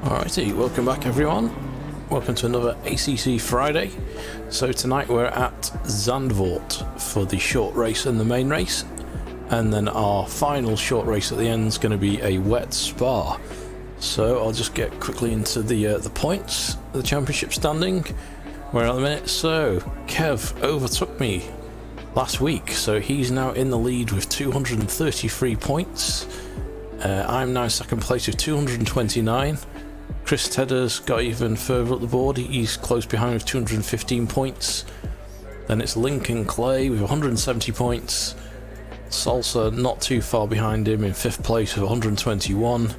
Alrighty, welcome back everyone. Welcome to another ACC Friday. So tonight we're at Zandvoort for the short race and the main race, and then our final short race at the end is going to be a wet spa. So I'll just get quickly into the points, the championship standing. We're at the minute. So Kev overtook me last week, so he's now in the lead with 233 points. I'm now second place with 229. Chris Tedder's got even further up the board. He's close behind with 215 points. Then it's Lincoln Clay with 170 points. Salsa not too far behind him in 5th place with 121. Then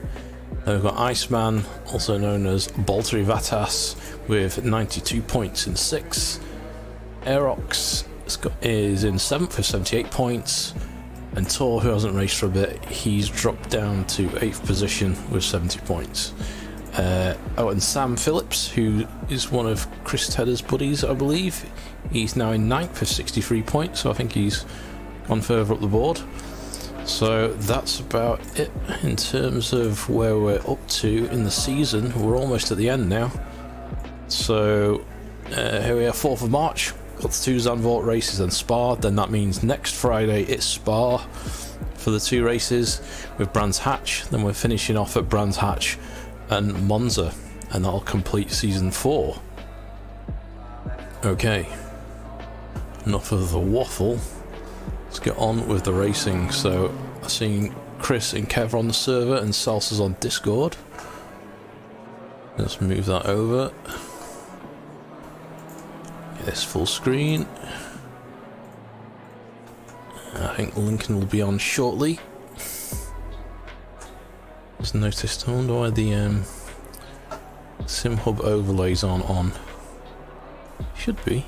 we've got Iceman, also known as Baltri Vatas, with 92 points in 6th. Aerox is in 7th with 78 points. And Tor, who hasn't raced for a bit, he's dropped down to 8th position with 70 points. And Sam Phillips, who is one of Chris Tedder's buddies, I believe, he's now in 9th with 63 points, so I think he's gone further up the board. So that's about it in terms of where we're up to in the season. We're almost at the end now. So here we are, 4th of March. Got the 2 Zandvoort races and Spa. Then that means next Friday it's Spa for the 2 races with Brands Hatch. Then we're finishing off at Brands Hatch and Monza, and that'll complete season 4. Okay, enough of the waffle. Let's get on with the racing. So I've seen Chris and Kev on the server and Salsa's on Discord. Let's move that over. Get this full screen. I think Lincoln will be on shortly. Just noticed, I wonder why the Sim Hub overlays aren't on. Should be.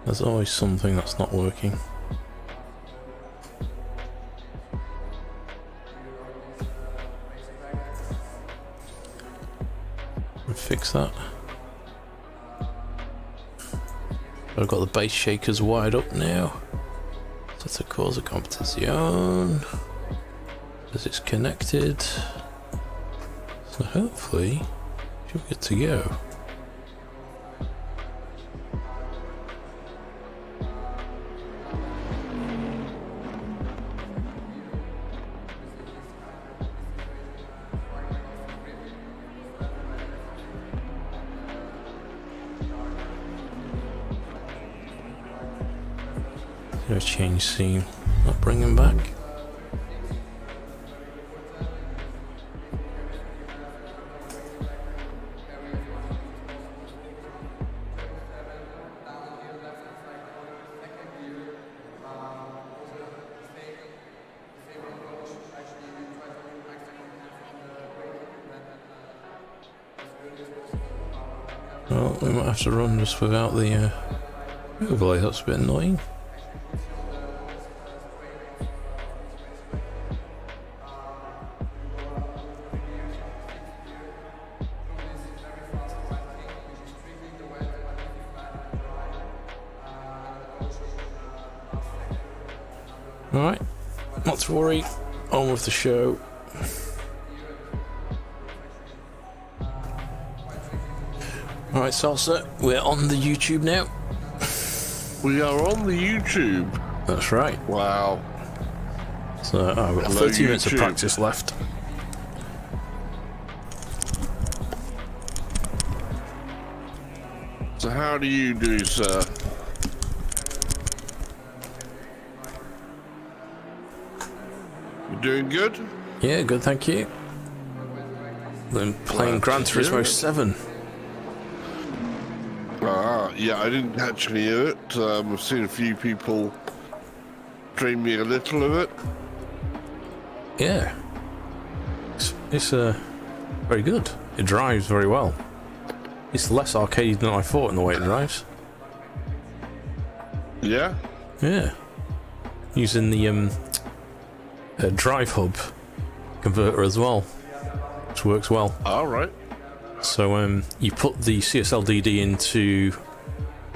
There's always something that's not working. Fix that. I've got the base shakers wired up now. Set a cause of competition as it's connected, so hopefully should be good to go. Change scene, not bring him back. Well, we might have to run just without the overlay. That's a bit annoying. Alright, not to worry, on with the show. Alright, Salsa, we're on the YouTube now. We are on the YouTube. That's right. Wow. So I've got 30 minutes of practice left. So how do you do, sir? Doing good? Yeah, good, thank you. Then playing Gran Turismo 7. Yeah, I didn't actually hear it. I've seen a few people stream me a little of it. Yeah. It's very good. It drives very well. It's less arcade than I thought in the way it drives. Yeah? Yeah. Using the drive hub converter as well, which works well. Alright. So you put the CSL DD into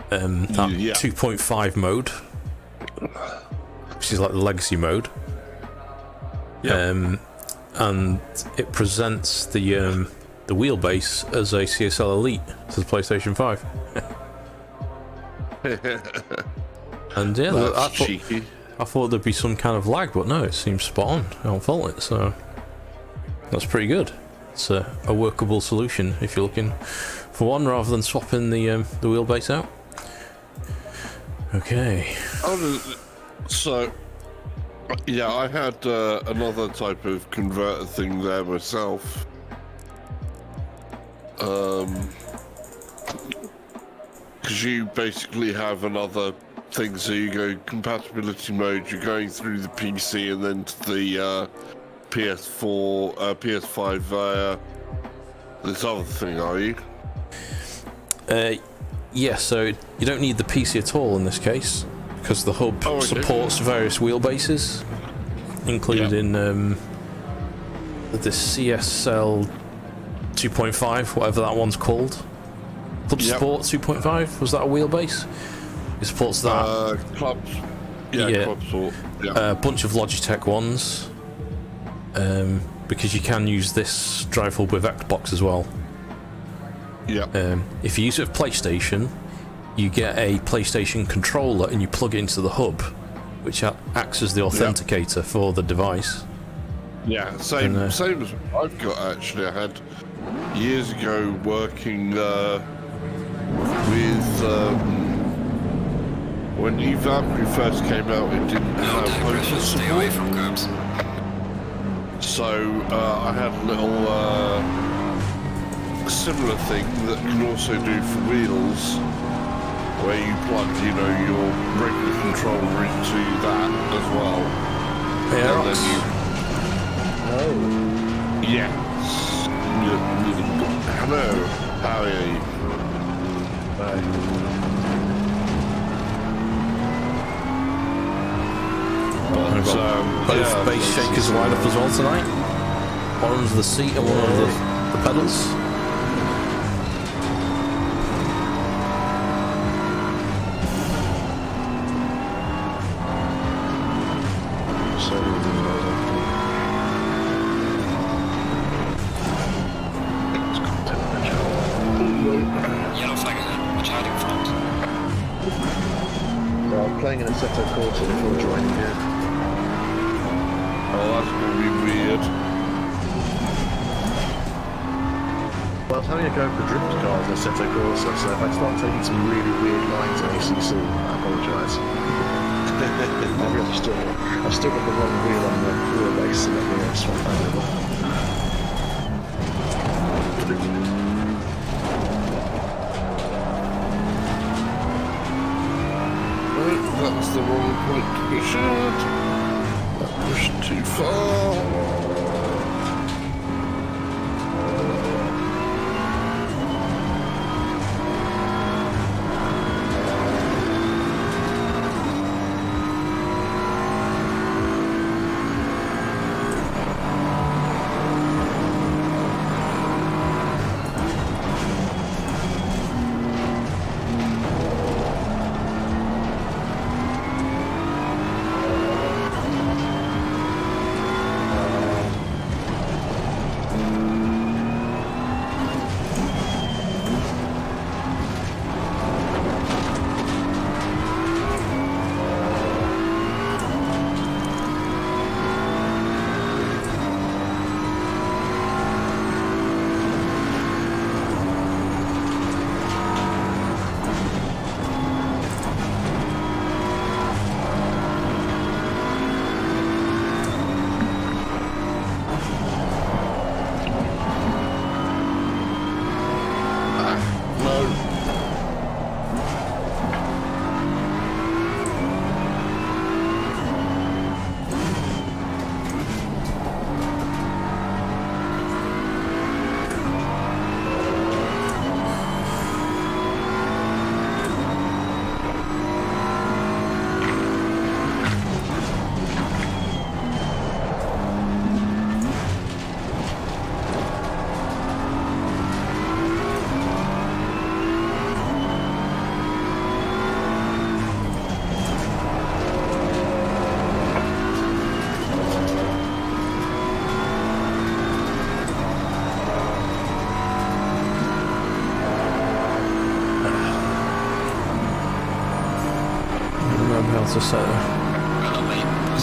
that 2.5 mode, which is like the legacy mode, and it presents the wheelbase as a CSL Elite to the PlayStation 5. And yeah, That's cheeky. I thought there'd be some kind of lag, but no, it seems spot on. I don't fault it, so that's pretty good. It's a workable solution if you're looking for one, rather than swapping the wheelbase out. Okay. So, yeah, I had another type of converter thing there myself. Because you basically have another thing, so you go compatibility mode, you're going through the PC and then to the PS5 via this other thing, are you? Yeah, so you don't need the PC at all in this case, because the hub supports various wheelbases, including the CSL 2.5, whatever that one's called. Clubsport 2.5, was that a wheelbase? It supports that. Clubsport. Yeah. A bunch of Logitech ones, because you can use this drive hub with Xbox as well. Yeah. If you use it with PlayStation, you get a PlayStation controller and you plug it into the hub, which acts as the authenticator for the device. Yeah, same as what I've got actually. I had years ago working with when eValkyrie first came out, it didn't have Bluetooth support. Away from curbs. So I had a little similar thing that can also do for wheels, where you plug, your regular controller into that as well. Yeah. And then yes. Hello. How are you? Both bass shakers lined up as well tonight. One under the seat and one under the pedals. Yellow flag ahead. Watch out in front. Well, I'm playing in a Seto Corsa before joining here. Oh, that's going to be weird. Well, I was having a go for drift car in a Seto Corsa, so if I start taking some really weird lines at ACC, I apologise. I've still got the wrong wheel on the wheelbase, so let me swap that over. That was the wrong point to push it. That pushed too far. able to set a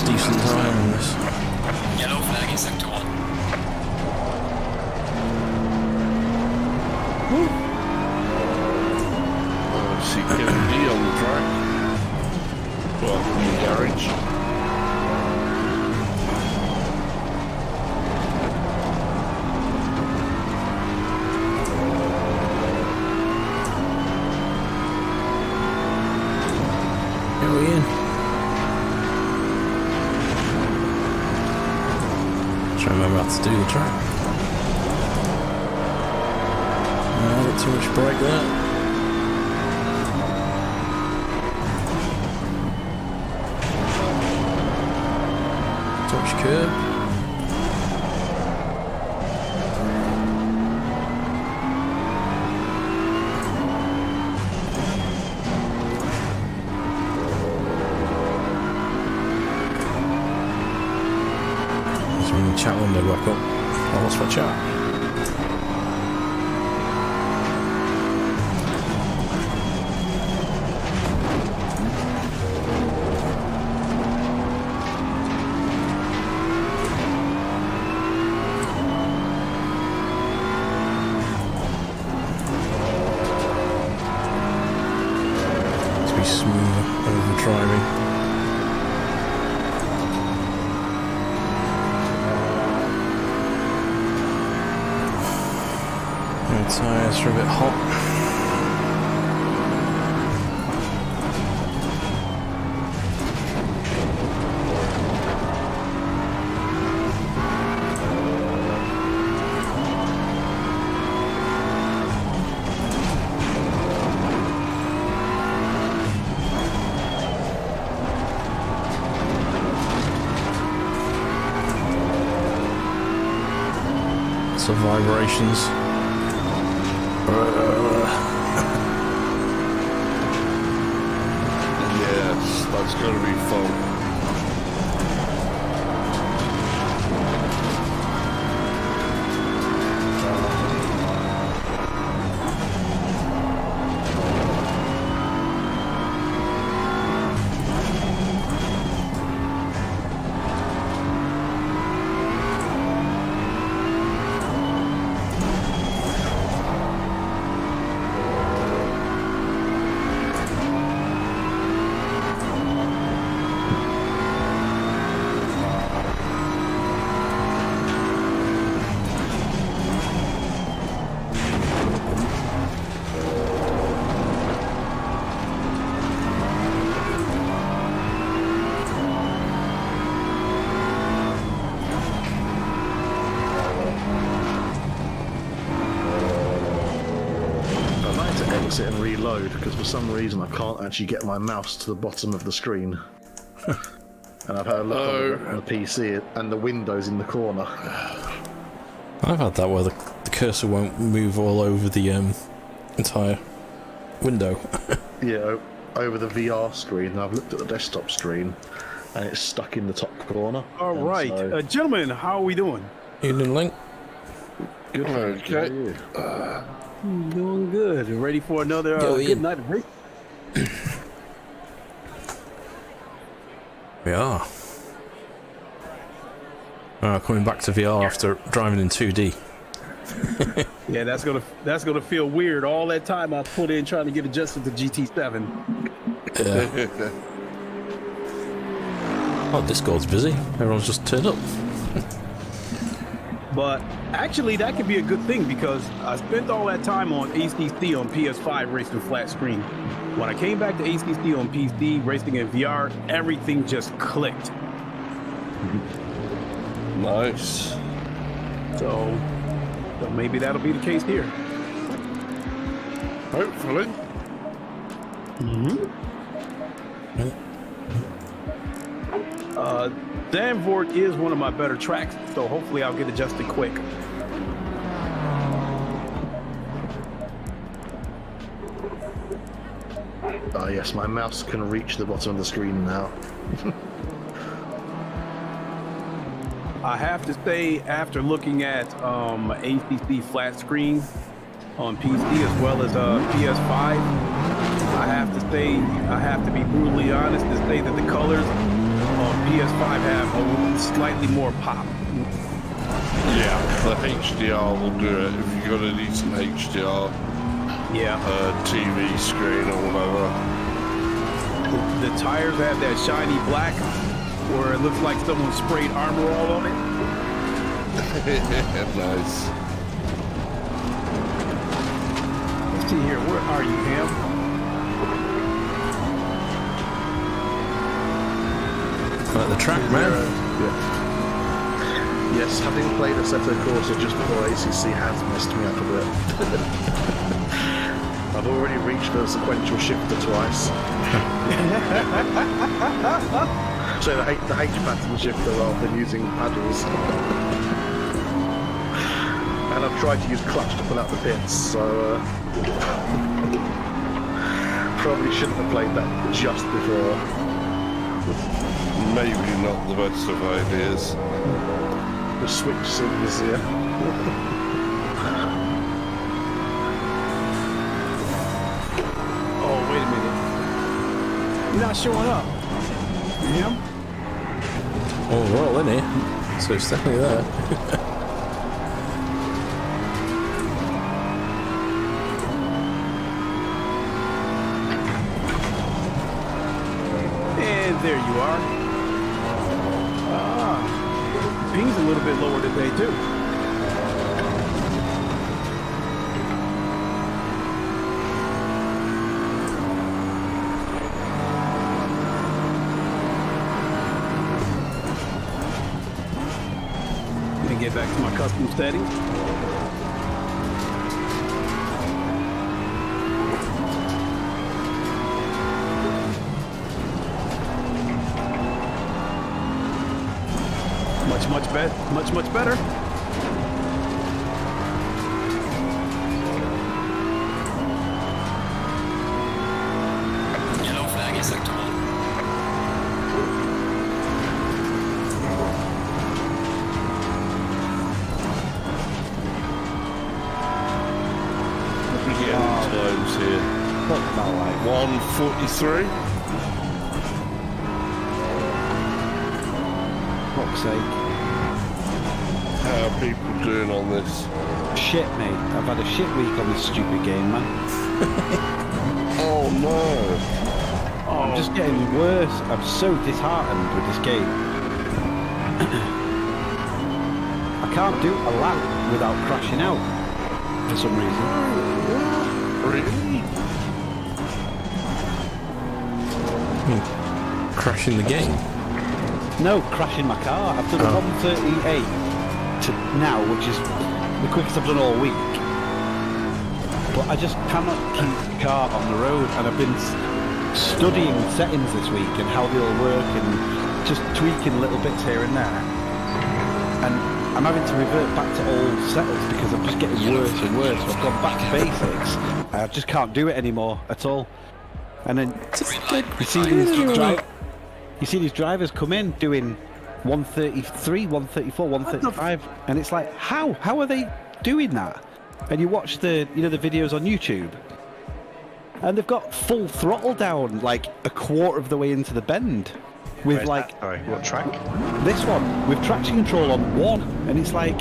decent time on this. Yellow flag in sector 1. See Kevin D on the track. Well, in the garage. Are we in? Trying to remember how to do the track. Not too much brake there. Touch curb. Let's bring the chat window back up. I lost my chat. Smooth over driving. The tyres are a bit hot. Of vibrations. Yes, that's going to be fun. Exit and reload because for some reason I can't actually get my mouse to the bottom of the screen. And I've had a look on the PC and the window's in the corner. I've had that where the cursor won't move all over the entire window. Yeah, over the VR screen. And I've looked at the desktop screen and it's stuck in the top corner. All right, so... gentlemen, how are we doing? Evening, Link. Good. Okay. Doing good. Ready for another good night of race? We are. Coming back to VR after driving in 2D. Yeah, that's gonna feel weird. All that time I put in trying to get adjusted to GT7. Yeah. Oh, Discord's busy. Everyone's just turned up. But actually, that could be a good thing because I spent all that time on ACC on PS5 racing flat screen. When I came back to ACC on PC racing in VR, everything just clicked. Nice. So maybe that'll be the case here. Hopefully. Zandvoort is one of my better tracks, so hopefully I'll get adjusted quick. Yes, my mouse can reach the bottom of the screen now. I have to say, after looking at ACC flat screen on PC as well as PS5, I have to be brutally honest and say that the colors on PS5 have a slightly more pop. Yeah, the HDR will do it if you've got a decent HDR TV screen or whatever. The tires have that shiny black where it looks like someone sprayed Armor All on it. Nice. Let's see here, where are you, Ham? At the track, man. Yes, having played Assetto Corsa just before ACC has messed me up a bit. I've already reached the sequential shifter twice. So the H pattern shifter rather than using paddles. And I've tried to use clutch to pull out the bits, so probably shouldn't have played that just before. Maybe not the best of ideas. The switch signals here. Oh, wait a minute. You're not showing up. Ham? Oh, we're all in here. So it's definitely there. And there you are. Ping's a little bit lower today, too. Let me get back to my custom settings. Much better. Yellow flag is activated. We're getting times here. What's that like? 1:43. Fuck's sake. How are people doing on this? Shit, mate. I've had a shit week on this stupid game, man. Oh no! I'm just getting worse. I'm so disheartened with this game. I can't do a lap without crashing out for some reason. Really? Crashing the game. No, crashing my car. I've done 138 to now, which is the quickest I've done all week. But I just cannot keep the car on the road, and I've been studying settings this week and how they all work and just tweaking little bits here and there. And I'm having to revert back to old settings because I'm just getting worse and worse. So I've gone back to basics. I just can't do it anymore at all. And then you see these drivers come in doing 133, 134, 135, and it's like, how are they doing that? And you watch the videos on YouTube, and they've got full throttle down like a quarter of the way into the bend with Sorry, what track? this one with traction control on 1, and it's like,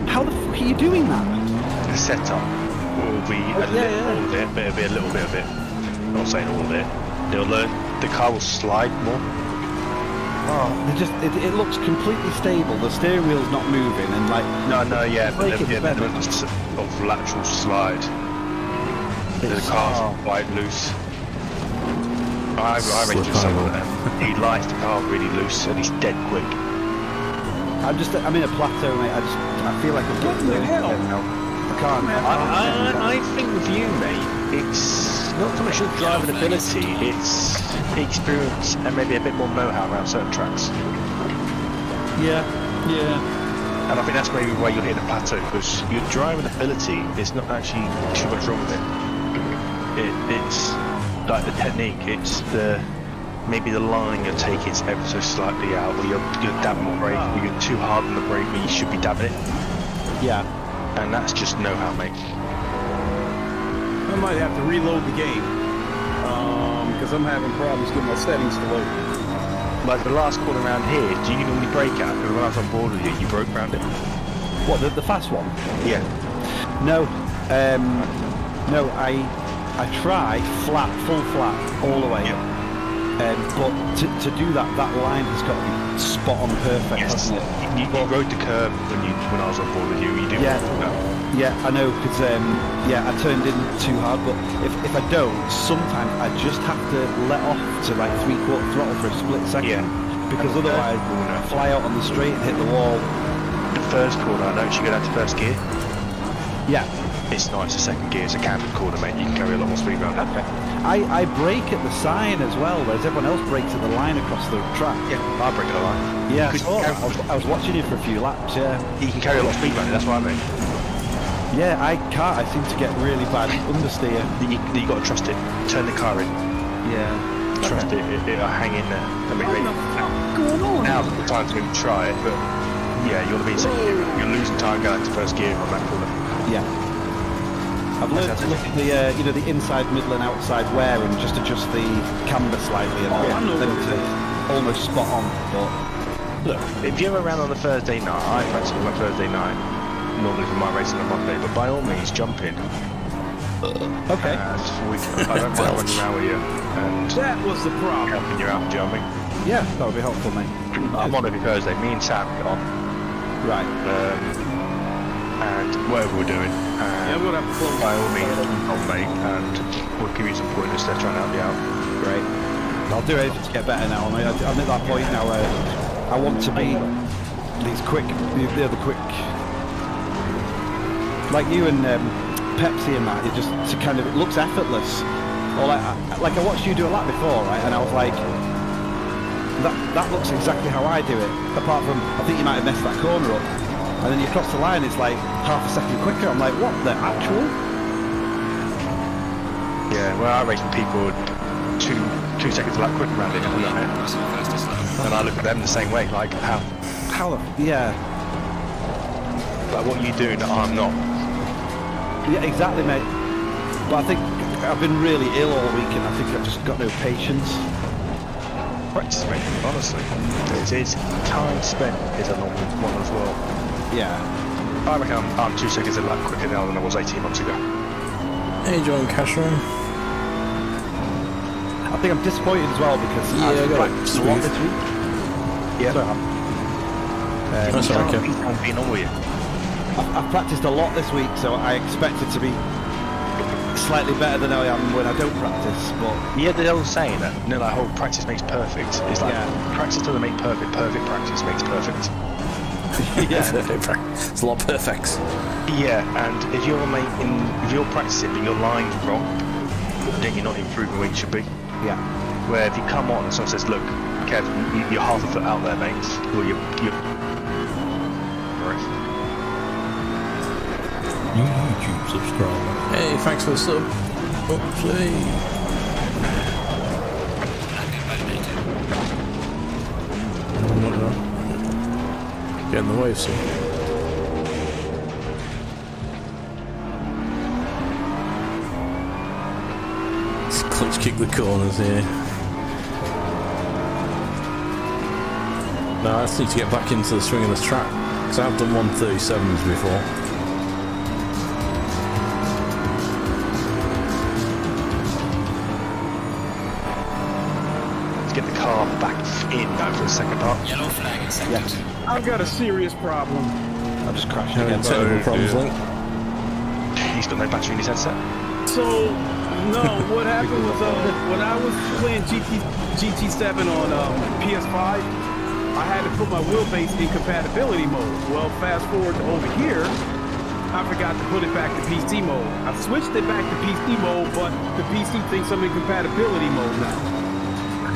how the fuck are you doing that? The setup will be all of it, but it'll be a little bit of it. I'm not saying all of it. They'll learn, the car will slide more. Oh, it looks completely stable. The steering wheel's not moving, and like But braking there's better. elements of lateral slide. The car's quite loose. I raced with someone and he likes the car really loose and he's dead quick. I'm in a plateau, mate. I feel like I'm getting there now. I can't. I think with you, mate, it's not so much your driving ability, it's experience and maybe a bit more know-how around certain tracks. Yeah. And I think that's maybe why you're hitting a plateau, because your driving ability is not actually too much wrong with it. It's like the technique, it's maybe the line you're taking is ever so slightly out, or you're dabbing the brake, or you're too hard on the brake when you should be dabbing it. Yeah. And that's just know-how, mate. I might have to reload the game. Because I'm having problems getting my settings to load. Like the last corner around here, do you normally brake out? Because when I was on board with you, you broke round it. What, the fast one? Yeah. No, no, I try flat, full flat, all the way. Yeah. But to do that, that line has got to be spot on perfect, Yes. hasn't it? You rode the curb when I was on board with you. You did. Yeah. No. Yeah, I know, because I turned in too hard, but if I don't, sometimes I just have to let off to like 3/4 throttle for a split second, Yeah. because otherwise I fly out on the straight and hit the wall. The first corner, I noticed you go down to first gear. Yeah. It's not, it's a second gear, it's a cambered corner, mate. You can carry a lot more speed around it. I brake at the sign as well, whereas everyone else brakes at the line across the track. Yeah, I brake the line. Yeah, Because I was watching you for a few laps, yeah. you can carry a lot of speed around it, that's what I mean. Yeah, I can't. I seem to get really bad understeer. You got to trust it. Turn the car in. Yeah. Trust it. It'll hang in there. I mean, What the fuck going on? now's the time to maybe try it, but yeah, you'll be second gear. You're losing time going to first gear on that corner. Yeah. I've learned to look at the the inside, middle, and outside wear, and just adjust the camber slightly, and I know then what it to almost spot on. But Look, if you're around on a Thursday night, I practice on a Thursday night, normally for my racing on Monday, but by all means, jump in. okay. I don't mind running around with you and That was the problem. helping you out, do you know what I mean? Yeah, that would be helpful, mate. I'm on every Thursday, me and Sam get on, Right. and whatever we're doing, Yeah, I'm gonna have to close. by all means, on mate, and we'll give you some pointers to try and help you out. Great. I'll do it to get better now. I'm at that point now where I want to be these quick, the other quick, like you and Pepsi and that. It just to kind of, it looks effortless. Or like I watched you do a lap before, right? And I was like, that looks exactly how I do it. Apart from, I think you might have messed that corner up. And then you cross the line, it's like half a second quicker. I'm like, what the actual? Yeah, well, I race with people 2 seconds a lap quicker around it, and I look at them the same way, like how Yeah. like what you do that I'm not. Yeah, exactly, mate. But I think I've been really ill all week, and I think I've just got no patience. Practice, mate, honestly. It is time spent is a long one as well. Yeah. I reckon I'm 2 seconds a lap quicker now than I was 18 months ago. Hey, John Cashroom. I think I'm disappointed as well because I've practiced a lot this week. Yeah. So That's all right, Kev. I'm being on with you. I've practiced a lot this week, so I expect it to be slightly better than I am when I don't practice. But Yeah, the old saying that, you know, like whole practice makes perfect. It's like practice doesn't make perfect, perfect practice makes perfect. It's a lot of perfects. Yeah, and if you're practicing but your line's wrong, then you're not improving where you should be. yeah, Where if you come on and someone says, look, Kev, you're half a foot out there, mate, or you're New YouTube subscriber. Hey, thanks for the sub. Get in the way, so. Just clutch kick the corners here. No, I just need to get back into the swing of this track because I've done 137s before. get the car back in now for the second part. Yellow flag in second. yeah. I've got a serious problem. I've just crashed Having again. technical problems, Link. He's got no battery in his headset. So, no, what happened was when I was playing GT7 on PS5, I had to put my wheelbase in compatibility mode. Well, fast forward to over here, I forgot to put it back to PC mode. I switched it back to PC mode, but the PC thinks I'm in compatibility mode now.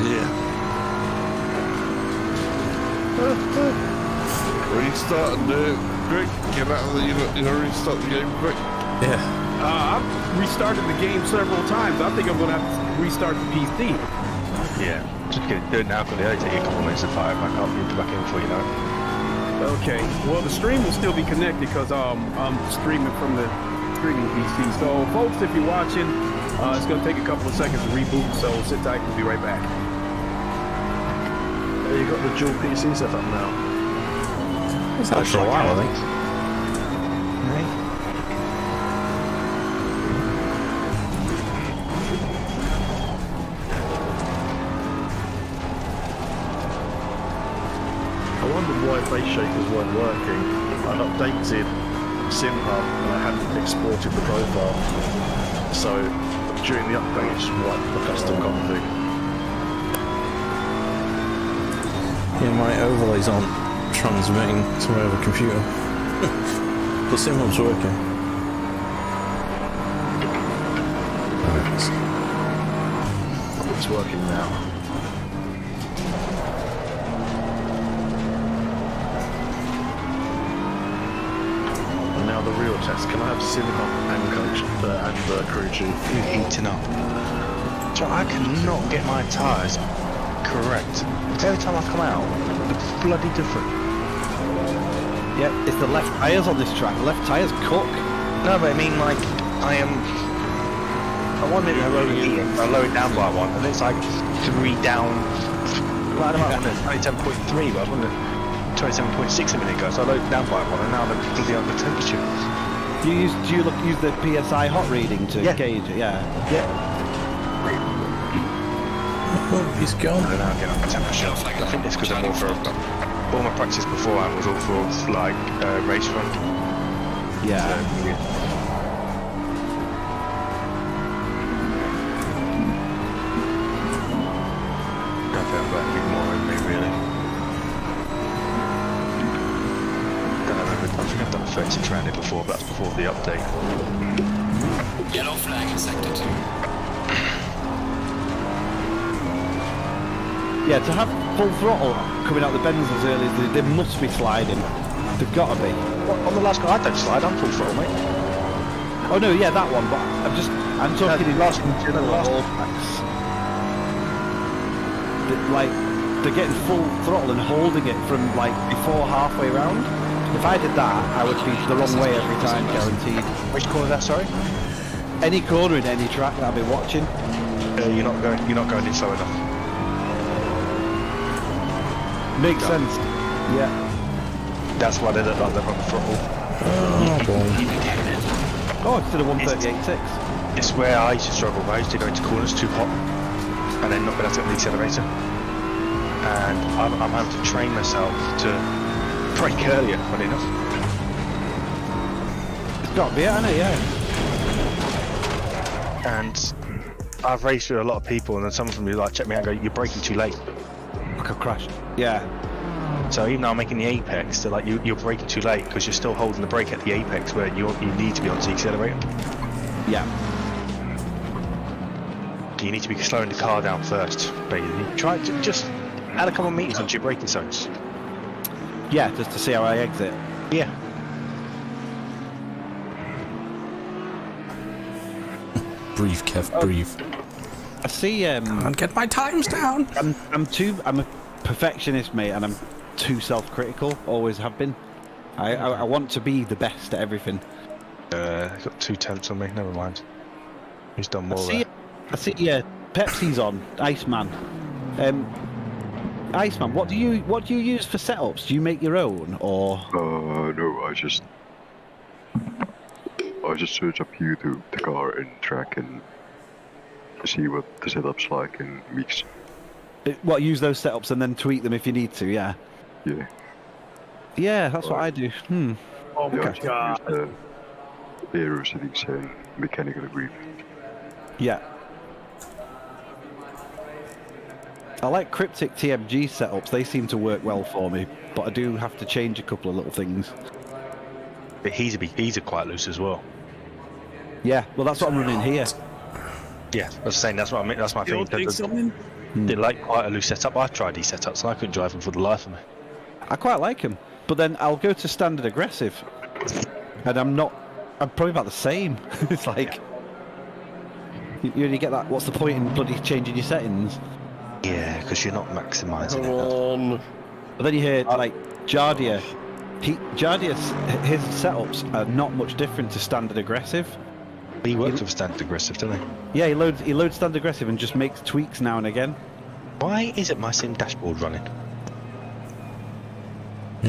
Yeah. Restart and do it quick. Get out of the, restart the game quick. Yeah. I've restarted the game several times. I think I'm going to have to restart the PC. Yeah. Just get it done now, because it'll take you a couple of minutes to fire back up. You'll be back in before you know it. Okay. Well, the stream will still be connected because I'm streaming from the streaming PC. So, folks, if you're watching, It's going to take a couple of seconds to reboot, so sit tight. We'll be right back. You got the dual PC set up now. It's had it for a while, I think. I wondered why face shakers weren't working. I'd updated SimHub and I hadn't exported the profile. So during the update, I just wiped the custom config. Yeah, my overlays aren't transmitting to my other computer. The SimHub's working. It's working now. And now the real test. Can I have SimHub and coach and crew chief? You're heating up. So I cannot get my tyres correct. Every time I come out, it's bloody different. Yeah, it's the left tyres on this track. The left tyres cook. No, but I mean, like, I am. At 1 minute I lower it down by one, and it's like 3 down. Well, I don't know, 27.3, but I was 27.6 a minute ago, so I lowered it down by one, and now I'm bloody under temperature. Do you use the PSI hot reading to gauge it? Yeah. Yeah. Oh, he's gone. And now I'm getting under temperature. I think it's because I'm all for. All my practice beforehand was all for like race run. Yeah. So, nothing about any more in me really. I think I've done a 36 rounded before, but that's before the update. Yellow flag in sector 2. Yeah, to have full throttle coming out the bends as early as they must be sliding. They've got to be. Well, on the last car I don't slide, I'm full throttle, mate. Oh no, yeah, that one. But I'm talking in last all tracks. They're getting full throttle and holding it from like before halfway round. If I did that, I would be the wrong way every time, guaranteed. Which corner is that? Sorry. Any corner in any track that I've been watching. You're not going in slow enough. Makes sense. Yeah. That's why they look like they're on the throttle. Oh, instead of 138.6. It's where I used to struggle. I used to go into corners too hot and then not be able to get the accelerator. And I'm having to train myself to brake earlier, funny enough. It's got to be, hasn't it? Yeah. And I've raced with a lot of people, and then some of them like check me out and go, "You're braking too late." Like a crash. Yeah. So even though I'm making the apex, they're like, you're braking too late because you're still holding the brake at the apex where you need to be on the accelerator. Yeah. You need to be slowing the car down first, basically. Try to just add a couple of meters onto your braking zones. Yeah, just to see how I exit. Yeah. Breathe, Kev, breathe. I see. And get my times down. I'm a perfectionist, mate, and I'm too self-critical. Always have been. I want to be the best at everything. Got 2 tenths on me. Never mind. Who's done more there? I see. Pepsi's on. Iceman. Iceman, what do you use for setups? Do you make your own, or? No, I just search up YouTube the car and track and see what the setup's like and mix. What, use those setups and then tweak them if you need to? Yeah. Yeah. Yeah, that's what I do. Oh my Yeah, god. I use the aero settings and mechanical grip. Yeah. I like cryptic TMG setups. They seem to work well for me, but I do have to change a couple of little things. But he's quite loose as well. Yeah, well, that's what I'm running here. Yeah, I was saying that's what I mean. That's my You thing. don't think something? They like quite a loose setup. I tried these setups and I couldn't drive them for the life of me. I quite like them, but then I'll go to standard aggressive, and I'm probably about the same. It's like, you only get that, what's the point in bloody changing your settings? Yeah, because you're not maximising Come it. on. But then you hear, like, Jardia, his setups are not much different to standard aggressive. He works with standard aggressive, doesn't he? Yeah, he loads stand aggressive and just makes tweaks now and again. Why isn't my sim dashboard running?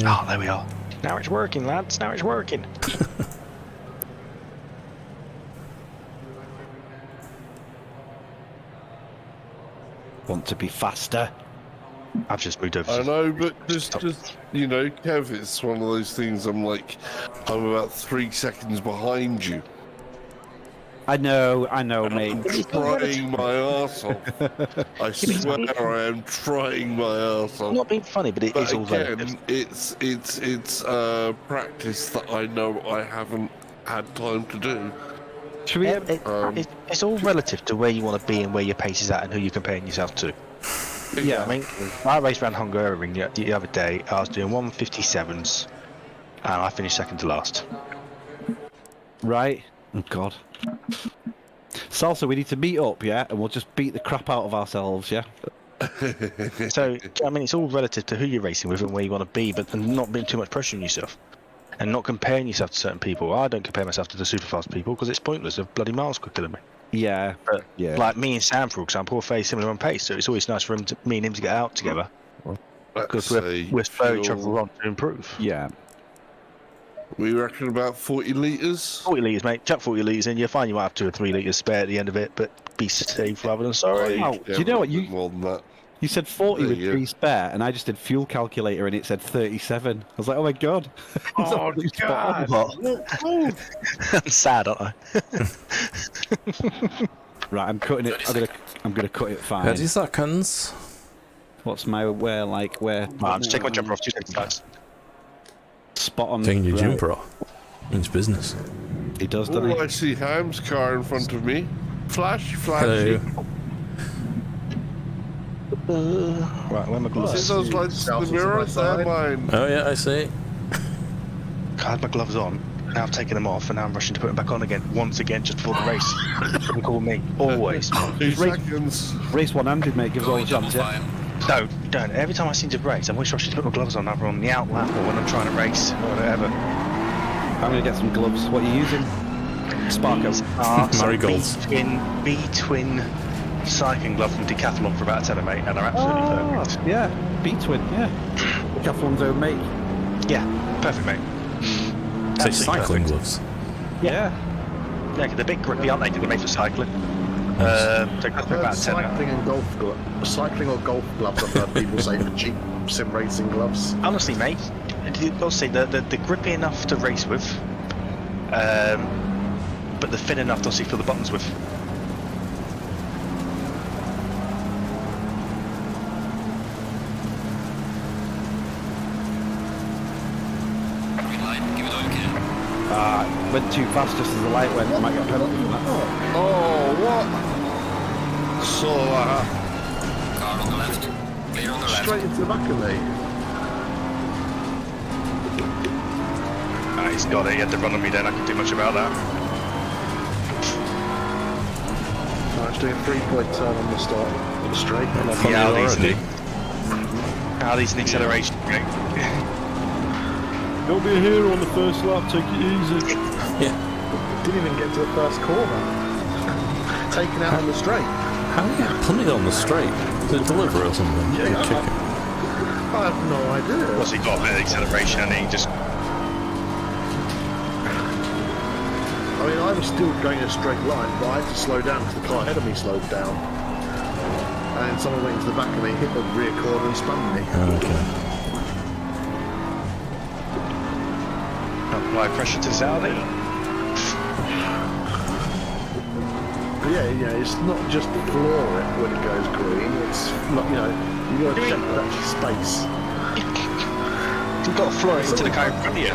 Oh, there we are. Now it's working, lads. Now it's working. Want to be faster? I've just moved over. I know, but just you know, Kev, it's one of those things. I'm about 3 seconds behind you. I know, mate. Trying my arse off. I swear I am trying my arse off. I'm not being funny, but it is all again, relative. it's practice that I know I haven't had time to do. Should we? It's all relative to where you want to be and where your pace is at and who you're comparing yourself to. Yeah. I mean, I raced around Hungaroring the other day. I was doing 157s, and I finished second to last. Right. Oh God. Salsa, we need to meet up, yeah, and we'll just beat the crap out of ourselves, yeah. So, I mean, it's all relative to who you're racing with and where you want to be, but not being too much pressure on yourself. And not comparing yourself to certain people. I don't compare myself to the super fast people because it's pointless. They're bloody miles quicker than me. Yeah. But yeah. like me and Sam, for example, are very similar on pace, so it's always nice for me and him to get out together because we're spurring each other on to improve. Yeah. We reckon about 40 litres. 40 litres, mate. Chuck 40 litres in. You'll find you might have 2 or 3 litres spare at the end of it, but be safe rather than sorry. Oh, do you know what more than that. You said 40 with Yeah. 3 spare, and I just did fuel calculator, and it said 37. I was like, oh my God. Oh, God. I'm sad, aren't I? Right, I'm cutting it. I'm gonna cut it fine. 30 seconds. What's my where? I'm just taking my jumper off 2 seconds, guys. Spot on. Taking your right. jumper off. Means business. He does, doesn't Oh, he? I see Ham's car in front of me. Flash, Hello. flashy. Right, where are my See gloves? those lights in the mirror? They're mine. Oh yeah, I see. I had my gloves on, now I've taken them off, and now I'm rushing to put them back on again, once again, just before the race. You call me, always. 2 seconds. Race one-handed, mate. Gives all the chance, yeah. Don't. Every time I seem to race, I'm always rushing to put my gloves on, either on the out lap or when I'm trying to race, or whatever. I'm gonna get some gloves. What are you using? Sparko. Marigolds. B-twin cycling gloves from Decathlon for about a tenner, mate, and they're absolutely perfect. Yeah, B-twin, yeah. Decathlon's own mate. Yeah, perfect, mate. Say Absolutely cycling perfect. gloves. Yeah. Yeah, 'cause they're big grippy, aren't they? 'Cause they're made for cycling. They cost me about a tenner. Cycling or golf gloves, I've heard people say for cheap sim racing gloves. Honestly, mate, obviously they're grippy enough to race with, but they're thin enough to obviously fill the buttons with. Green light, give it okay. Went too fast just as the light went. I might get a penalty from that. Oh, what? Saw that. Car on the left. Clear on the left. Straight into the back of me. He's got it, he had to run on me then, I couldn't do much about that. I was doing a 3-point turn on the start of the straight. Yeah, Harley's an acceleration. Don't be a hero on the first lap. Take it easy. Yeah. Didn't even get to the first corner. Taken out on the straight. How do you get punted on the straight? Is it delivery or something? Yeah. Kick it. I have no idea. Once he got a bit of acceleration and he just... I mean, I was still going in a straight line, but I had to slow down because the car ahead of me slowed down. And someone went into the back of me, hit the rear corner and spun me. Okay. Apply pressure to Saudi. But yeah, it's not just floor it when it goes green. It's not, you got to check that actually space. You've got to floor it into the guy in front of you.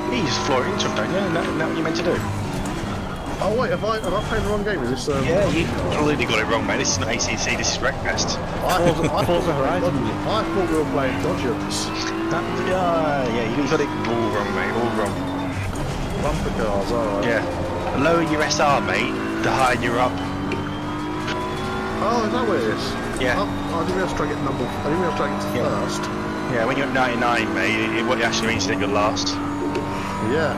You just floor it into him, don't you? Isn't that what you're meant to do? Oh wait, have I played the wrong game? Is this? Yeah, you completely got it wrong, mate. This is not ACC, this is Wreckfest. Forza Horizon. I thought we were playing Dodgers. Yeah, you got it all wrong, mate, all wrong. Bumper cars, alright. Yeah. The lower your SR, mate, the higher you're up. Oh, is that what it is? Yeah. I didn't realize to get number. I didn't realize to get Yeah. first. Yeah, when you're at 99, mate, what it actually means is that you're last. Yeah.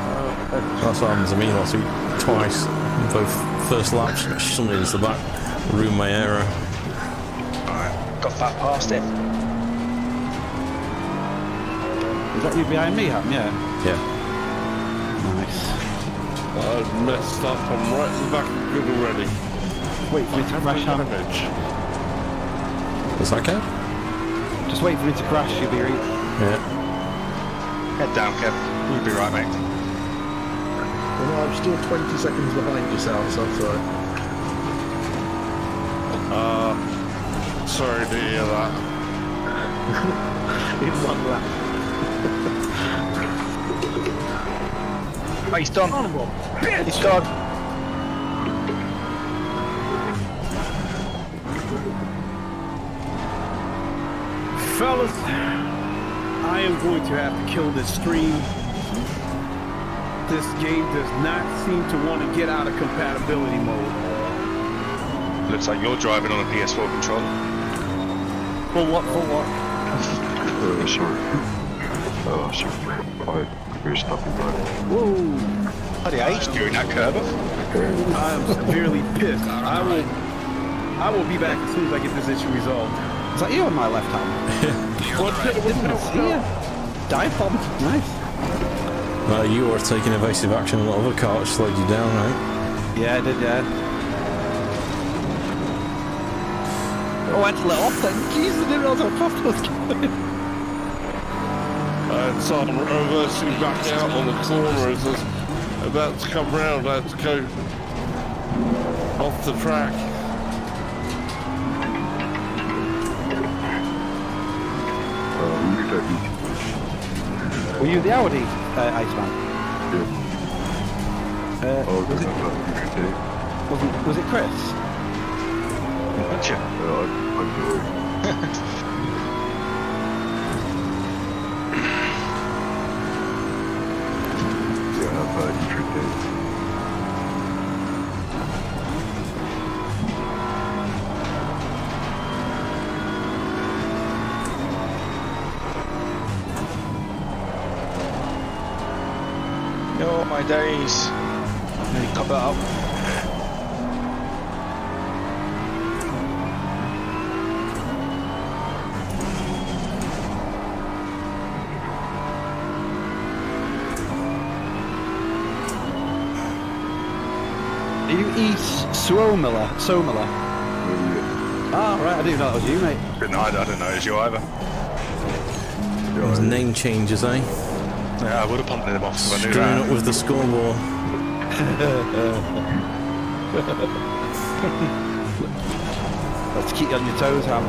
That's what happens to me last week. Twice. Both first laps, somebody into the back, ruined my aero. Alright, got that past it. Is that you behind me, Ham? Yeah. Yeah. Nice. I messed up. I'm right in the back of the grid already. Wait for me to crash, Ham. Is that okay? Just wait for me to crash, you'll be right. Yeah. Head down, Kev. You'll be right, mate. Well, I'm still 20 seconds behind yourself, so that's alright. Sorry to hear that. In one lap. Oh, he's done. He's done. Fellas, I am going to have to kill this stream. This game does not seem to want to get out of compatibility mode. Looks like you're driving on a PS4 controller. For what? For what? Sorry. Sorry. We're stopping by. Whoa! Bloody H during that curve. I am severely pissed. I will be back as soon as I get this issue resolved. Is that you on my left hand? Didn't see you. Dive bomb. Nice. You were taking evasive action on the other car, which slowed you down, right? Yeah, I did, yeah. Oh, I had to let off then. Jesus, I didn't realise how fast I was going. So I'm reversing back out on the corner as I was about to come round. I had to go off the track. Were you the Audi, Iceman? Yeah. Was it Chris? Gotcha. I'm doing. Oh my days. Nearly cut that up. Are you East Somala? Ah, right, I didn't know that was you, mate. No, I don't know, it's you either. Those name changes, eh? Yeah, I would have pumped them off if I knew Screwing that. up with the scoreboard. Let's keep you on your toes, Ham.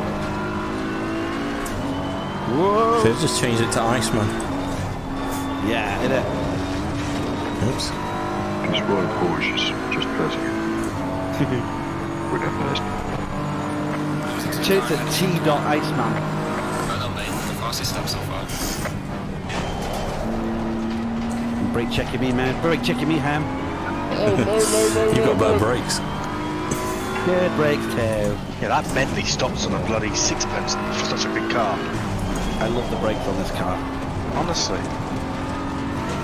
Whoa! They've just changed it to Iceman. Yeah, innit? Oops. Just one cautious, just pressing it. With that fast. Change to T.Iceman. Well done, mate. The fastest lap so far. Brake checking me, man. Brake checking me, Ham. You've got better brakes. Good brakes, too. Yeah, that Bentley stops on a bloody sixpence for such a big car. I love the brakes on this car. Honestly.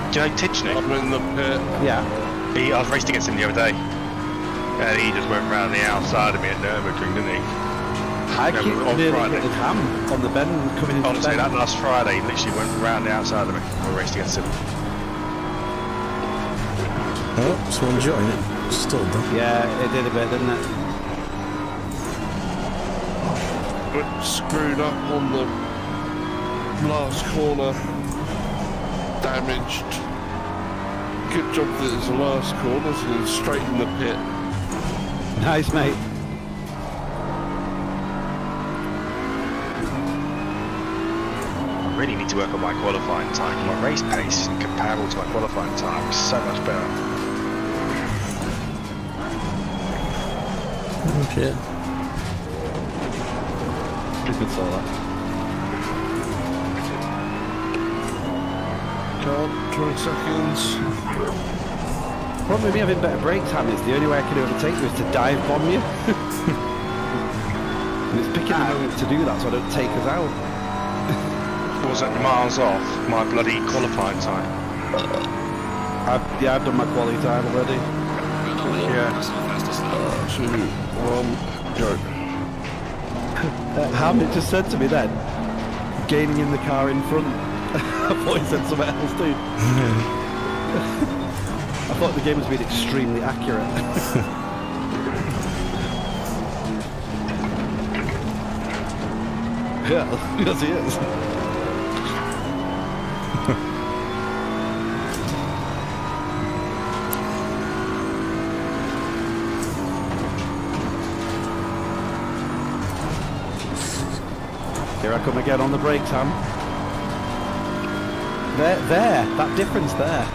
Do you know Titchnick? I'm in the pit. Yeah. I was racing against him the other day. And he just went round the outside of me at Nürburgring, didn't he? I Yeah, keep on nearly Friday. hitting Ham on the bend, coming into Honestly, the that bend. last Friday, he literally went round the outside of me. We raced against him. Oh, someone joined it. Still done. Yeah, it did a bit, didn't it? But screwed up on the last corner. Damaged. Good job that it's the last corner, so it's straight in the pit. Nice, mate. I really need to work on my qualifying time. My race pace is comparable to my qualifying time. It's so much better. Oh, shit. Good saw that. Can't, 20 seconds. Problem with me having better brakes, Ham, is the only way I can overtake you is to dive bomb you. And it's picking the moment to do that so I don't take us out. Was it miles off my bloody qualifying time? I've done my quality time already. Well No way. Yeah. That's not fastest lap. 2, 1, go. Ham, it just said to me then, gaining in the car in front. I thought he said something else, dude. I thought the game was being extremely accurate. Yeah, yes he is. Here I come again on the brakes, Ham. There, that difference there.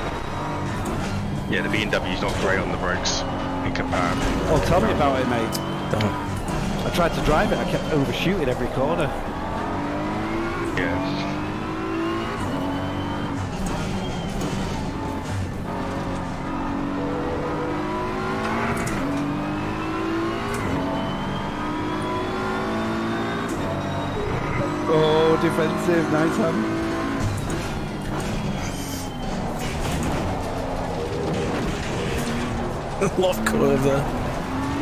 Yeah, the BMW's not great on the brakes in comparison. Oh, tell me about it, mate. Don't. I tried to drive it, I kept overshooting every corner. Yeah. Oh, defensive, nice Ham. Lock curve there.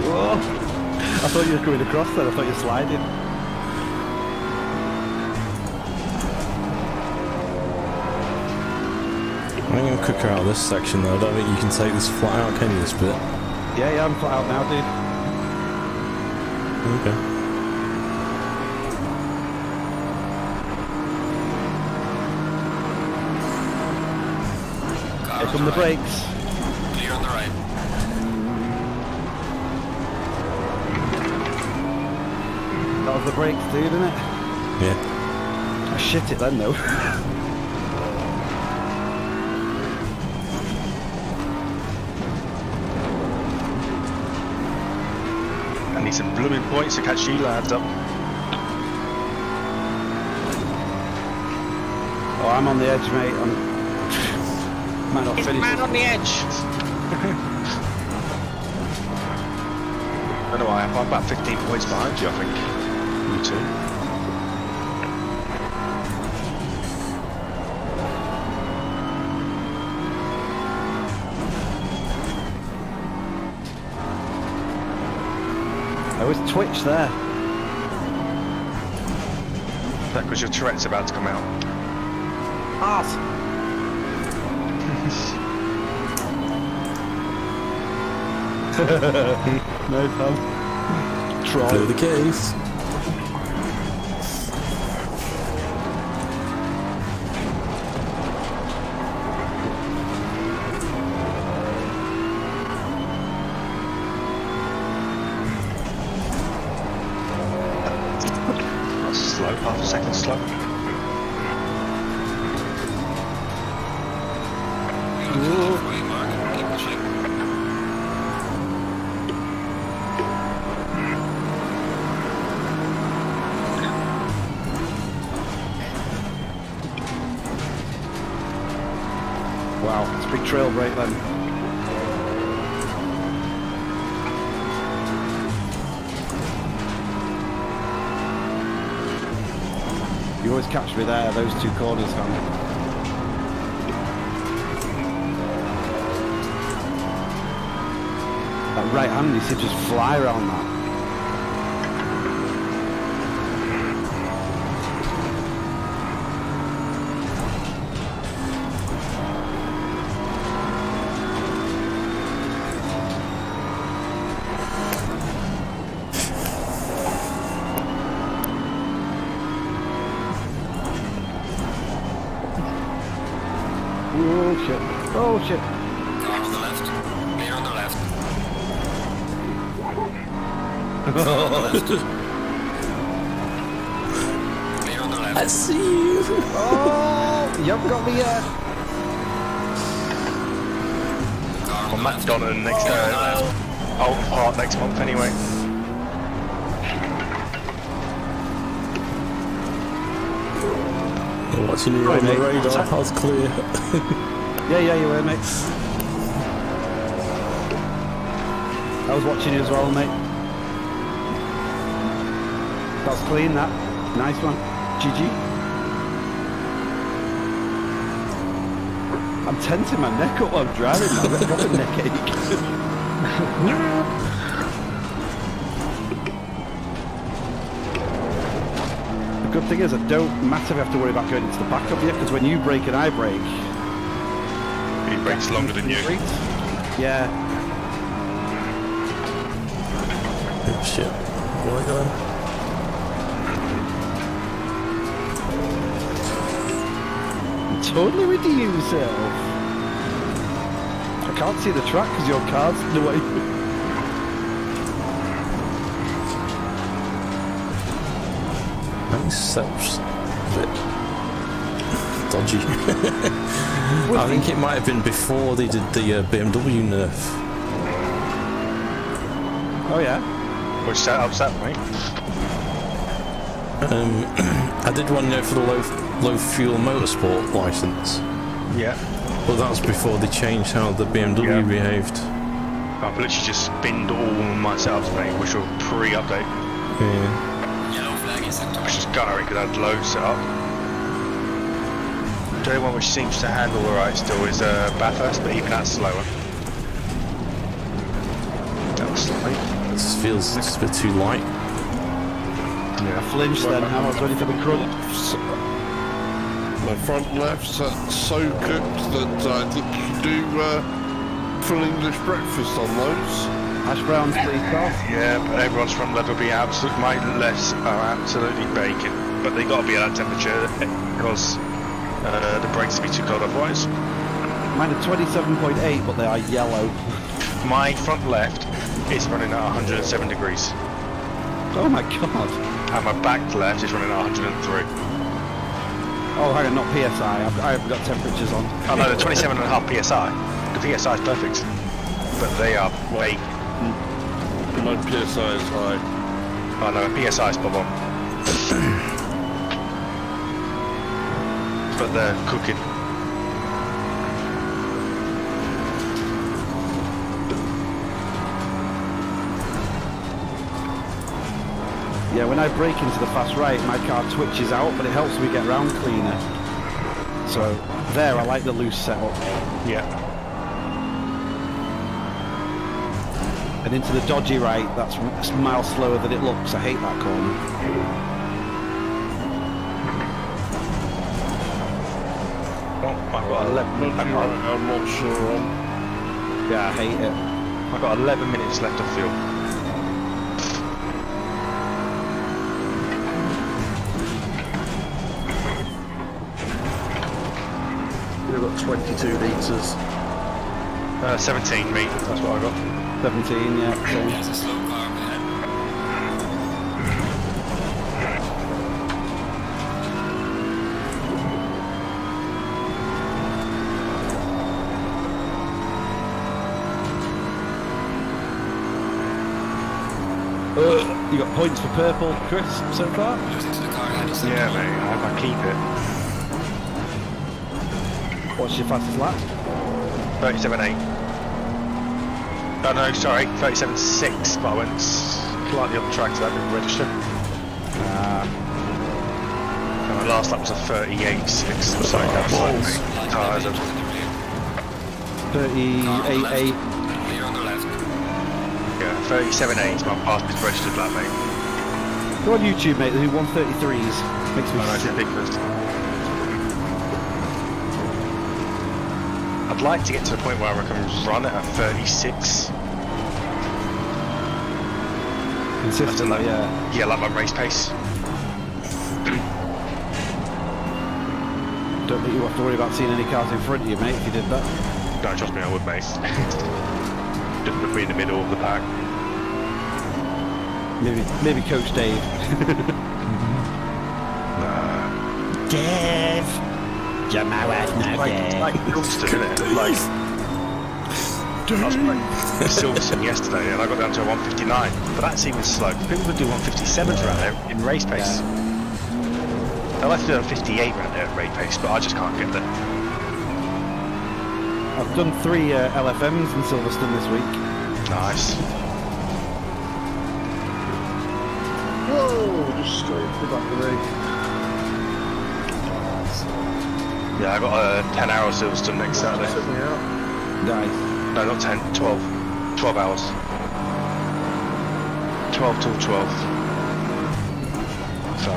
Whoa. I thought you were going across there, I thought you were sliding. I think I'm quicker out of this section though. I don't think you can take this flat out, can you, this bit? Yeah, I'm flat out now, dude. Okay. Here come the brakes. Clear on the right. That was the brakes, dude, isn't it? Yeah. I shit it then, though. I need some blooming points to catch you lads up. Oh, I'm on the edge, mate. Might not It's finish man this. on the edge. I don't know why, I'm about 15 points behind you, I think. You too. I was twitch there. That because your Tourette's about to come out. Arse. No fun. Try. Blow the case. That's slow, half a second slow. Halfway mark. Keep pushing. Wow, it's a big trail break then. You always catch me there, those two corners, man. That right hand, you should just fly around that. Oh shit. Oh shit. Car on the left. Clear on the left. Clear on the left. I see you. Oh, you haven't got me yet. Car on On the left. McDonald next Alton Park next month anyway. You're watching you Right, on the mate. radar. I was clear. Yeah, you were, mate. I was watching you as well, mate. That's clean, that. Nice one. GG. I'm tensing my neck up while I'm driving now. I've got a neck ache. The good thing is I don't massively have to worry about going into the back of you, because when you brake and I brake... He brakes longer than you. Yeah. Oh shit. Right then. Totally redeem yourself. I can't see the track because your car's in the way. That seems a bit dodgy. I think it might have been before they did the BMW nerf. Oh yeah? Which setup's that, mate? I did one for the low fuel motorsport license. Yeah. But that was before they changed how the BMW behaved. I've literally just spinned all my setups, mate, which were pre-update. Yeah. Yellow flag is active. Which is gunnery because I had loads set up. The only one which seems to handle alright still is Bathurst, but even that's slower. That was slightly. This feels just a bit too light. I flinched then, I was ready for the crunch. My front left's so cooked that I think you can do full English breakfast on those. Hash browns, please, Carl. Yeah, but everyone's front left will be absolute. My lefts are absolutely baking, but they got to be at that temperature because the brakes will be too cold otherwise. Mine are 27.8, but they are yellow. My front left is running at 107 degrees, Oh my god. and my back left is running at 103. Oh, hang on, not PSI. I haven't got temperatures on. Oh no, the 27.5 PSI. The PSI is perfect, but they are baking. My PSI is high. Oh no, PSI is bob on. But they're cooking. Yeah, when I brake into the fast right, my car twitches out, but it helps me get round cleaner. So, there, I like the loose setup. Yeah. And into the dodgy right, that's a mile slower than it looks. I hate that corner. Well, I've got 11. I'm not sure on. Yeah, I hate it. I've got 11 minutes left of fuel. We've got 22 litres. 17 meat, that's what I got. 17, yeah. Same. There's a slow car ahead. You got points for purple, Chris, so far? Losing to the car ahead is Yeah, mate, I keep it. What's your fastest lap? 37.8. Oh no, sorry, 37.6, but I went slightly off track so that didn't register. And my last lap was a 38.6, so I got slightly tyres. 38.8. clear on the left. Yeah, 37.8 is my fastest registered lap, mate. Go on YouTube, mate, they do 133s. Makes me Oh, that's sick. ridiculous. I'd like to get to the point where I can run at a 36. Consistently, Like, yeah. Yeah, like my race pace. Don't think you have to worry about seeing any cars in front of you, mate, if you did that. Don't trust me, I would, mate. Just put me in the middle of the pack. Maybe Coach Dave. Dave! Like Silverstone, isn't it? Like, I was playing Silverstone yesterday and I got down to a 159, but that's even slow. People would do 157s around there in race pace. I'll have to do a 58 around there at race pace, but I just can't get there. I've done 3 LFMs in Silverstone this week. Nice. Whoa, just straight to the back of the Yeah, I got a 10-hour Silverstone next Saturday. Took me out. Nice. No, not 10, 12. 12 hours. 12 till 12. So,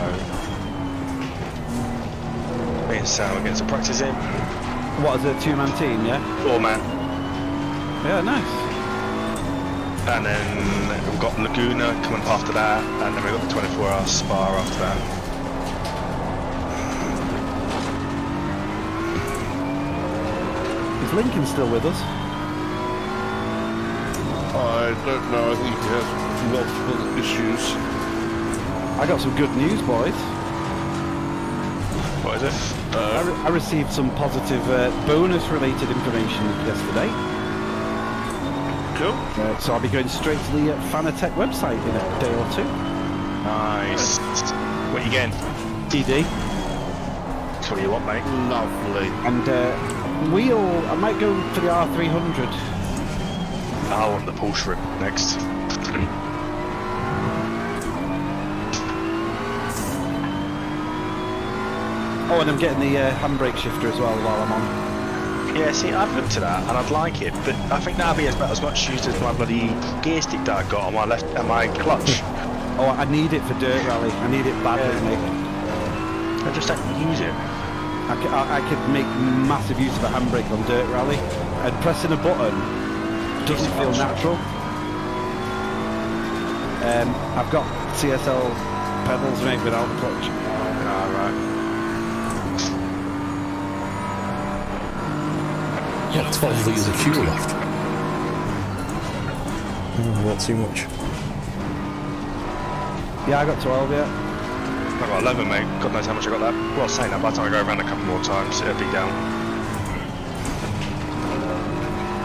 me and Sam are getting some practice in. What is it, 2-man team, yeah? 4-man. Yeah, nice. And then we've got Laguna coming up after that, and then we've got the 24-hour Spa after that. Is Lincoln still with us? I don't know, I think he has multiple issues. I got some good news, boys. What is it? I received some positive bonus-related information yesterday. Cool. So I'll be going straight to the Fanatec website in a day or two. Nice. What are you getting? DD. That's what you want, mate. Lovely. And I might go for the R300. I want the Porsche next. Oh, and I'm getting the handbrake shifter as well while I'm on. Yeah, see, I've looked at that and I'd like it, but I think that'll be about as much used as my bloody gear stick that I got on my left and my clutch. Oh, I need it for dirt rally. I need it badly, mate. I just don't use it. I could make massive use of a handbrake on dirt rally, and pressing a button doesn't feel natural. I've got CSL pedals, mate, without the clutch. Right. Yeah, 12 litres of fuel left. Not too much. Yeah, I got 12, yeah. I got 11, mate. God knows how much I got that. Well, saying that, by the time I go around a couple more times, it'll be down.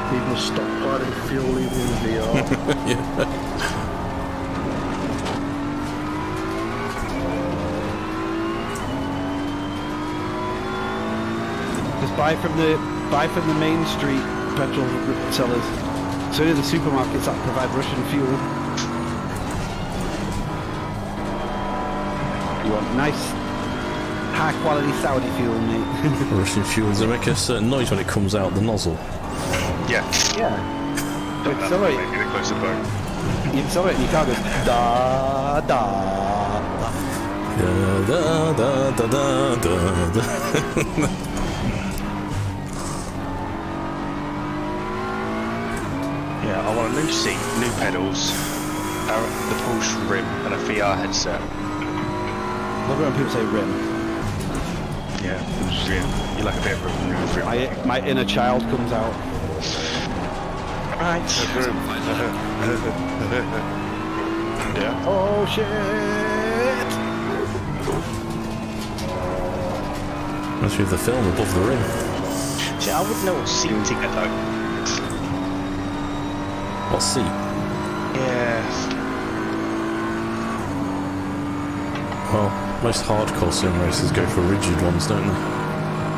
People stockpiling fuel even in VR. Yeah. Just buy from the main street petrol sellers. So do the supermarkets that provide Russian fuel. You want nice, high quality Saudi fuel, mate. Russian fuel, does it make a certain noise when it comes out the nozzle? Yeah. Yeah. You accelerate. Maybe the closer bone. You accelerate and your car goes da da. Da da da da da da. Yeah, I want a new seat, new pedals, the Porsche rim, and a VR headset. Love it when people say rim. Yeah, you like a bit of a new rim. My inner child comes out. Right. Yeah. Oh shit! Must be the film above the rim. See, I wouldn't know what seat to get though. What seat? Yeah. Well, most hardcore sim racers go for rigid ones, don't they?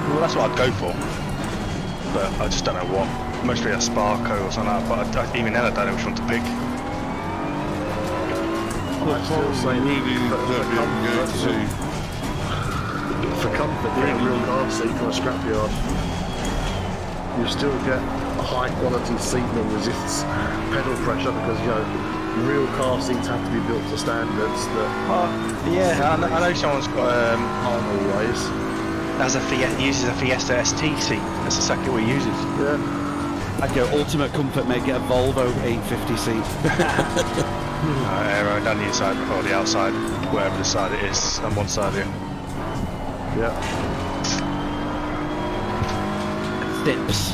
Well, that's what I'd go for. But I just don't know what. Mostly a Sparko or something like that, but even then I don't know which one to pick. I still say for comfort, getting a real car seat from a scrapyard, you still get a high quality seat that resists pedal pressure because, you know, real car seats have to be built to standards that Yeah, I know someone's got aren't always. uses a Fiesta ST seat. That's exactly what he uses. Yeah. I'd go ultimate comfort, mate. Get a Volvo 850 seat. Aero down the inside or the outside, wherever the side it is, on one side here. Yeah. Dips.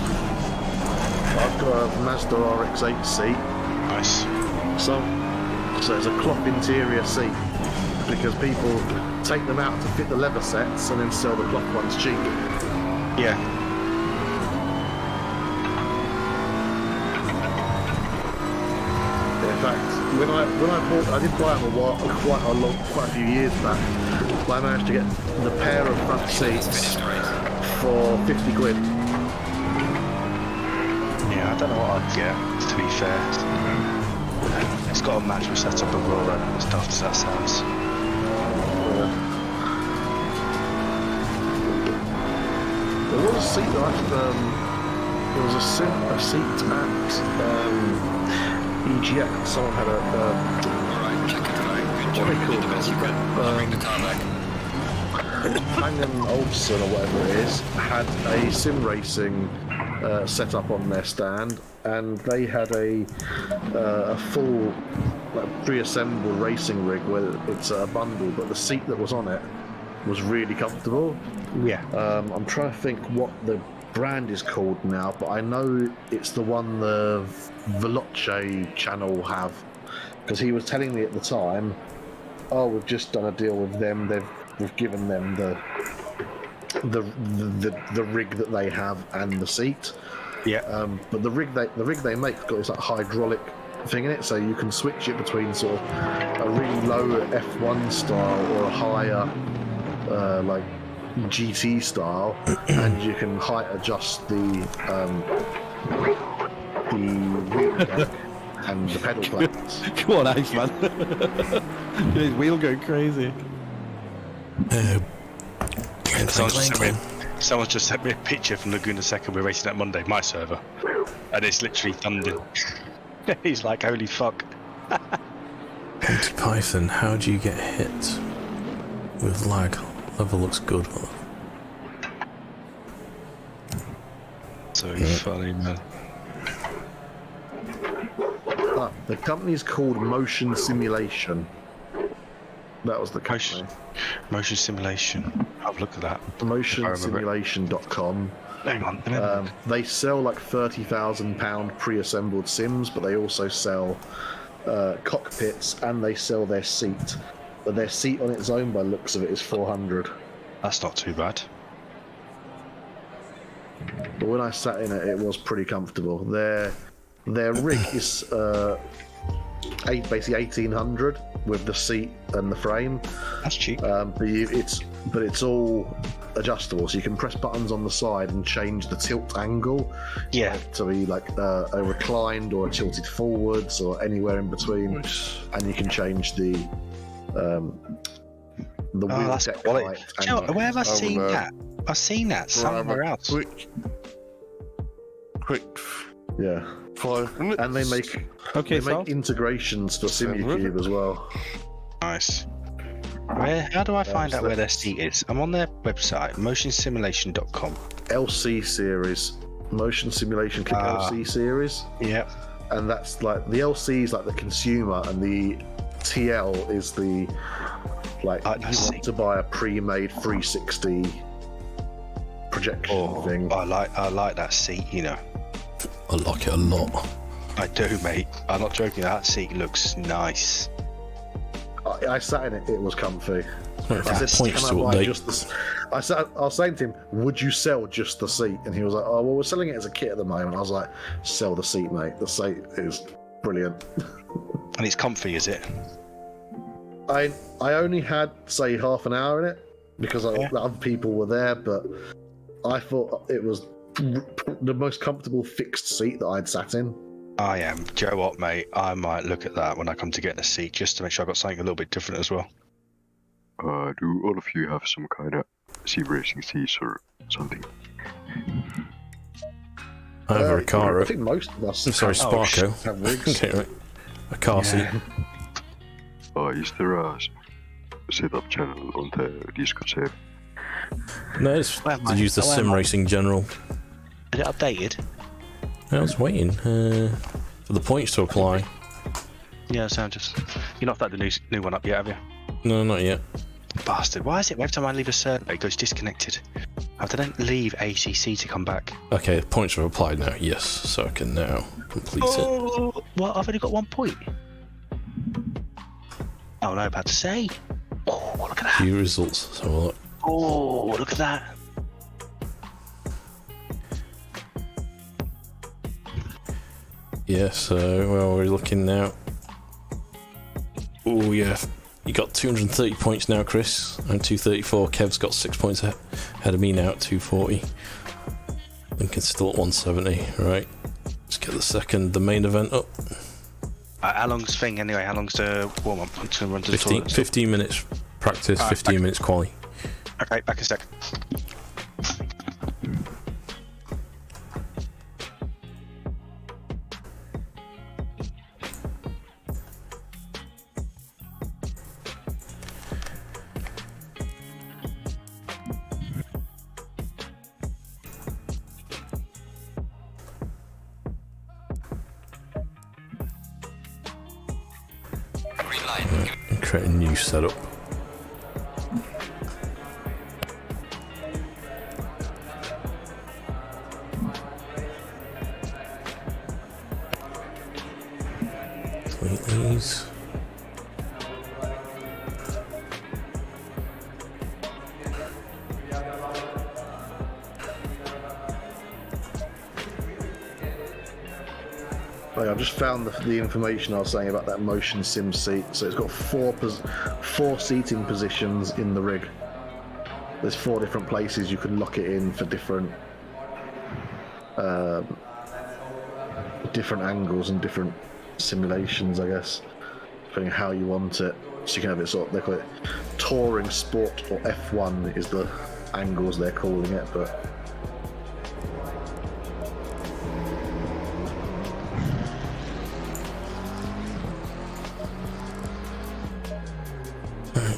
I've got a Mazda RX-8 seat. Nice. So it's a cloth interior seat because people take them out to fit the leather sets and then sell the cloth ones cheap. Yeah. In fact, when I bought, I did buy them quite a few years back. But I managed to get the pair of front seats for 50 quid. Yeah, I don't know what I'd get, to be fair. It's got a matching setup as well, though, as daft as that sounds. There was a seat that there was a seat at EGX. Someone had Alright, check it out. what Enjoy they it. call Do the best you it. can. I'll bring the car back. Bang & Olufsen or whatever it is had a sim racing set up on their stand, and they had a full pre-assembled racing rig where it's a bundle, but the seat that was on it was really comfortable. Yeah. I'm trying to think what the brand is called now, but I know it's the one the Veloce channel have, because he was telling me at the time, oh, we've just done a deal with them, we've given them the rig that they have and the seat. Yeah. But the rig they make got this like hydraulic thing in it, so you can switch it between sort of a really low F1 style or a higher like GT style, and you can height adjust the wheel deck and the pedal plates. Come on, Iceman. His wheel going crazy. Someone's just sent me a picture from Laguna Seca. We're racing that Monday, my server, and it's literally thundering. He's like, holy fuck. Monty Python, how do you get hit with lag? Level looks good. So funny, man. The company's called Motion Simulation. That was the company. Motion simulation. Have a look at that. Motionsimulation.com. Hang on. They sell like £30,000 pre-assembled sims, but they also sell cockpits, and they sell their seat. But their seat on its own, by the looks of it, is 400. That's not too bad. But when I sat in it, it was pretty comfortable. Their rig is basically 1800 with the seat and the frame. That's cheap. But it's all adjustable, so you can press buttons on the side and change the tilt angle. Yeah. To be like a reclined or a tilted forwards or anywhere in between, and you can change the wheel that's deck quality. height. Do you know, where have I seen that? I've seen that somewhere else. Quick Yeah. 5 minutes. And they make integrations for SimUcube as well. Nice. How do I find out where their seat is? I'm on their website, motionsimulation.com. LC series, motion simulation click LC series. Yeah. And that's like the LC is like the consumer, and the TL is the like you want to buy a pre-made 360 projection thing. I like that seat, you know. I like it a lot. I do, mate. I'm not joking. That seat looks nice. I sat in it; it was comfy. I said, "Can I buy just the?" I was saying to him, "Would you sell just the seat?" And he was like, "Oh, well, we're selling it as a kit at the moment." I was like, "Sell the seat, mate. The seat is brilliant." And it's comfy, is it? I only had say half an hour in it because other people were there, but I thought it was the most comfortable fixed seat that I'd sat in. I am. Do you know what, mate? I might look at that when I come to get in a seat, just to make sure I've got something a little bit different as well. Do all of you have some kind of sim racing seats or something? I have a Recaro. I think most of us. Sparko. Have rigs. Okay, right. A car seat. Is there a setup channel on the Discord server? No, it's to use the sim racing general. Is it updated? I was waiting for the points to apply. Yeah, so you're not that the new one up yet, have you? No, not yet. Bastard. Why is it every time I leave a server, it goes disconnected? I have to then leave ACC to come back. Okay, the points have applied now, yes, so I can now complete it. Well, I've only got 1 point. Oh, no, about to say. Oh, look at that. Few results, so we'll look. Oh, look at that. Yeah, so, well, we're looking now. Oh, yeah. You got 230 points now, Chris. I'm 234. Kev's got 6 points ahead of me now at 240. Lincoln's still at 170. Right. Let's get the main event up. How long's thing anyway? How long's the warm up? 15 minutes practice, 15 minutes quali. Okay, back in a sec. create a new setup. Delete these. I've just found the information I was saying about that motion sim seat. So it's got four seating positions in the rig. There's 4 different places you can lock it in for different angles and different simulations, I guess, depending on how you want it. So you can have it sort of, they call it touring, sport, or F1 is the angles they're calling it, but.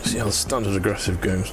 See how the standard aggressive goes.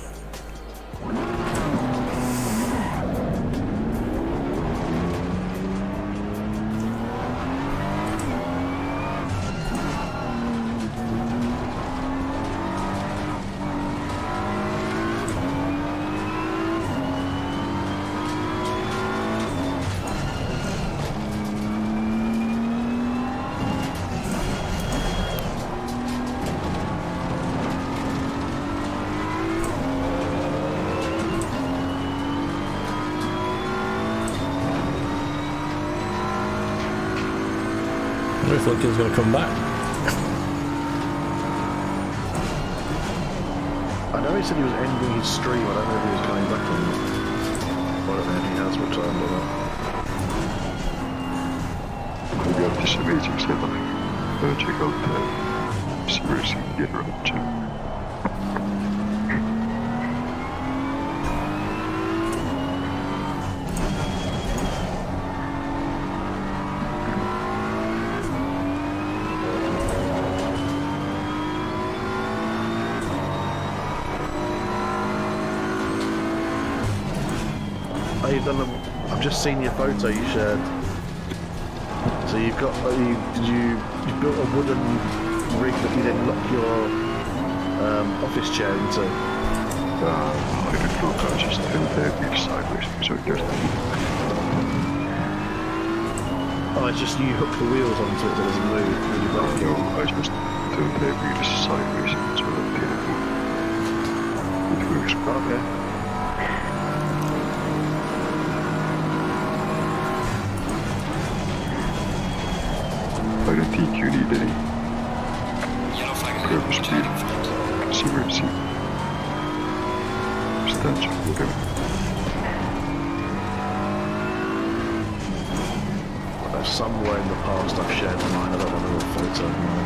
I wonder if Lincoln's going to come back. I know he said he was ending his stream. I don't know if he was coming back or not. I don't know if he has returned or not. We got this amazing setup. Check out the series in general too. You've done I've just seen your photo you shared. So you've got you built a wooden rig that you then lock your office chair into. I don't know, I just held the wheel sideways, so it just. Oh, it's just you hook the wheels onto it so it doesn't move when you back No, I just held the wheels sideways, so that it works. Okay. I don't think you need any Yellow flag ahead. curb Watch speed. out in front. Seriously. Statue, whatever. Somewhere in the past I've shared mine. I don't remember what photo of mine.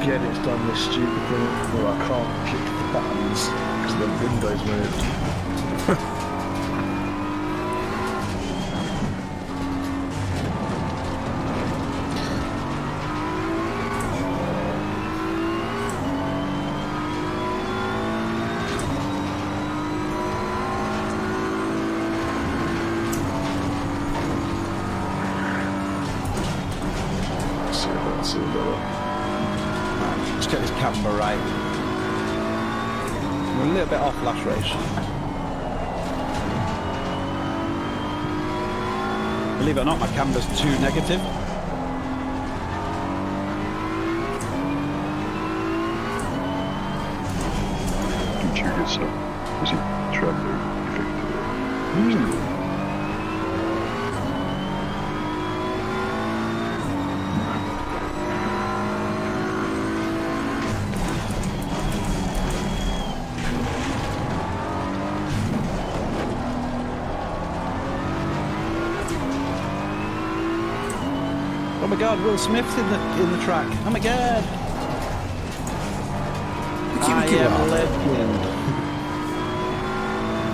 Again, it's done this stupid thing where I can't click the buttons because the window's moved. remember right. We're a little bit off last race. Believe it or not, my camera's too negative. Did you get some? Was it traveler effect? Oh my God, Will Smith's in the track. Oh my God. I am a legend.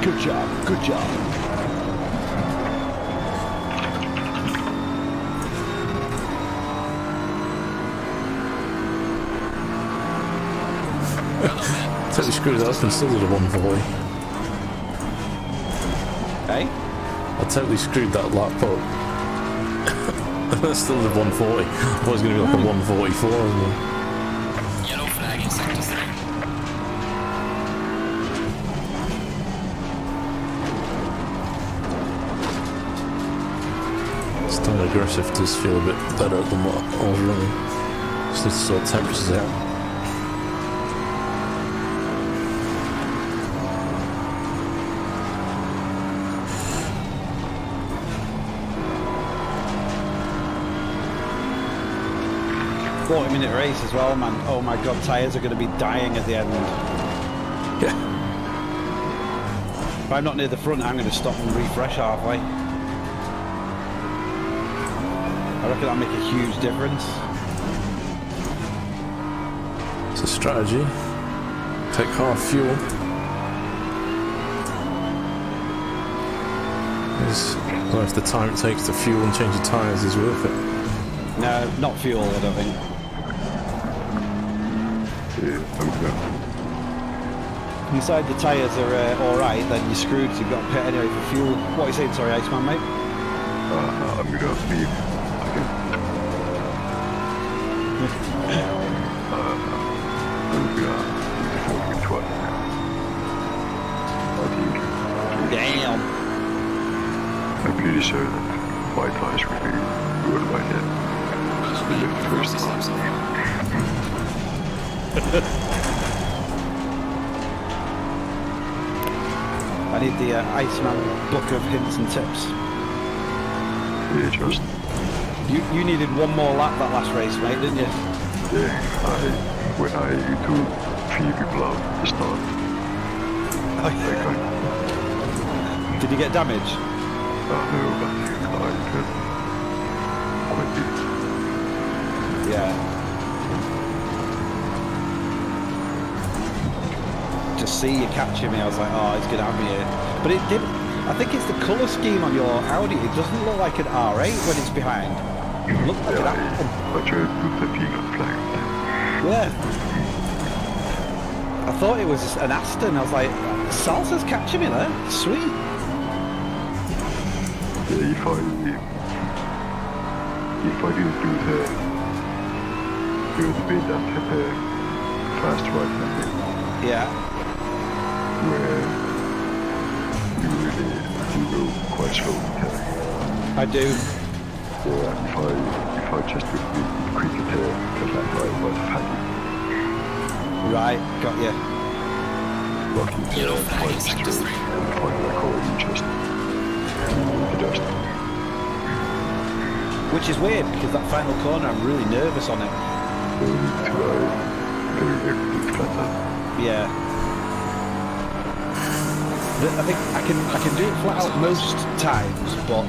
Good job, good job. Totally screwed. That was considered a 140. Hey? I totally screwed that lap up. That's still the 140. I thought it was going to be like a 144 as well. Yellow flag in sector 3. Still aggressive does feel a bit better than what I was running. Just need to sort temperatures out. Minute race as well, man. Oh my God, tyres are going to be dying at the end. Yeah. If I'm not near the front, I'm going to stop and refresh halfway. I reckon that'll make a huge difference. It's a strategy. Take half fuel. I don't know if the time it takes to fuel and change the tyres is worth it. No, not fuel, I don't think. If you decide the tyres are alright, then you're screwed because you've got to pay anyway for fuel. What are you saying, sorry, Iceman, mate? I'm gonna leave again. Damn. I'm pretty sure that my tires will be good by then. I need the Iceman book of hints and tips. Yeah, just. You needed one more lap that last race, mate, didn't you? Yeah, when I do 3 people out the start. Oh, yeah. Did you get damage? No, but I can quite big. Yeah. To see you catching me, I was like, oh, he's going to have me here. But it did. I think it's the colour scheme on your Audi. It doesn't look like an R8 when it's behind. It looks like an Aston. I tried to put the vegan flag. Yeah. I thought it was an Aston. I was like, Salsa's catching me there. Sweet. Yeah, if I didn't do the bit that fast right now. Yeah. Where you go quite slow. I do. Yeah, if I just would be quick attack, like I was happy. Right, got you. Lucky to find straight and find my car and just adjust. Which is weird because that final corner, I'm really nervous on it. Very flat. Yeah. But I think I can do it flat out most times, but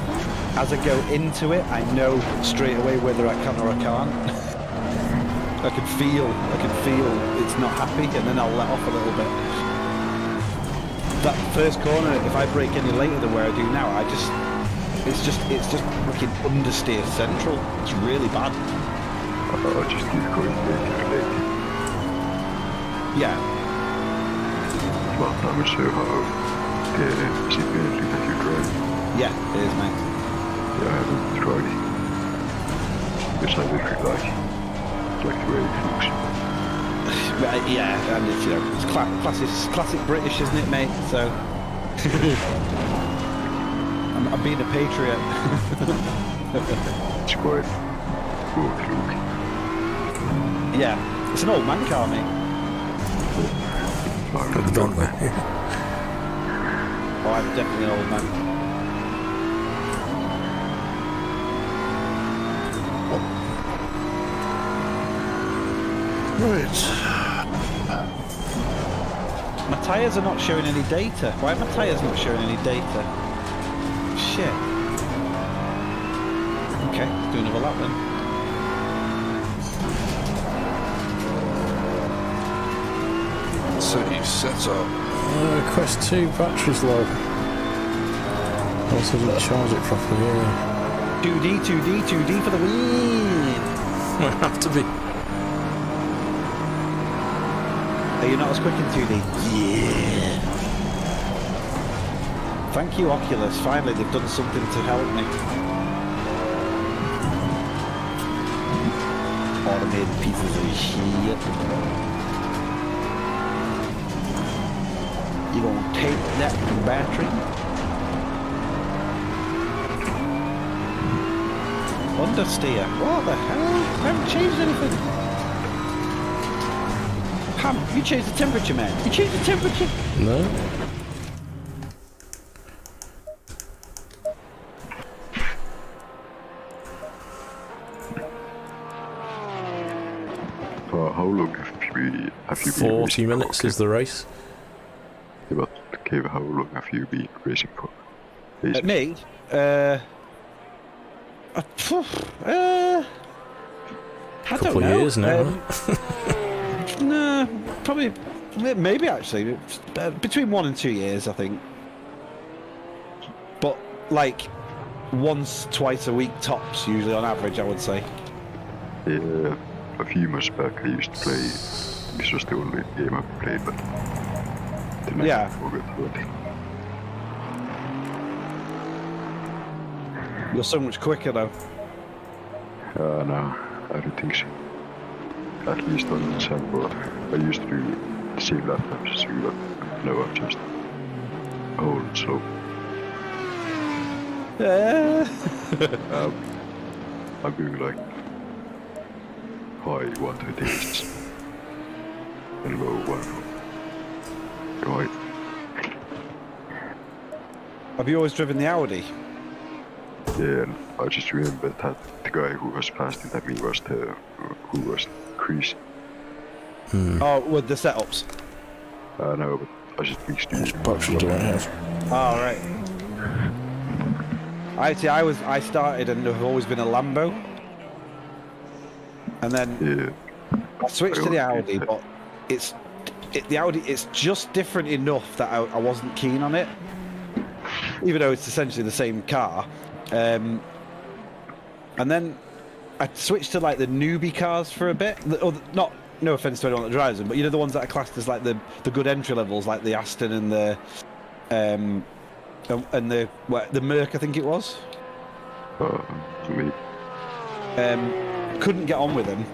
as I go into it, I know straight away whether I can or I can't. I can feel it's not happy, and then I'll let off a little bit. That first corner, if I brake any later than where I do now, it's just fucking understeer central. It's really bad. I'll just keep going late. Yeah. Well, I'm not sure how significantly that you drive. Yeah, it is, mate. Yeah, I haven't tried. Because I really like the way it looks. Yeah, and it's, you know, it's classic British, isn't it, mate? So I'm being a patriot. It's quite look. Yeah, it's an old man car, mate. Don't they? Oh, I'm definitely an old man. Right. My tyres are not showing any data. Why are my tyres not showing any data? Shit. Okay, let's do another lap then. So you set up. Quest 2 battery's low. Also didn't charge it properly, yeah. 2D for the win! Might have to be. Are you not as quick in 2D? Yeah! Thank you, Oculus. Finally, they've done something to help me. Automated pieces of shit. You gonna take that battery? Understeer. What the hell? I haven't changed anything. Ham, you changed the temperature, man. You changed the temperature. No? How long have you been 40 racing minutes for? is the race. Yeah, but okay, how long have you been racing for? Me? I Couple don't of know. years now, right? No, probably, maybe actually, between 1 and 2 years, I think. But like once, twice a week tops, usually on average, I would say. Yeah, a few months back I used to play. This was the only game I played, but then Yeah. I forgot about it. You're so much quicker though. No, I don't think so. At least on Zandvoort. I used to do the same lap times as you, but no, I'm just old, so I'm doing like high 120s and low 1. Right. Have you always driven the Audi? Yeah, and I just remember that the guy who was faster than me was who was Chris. Oh, with the setups. No, but I just mixed these. Battery don't have. Oh, right. I started and have always been a Lambo. And then Yeah. I switched to the I always Audi, did but the Audi, it's just different enough that I wasn't keen on it. Even though it's essentially the same car. And then I switched to like the newbie cars for a bit. No offense to anyone that drives them, but you know the ones that are classed as like the good entry levels, like the Aston and the Merc, I think it was. Me. Couldn't get on with them,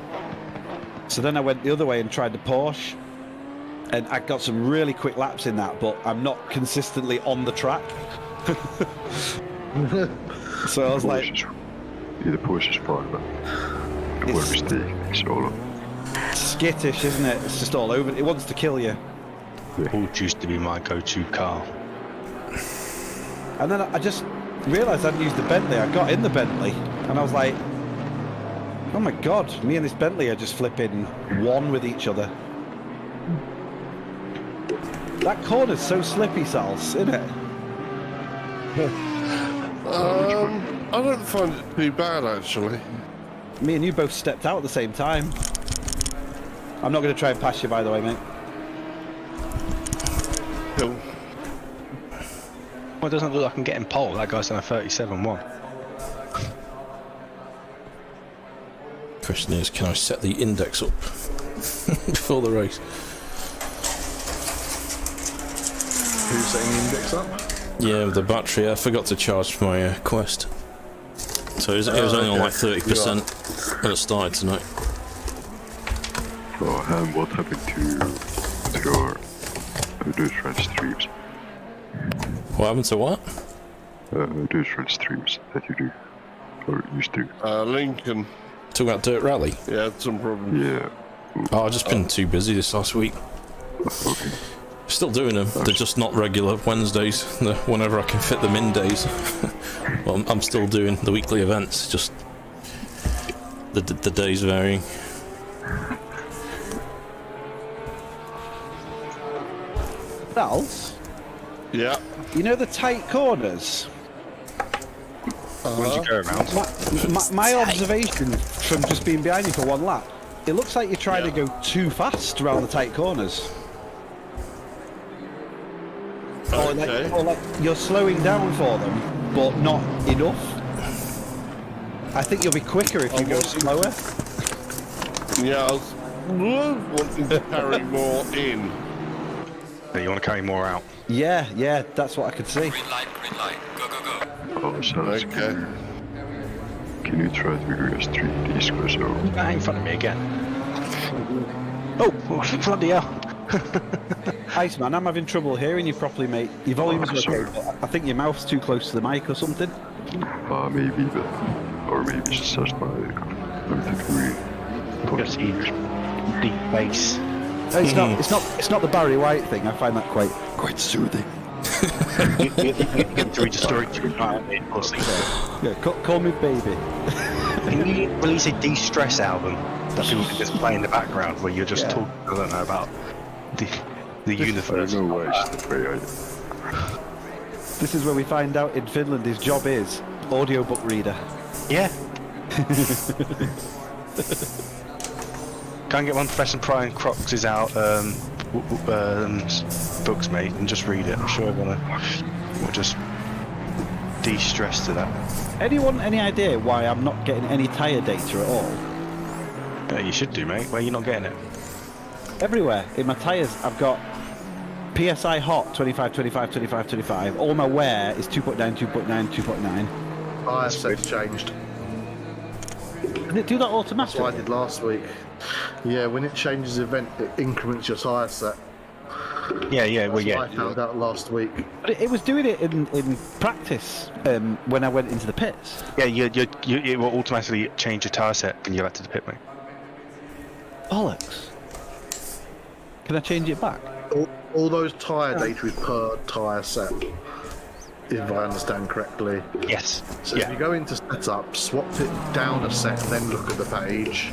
so then I went the other way and tried the Porsche, and I got some really quick laps in that, but I'm not consistently on the track. So I was like, The Porsche is fine, but the one mistake is all of skittish, isn't it? It's just all over. It wants to kill you. Porsche used to be my go-to car. And then I just realised I hadn't used the Bentley. I got in the Bentley, and I was like, oh my god, me and this Bentley are just flipping one with each other. That corner's so slippy, Sals, isn't it? I don't find it too bad, actually. Me and you both stepped out at the same time. I'm not going to try and pass you, by the way, mate. Cool. Well, it doesn't look like I'm getting pole. That guy's on a 37.1. Question is, can I set the index up before the race? Who's setting the index up? Yeah, with the battery. I forgot to charge my Quest. So it was only on like 30% when it started tonight. Oh, and what happened to your those run streams? What happened to what? Those run streams that you do or used to. Lincoln. Talking about Dirt Rally? Yeah, had some problems. Yeah. Oh, I've just been too busy this last week. Okay. Still doing them. They're just not regular Wednesdays. They're whenever I can fit them in days. Well, I'm still doing the weekly events. Just the days varying. Dals, Yeah. you know the tight corners? Once you go around. My observation from just being behind you for one lap, it looks like you're trying to go too fast around the tight corners. Okay. Or like you're slowing down for them, but not enough. I think you'll be quicker if you go slower. Yeah, I was wanting to carry more in. Yeah, you want to carry more out. Yeah, that's what I could see. Green light, go, go, go. Oh, so that's Okay. Can you try to do a street disc or so? In front of me again. Oh, bloody hell. Iceman, I'm having trouble hearing you properly, mate. Your volume's okay, sorry. but I think your mouth's too close to the mic or something. Maybe, but or maybe it's just my limited degree. Just deep bass. It's not the Barry White thing. I find that quite soothing. You get to read the story to Yeah, call me baby. Can you release a de-stress album that people can just play in the background where you're just talking, I don't know, about the universe? No way, it's the way I... This is where we find out in Finland his job is audiobook reader. Yeah. Go and get one of Professor Brian Crocs' out books, mate, and just read it. I'm sure everyone will just de-stress to that. Anyone any idea why I'm not getting any tyre data at all? Yeah, you should do, mate. Where are you not getting it? Everywhere. In my tyres, I've got PSI hot 25, 25, 25, 25. All my wear is 2.9, 2.9, 2.9. I have set changed. Can it do that That's what I automatically? did last week. Yeah, when it changes event, it increments your tyre set. Yeah, well, That's yeah. what I found out last week. But it was doing it in practice when I went into the pits. Yeah, it will automatically change your tyre set when you go back to the pit, mate. Bollocks. Can I change it back? All those tyre data is per tyre set, if I understand correctly. Yes. So if you go into setup, swap it down a set, then look at the page,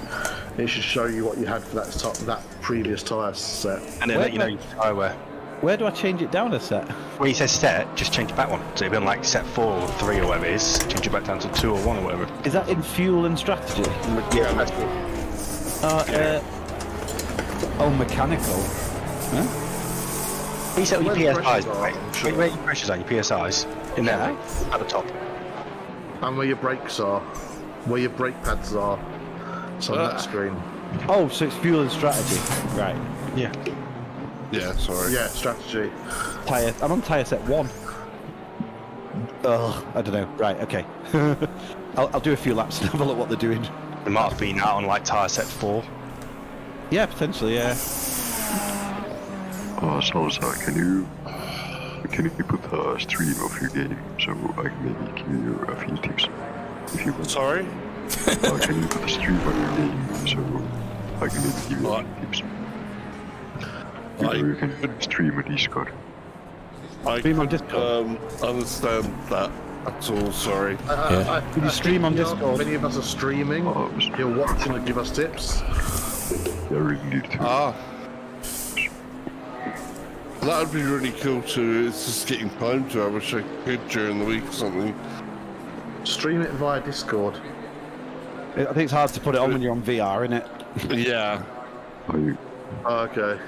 it should show you what you had for that previous tyre set. And then let you know your tyre wear. Where do I change it down a set? Where you says set, just change it back one. So it'll be on like set 4 or 3 or whatever it is, change it back down to 2 or 1 or whatever. Is that in fuel and strategy? Yeah, that's mechanical. Huh? You set all your Where the PSIs, pressures are, right? I'm sure. Where your pressures are, your PSIs. In there, mate, at the top. And where your brakes are, where your brake pads are. It's on that screen. Oh, so it's fuel and strategy. Right. Yeah. Yeah, sorry. Yeah, strategy. Tyre. I'm on tyre set 1. Ugh, I don't know. Right, okay. I'll do a few laps and have a look what they're doing. It might have been out on like tyre set 4. Yeah, potentially, yeah. Salsa, can you put a stream of your game so I can maybe give you a few tips if you want? Sorry? Can you put a stream on your game so I can maybe give you a few tips? You can stream on Discord. I Stream on couldn't, Discord. understand that at all, sorry. Can you stream on Discord? Many of us are streaming. You're watching and give us tips. Yeah, I really need to. That would be really cool too. It's just getting time to. I wish I could during the week or something. Stream it via Discord. I think it's hard to put it on when you're on VR, isn't it? Yeah. Are you? Okay.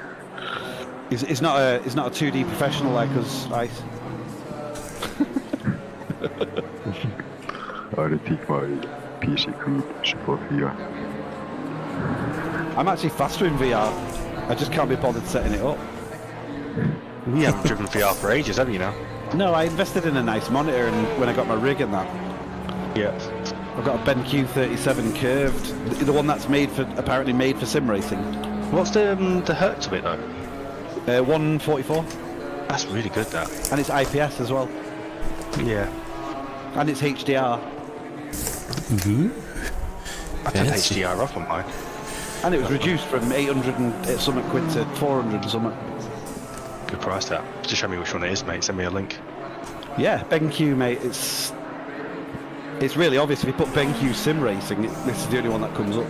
It's not a 2D professional like us, Ice. I don't think my PC could support VR. I'm actually faster in VR. I just can't be bothered setting it up. You haven't driven VR for ages, have you now? No, I invested in a nice monitor and when I got my rig and that. Yeah. I've got a BenQ 37 curved, the one that's apparently made for sim racing. What's the hertz of it though? 144, That's really good, that. and it's IPS as well, Yeah. and it's HDR, I turned Fancy. HDR off on mine. and it was reduced from 800 and something quid to 400 and something. Good price, that. Just show me which one it is, mate. Send me a link. Yeah, BenQ, mate. It's really obvious if you put BenQ sim racing. This is the only one that comes up.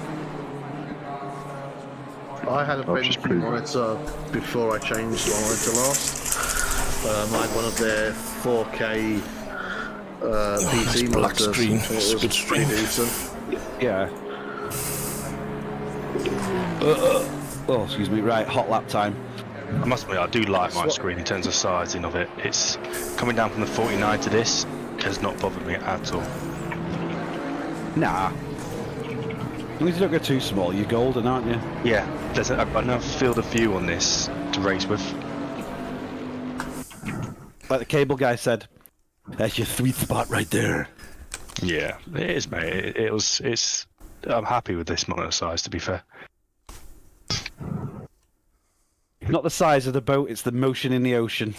I had a I've just BenQ played. monitor before I changed my monitor last. I had one of their 4K PT black monitors. screen. It It's a was good pretty screen. decent. Yeah. Oh, excuse me. Right, hot lap time. I must admit, I do like my screen in terms of sizing of it. It's coming down from the 49 to this has not bothered me at all. Nah. As long as you don't go too small, you're golden, aren't you? Yeah, I've got enough field of view on this to race with. Like the cable guy said, that's your sweet spot right there. Yeah, it is, mate. It's. I'm happy with this monitor size, to be fair. Not the size of the boat, it's the motion in the ocean.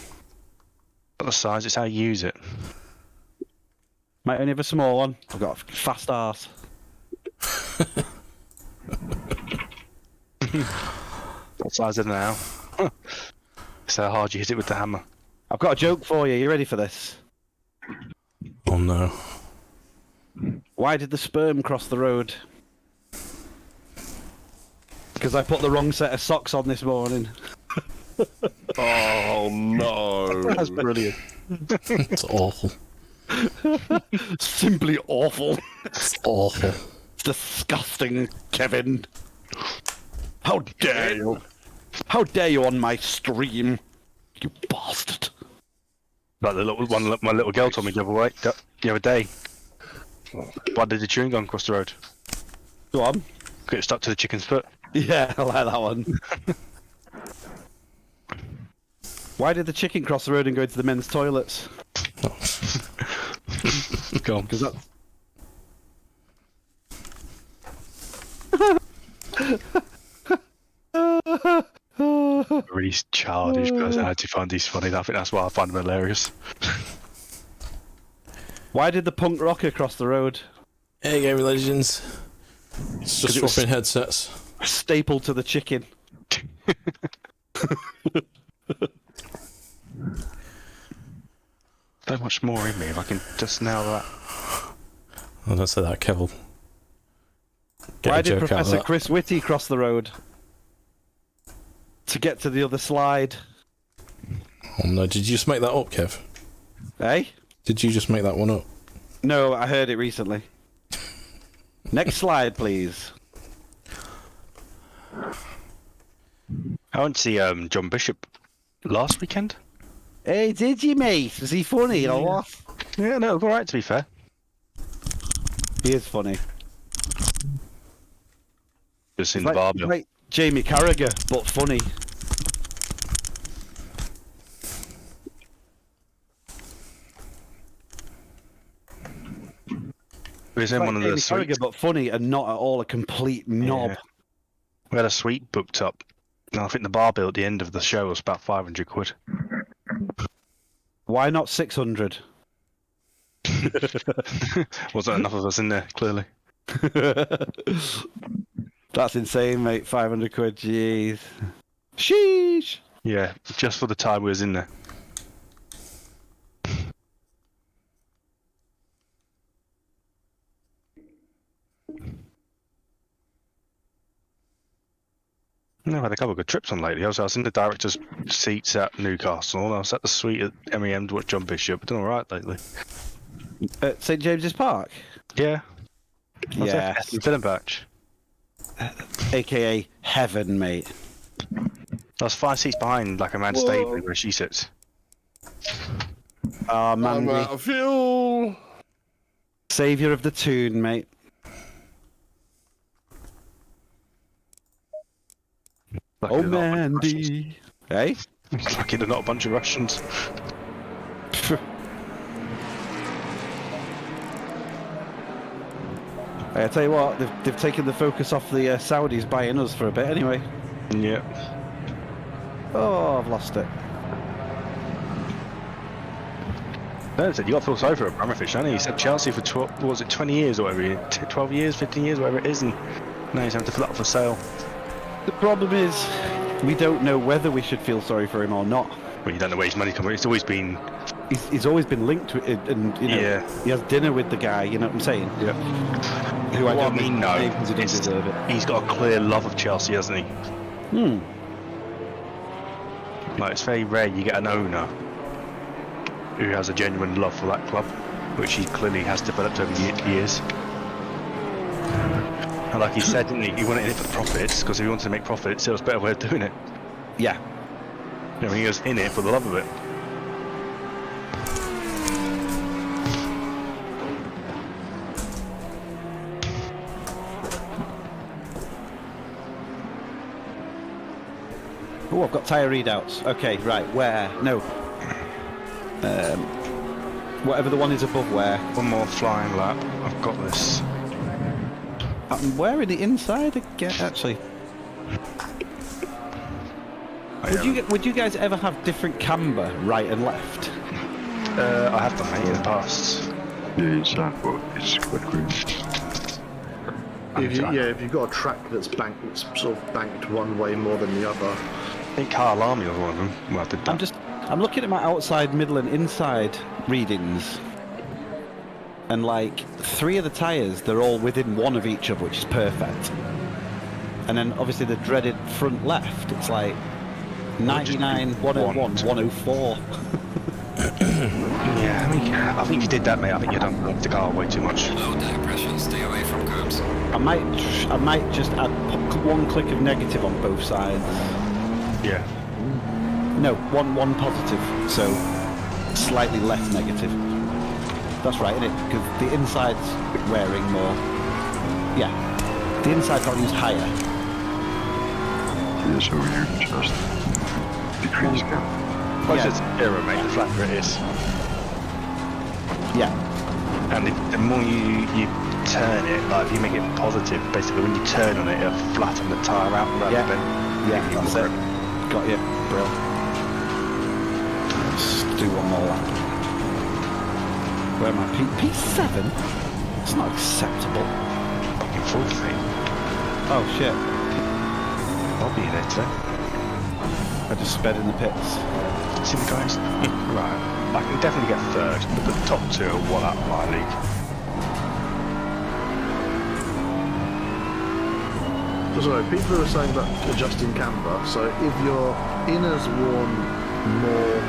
Not the size, it's how you use it. Might only have a small one. I've got a fast arse. What size is it now? It's how hard you hit it with the hammer. I've got a joke for you. You ready for this? Oh no. Why did the sperm cross the road? Because I put the wrong set of socks on this morning. Oh no! That's brilliant. It's awful. Simply awful. It's awful. Disgusting, Kevin. How dare you? How dare you on my stream, you bastard. Like the little one, my little girl told me the other day. Why did the chewing gum cross the road? Go on. Get it stuck to the chicken's foot. Yeah, I like that one. Why did the chicken cross the road and go into the men's toilets? Go on. Because that's... Really childish personality find these funny. I think that's why I find them hilarious. Why did the punk rocker cross the road? Hey, Gaming Legends. It's just it was- swapping headsets. Stapled to the chicken. So much more in me if I can just nail that. Oh, don't say that, Kevin. Get Why a did joke out of Professor that. Chris Whitty cross the road? To get to the other slide. Oh no, did you just make that up, Kev? Eh? Did you just make that one up? No, I heard it recently. Next slide, please. I went to see John Bishop last weekend. Hey, did you, mate? Was he funny or what? Yeah, no, alright to be fair. He is funny. Just seen the barbell. Like Jamie Carragher, but funny. We was in Like one of Jamie the Carragher, suites. but funny and not at all a complete knob. Yeah. We had a suite booked up. And I think the bar bill at the end of the show was about 500 quid. Why not 600? Wasn't enough of us in there, clearly. That's insane, mate. 500 quid, jeez. Sheesh. Yeah, just for the time we was in there. No, I've had a couple of good trips on lately. I was in the director's seats at Newcastle. I was at the suite at MEM to watch John Bishop. Done all right lately. At St James's Park? Yeah. Yeah. Villenbatch. AKA heaven, mate. I was 5 seats behind, like Amanda Staveley, where she sits. Ah, I'm Mandy. out of fuel. Saviour of the tune, mate. Lucky Oh, they're not a bunch of Mandy. Hey? Russians. Lucky they're not a bunch of Russians. I tell you what, they've taken the focus off the Saudis buying us for a bit anyway. Yeah. Oh, I've lost it. No, you got to feel sorry for Abramovich, don't you? He said Chelsea for 12, what was it, 20 years or whatever, 12 years, 15 years, whatever it is, and now he's having to put that up for sale. The problem is, we don't know whether we should feel sorry for him or not. Well, you don't know where his money comes from. It's always been... He's always been linked to it, and you know, Yeah. he has dinner with the guy. You know what I'm saying? Yeah. Who I Well, don't I mean, his no. name 'cause he doesn't deserve it. He's got a clear love of Chelsea, hasn't he? Hmm. Like, it's very rare you get an owner who has a genuine love for that club, which he clearly has developed over years. And like he said, didn't he? He wanted it for the profits, because if he wanted to make profits, there was a better way of doing it. Yeah. You know, he was in it for the love of it. Oh, I've got tyre readouts. Okay, right. Where? No. Whatever the one is above where. One more flying lap. I've got this. I'm wearing the inside again. Actually, would you guys ever have different camber, right and left? I have done that in the past. Yeah, in Zandvoort, it's quite good. If you've got a track that's sort of banked one way more than the other. I think Carl Army was one of them. Well, I did that. I'm looking at my outside, middle, and inside readings, and like 3 of the tyres, they're all within 1 of each other, which is perfect. And then obviously the dreaded front left, it's like 99, 101, 104. Yeah, I think you did that, mate. I think you done the car way too much. Low tire pressure, stay away from curbs. I might just add 1 click of negative on both sides. Yeah. No, one positive, so slightly less negative. That's right, isn't it? Because the inside's wearing more. Yeah, the inside value's higher. Yeah, so you just decrease cam. Closer to 0, mate, the flatter it is. Yeah. And the more you turn it, like if you make it positive, basically when you turn on it, it'll flatten the tyre out rather than... Yeah, that's it. Got you. Brilliant. Let's do one more lap. Where am I? P7? It's not acceptable. Fucking full thing. Oh shit. I'll be in there today. I just sped in the pits. See the guys? Right. I can definitely get third, but the top 2 are 1 out of my league. So people are saying about adjusting camber. So if your inner's worn more,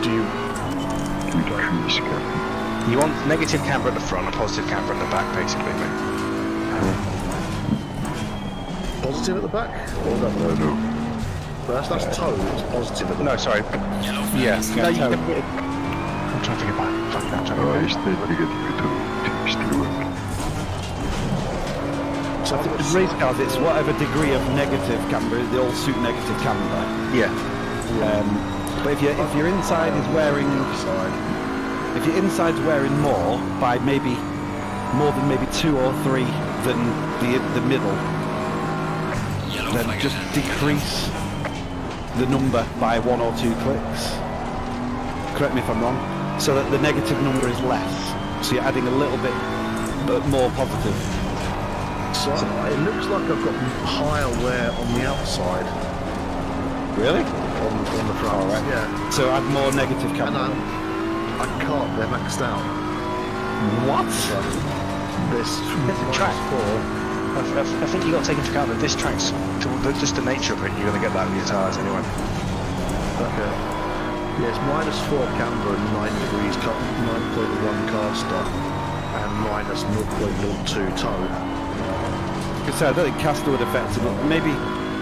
do you Decrease cam. You want negative camber at the front and positive camber at the back, basically, mate. positive at the back? Or that No. that's toe. It's positive at the back. No, sorry. Yellow Yeah. flags. No, you can... I'm trying to think about it. Fucking hell, I'm trying to Oh, think is about that negative to still work? So I think With race cars, it's whatever degree of negative camber, they all suit negative camber. it. Yeah. But if your inside is wearing, if your inside's wearing more by more than maybe 2 or 3 than the middle, Yellow then flag just ahead. decrease the number by 1 or 2 clicks. Correct me if I'm wrong. So that the negative number is less. So you're adding a little bit more positive. So it looks like I've got higher wear on the outside. Really? On the front. All right. Yeah. So add more negative And camber. I can't. They're maxed out. What? This track. -4. I think you got to take into account that this track's just the nature of it. You're going to get that with your tyres anyway. Okay. Yes, -4 camber and 9 degrees, 9.1 caster, and -0.02 toe. So I don't think caster would affect it, but maybe,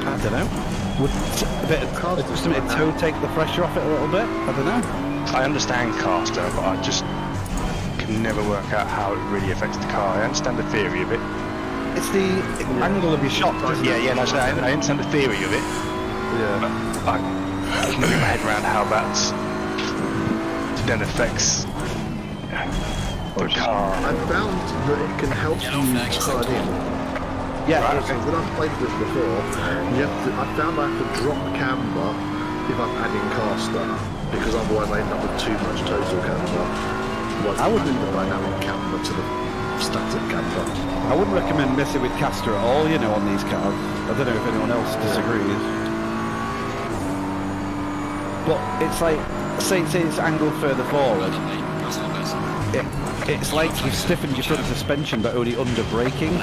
I don't know. Would a bit of adjustment in toe take the pressure off it a little bit? I don't know. I understand caster, but I just can never work out how it really affects the car. I understand the theory of it. It's the angle of your shot, isn't it? Yeah, no, so I understand the theory of it. Yeah. I can get my head around how that then affects the car. I found that it can help Yellow you flag turn in. Yeah, Right, so when I've played this before, I found I have to drop camber if I'm adding caster, because otherwise I end up with too much total camber. I wouldn't add the dynamic camber to the static camber. I wouldn't recommend messing with caster at all, you know, on these cars. I don't know if anyone else disagrees. But it's like, say it's angled further forward. It's like you've stiffened your front suspension but only under braking.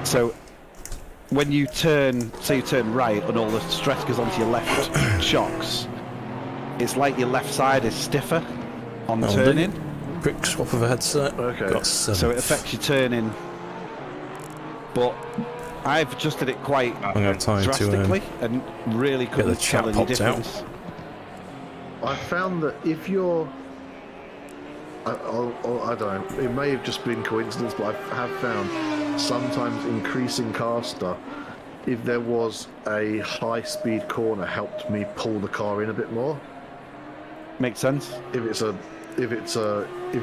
So when you turn, say you turn right and all the stress goes onto your left shocks, it's like your left side is stiffer on turning. Quick swap of a headset. Okay. Got 7. So it affects your turning. But I've adjusted it quite drastically and really couldn't tell any difference. I found that if you're... I don't know, it may have just been coincidence, but I have found sometimes increasing caster, if there was a high-speed corner, helped me pull the car in a bit more. Makes sense. If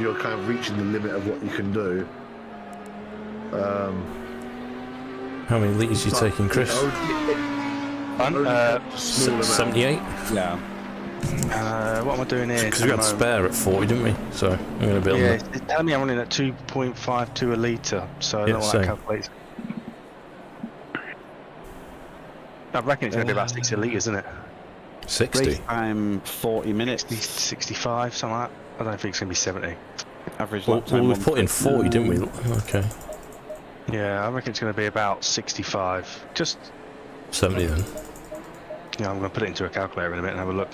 you're kind of reaching the limit of what you can do. How many litres you taking, Chris? 78? Yeah. What am I doing here? Because we got spare at 40, didn't we? So I'm going to build Yeah, it. it's telling me I'm running at 2.52 a litre, so I don't know what that calculates. I reckon it's going to be about 60 litres, isn't it? 60? Race time 40 minutes. 65, something like that. I don't think it's going to be 70. Average Well, lap time. we put in 40, didn't we? Okay. Yeah, I reckon it's going to be about 65. Just 70 then. Yeah, I'm going to put it into a calculator in a minute and have a look.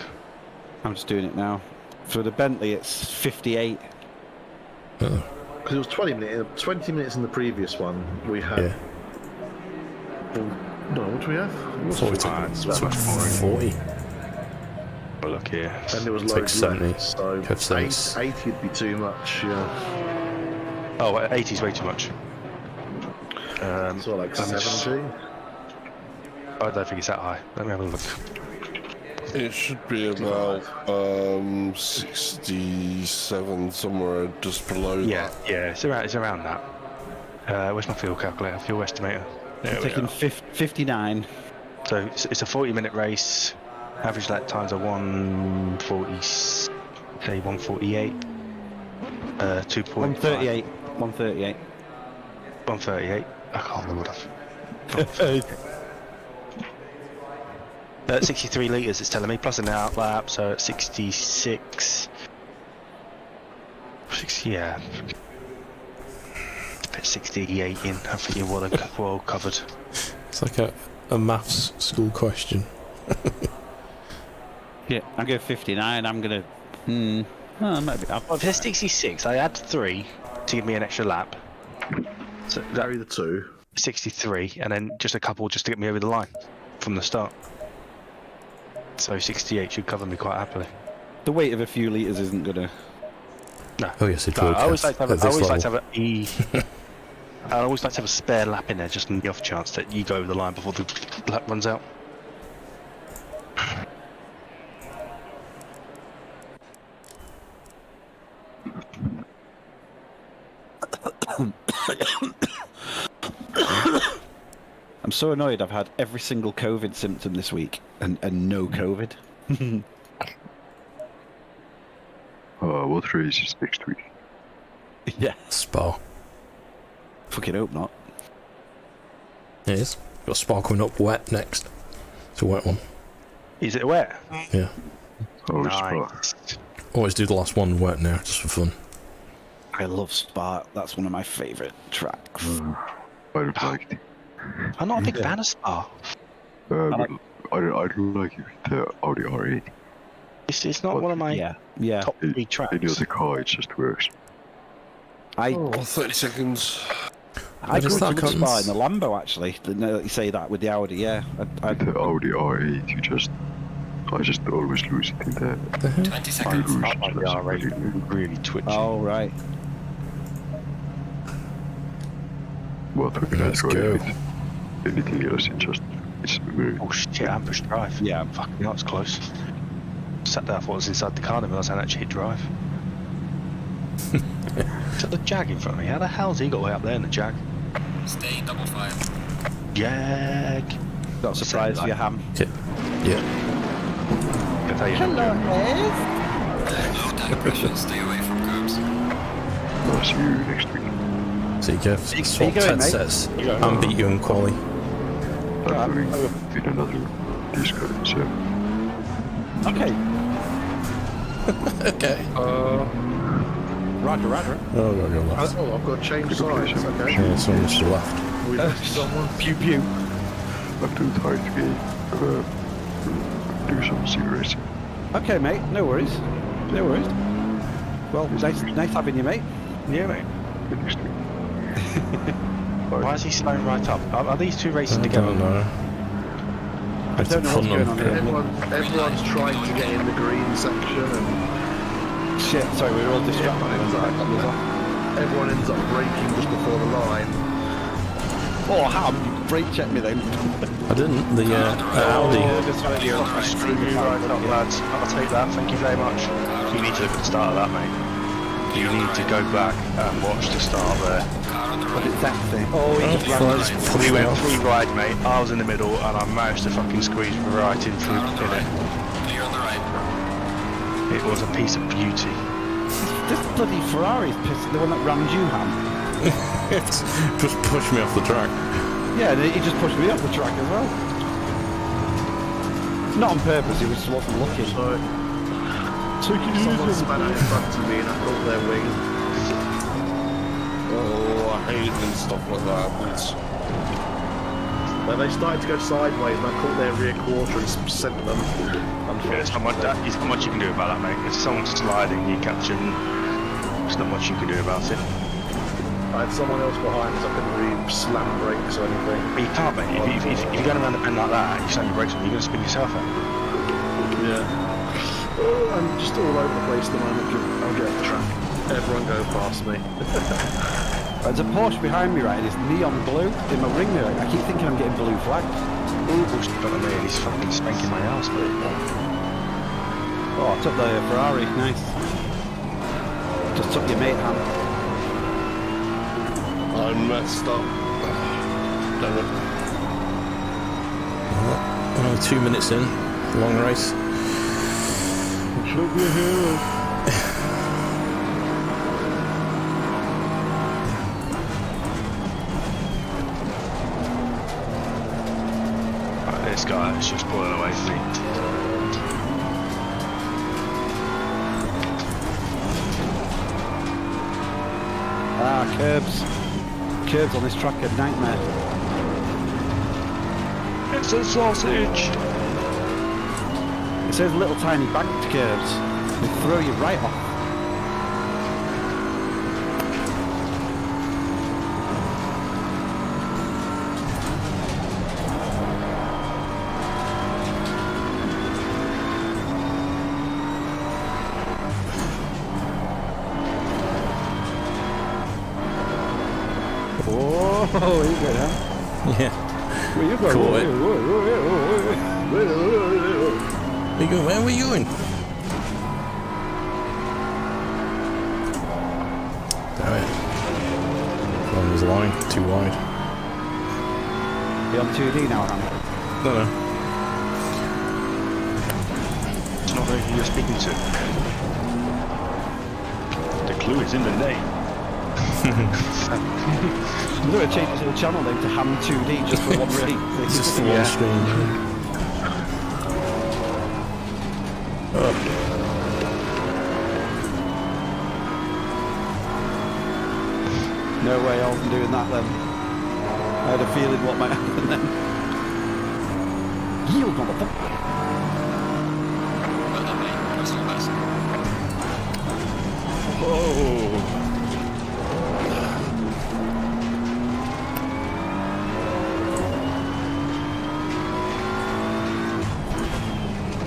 I'm just doing it now. For the Bentley, it's 58. Because it was 20 minutes in the previous one. We had... Yeah. No, what do we have? 40. Have a look here. And there was Take loads 70. left, so Kev says 80 would be too much, yeah. Oh, 80 is way too much. So like 70? I don't think it's that high. Let me have a look. It should be about 67, somewhere just below that. Yeah, it's around that. Where's my fuel calculator? Fuel estimator. There we Taking go. 59. So it's a 40-minute race. Average lap times are 140, say 148. 2.5. 138. 138. 138. I can't remember what I've... 63 litres it's telling me, plus an out lap, so at 66. Yeah. Put 68 in, I think you're well covered. It's like a maths school question. Yeah, I'm going 59. I'm going to... maybe. If there's 66, I add 3 to give me an extra lap. So Carry the 2. 63, and then just a couple just to get me over the line from the start. So 68 should cover me quite happily. The weight of a few litres isn't going to... No. Oh yes, it No, will. I always like to have I always like to have a spare lap in there just in the off chance that you go over the line before the lap runs out. I'm so annoyed I've had every single COVID symptom this week and no COVID. What race is next week? Yeah. Spa. Fucking hope not. It is. Got Spa coming up wet next. It's a wet one. Is it wet? Yeah. Oh, Nice. Always do the last one wet now, just for fun. I love Spa. That's one of my favourite tracks. I don't like it. I'm not a big fan of Spa. I don't like it. The Audi R8. It's not one of my top 3 tracks. Any other car, it just works. 30 seconds. I grew that up with Spa in comes? the Lambo, actually. Now that you say that with the Audi, yeah. The Audi R8, I just always lose it in the 20 seconds. I like the R8, really twitchy. Oh, right. What we're gonna Let's try go. it. Anything else, it's very... Oh shit, ambush drive. Yeah. Fucking hell, it's close. Sat there, I thought I was inside the car, and I realised I hadn't actually hit drive. Is that the Jag in front of me? How the hell's he got way up there in the Jag? Stay double fire. Jag. Got a surprise for your ham. Yeah. Can tell you. Hello, Ez. Low tire pressure, stay away from curbs. I'll see you next week. See, Jeff, swap going, mate? headsets and beat you in quali. I'm doing in another Discord, so Okay. Okay. Roger, roger. Oh, God, you're left. Oh, I've got to change sides. Okay. Yeah, someone's to the left. We lost someone. Pew pew. I'm too tired to do some sea racing. Okay, mate. No worries. No worries. Well, nice having you, mate. Yeah, mate. Next week. Why is he slowing right up? Are these two racing I together? don't know. I don't know what's going on here. Everyone's trying to get in the green section, and Shit, sorry, we were all distracted. everyone ends up braking just before the line. Oh, ham, you brake checked me then. I didn't. The Audi. Screw you right up, lads. I'll take that, thank you very much. You need to look at the start of that, mate. You need to go back and watch the start there. What is that thing? Oh, he just ran. We went free ride, mate. I was in the middle and I managed to fucking squeeze right in through in it. Clear on the right. It was a piece of beauty. This bloody Ferrari's pissed, the one that rammed you, ham. It's just pushed me off the track. Yeah, and he just pushed me off the track as well. Not on purpose, he just wasn't looking. So someone span out in front of me and I caught their wing. Oh, I hate when stuff like that happens. Then they started to go sideways and I caught their rear quarter and sent them. There's not much you can do about that, mate. If someone's sliding, you catch him. There's not much you can do about it. I had someone else behind so I couldn't really slam brakes or anything. But you can't, mate. If you're going around the bend like that, you slam your brakes on, you're going to spin yourself out. Yeah. I'm just all over the place at the moment. I'll get the track. Everyone go past me. There's a Porsche behind me, right, and it's neon blue in my ring mirror. I keep thinking I'm getting blue flags. Ooh, bullshit, but I mean, he's fucking spanking my ass, mate. Oh, I took the Ferrari, nice. Just took your mate, ham. I messed up. Damn it. Only 2 minutes in. Long race. Should be a hero. This guy is just pulling away from me. Ah, curbs. Curbs on this track are a nightmare. It's a sausage! It says little tiny banked curbs. They throw you right off. Oh, you good, huh? Yeah. Where you going? Caught it. Where Where were you going? Damn it. Long was the line. Too wide. You on 2D now, Ham? No. It's not who you're speaking to. The clue is in the name. I'm going to change the channel name to Ham 2D just for one race. It's just the one screen. No way I wasn't doing that then. I had a feeling what might happen then. Yield, motherfucker. Well done, mate. Personal best.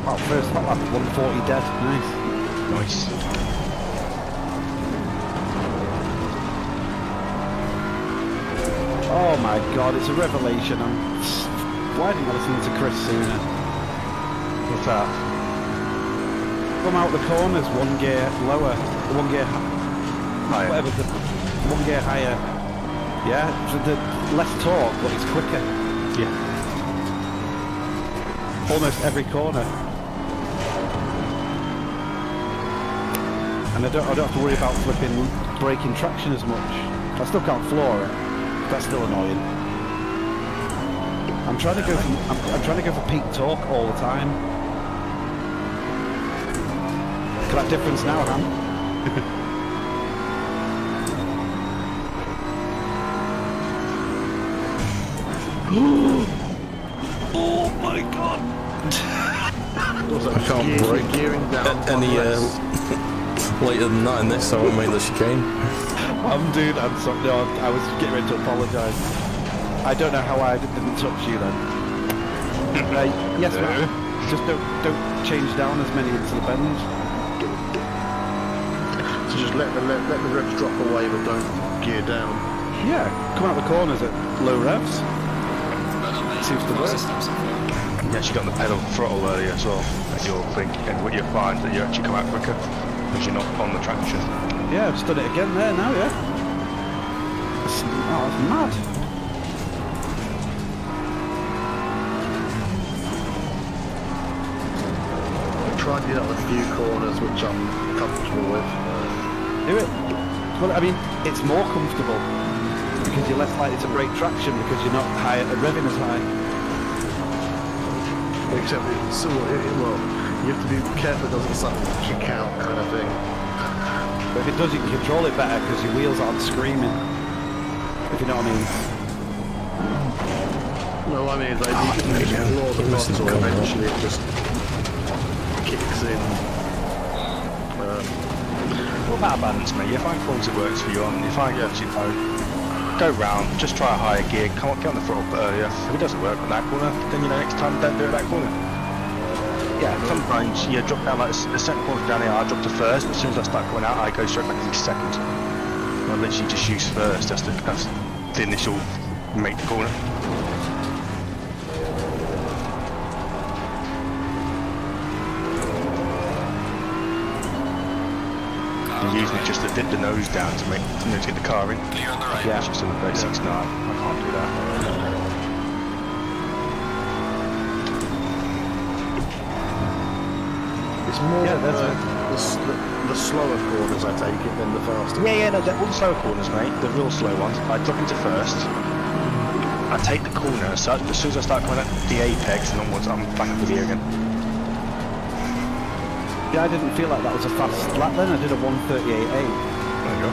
Wow, first lap, 140 dead. Nice. Nice. Oh my god, it's a revelation. Why didn't I listen to Chris sooner? What's that? Come out the corners, one gear lower, one gear Higher. whatever, one gear higher. Yeah, so the less torque, but it's quicker. Yeah. Almost every corner. And I don't have to worry about flipping braking traction as much. I still can't floor it. That's still annoying. I'm trying to go for I'm trying to go for peak torque all the time. Look at that difference now, Han. Oh my god! I can't break gearing down any later than that in this, so I won't make the chicane. Dude, I'm sorry. No, I was getting ready to apologise. I don't know how I didn't touch you then. Yes, mate. Just don't change down as many into the bends. So just let the revs drop away, but don't gear down. Yeah, come out the corners at low revs. Seems to work. You actually got on the pedal throttle earlier as well, and you'll think, and what you'll find that you actually come out quicker because you're not on the traction. Yeah, I've just done it again there now, yeah. That's mad. I tried to get out a few corners which I'm comfortable with. Do it. Well, I mean, it's more comfortable because you're less likely to break traction because you're not revving as high. Except well, you have to be careful it doesn't suddenly kick out kind of thing. But if it does, you can control it better because your wheels aren't screaming. If you know what I mean. No, I mean, like, you can floor the throttle, eventually it just kicks in. What about balance, mate? You find corners that works for you on. You find corners you don't. Go round, just try a higher gear, get on the throttle earlier. If it doesn't work on that corner, then next time don't do it that corner. Yeah, sometimes you drop down like the second corner down here, I drop to first, but as soon as I start coming out, I go straight back into second. I literally just use first, that's the initial make the corner. Usually just to dip the nose down to make to get the car in. Clear on the right. Yeah, it's just on the basics. No, I can't do that. It's more the slower corners I take it than the faster. Yeah, no, all the slower corners, mate, the real slow ones, I drop into first. I take the corner, so as soon as I start coming at the apex and onwards, I'm back up the gear again. Yeah, I didn't feel like that was a fast lap then. I did a 1:38.8. There you go.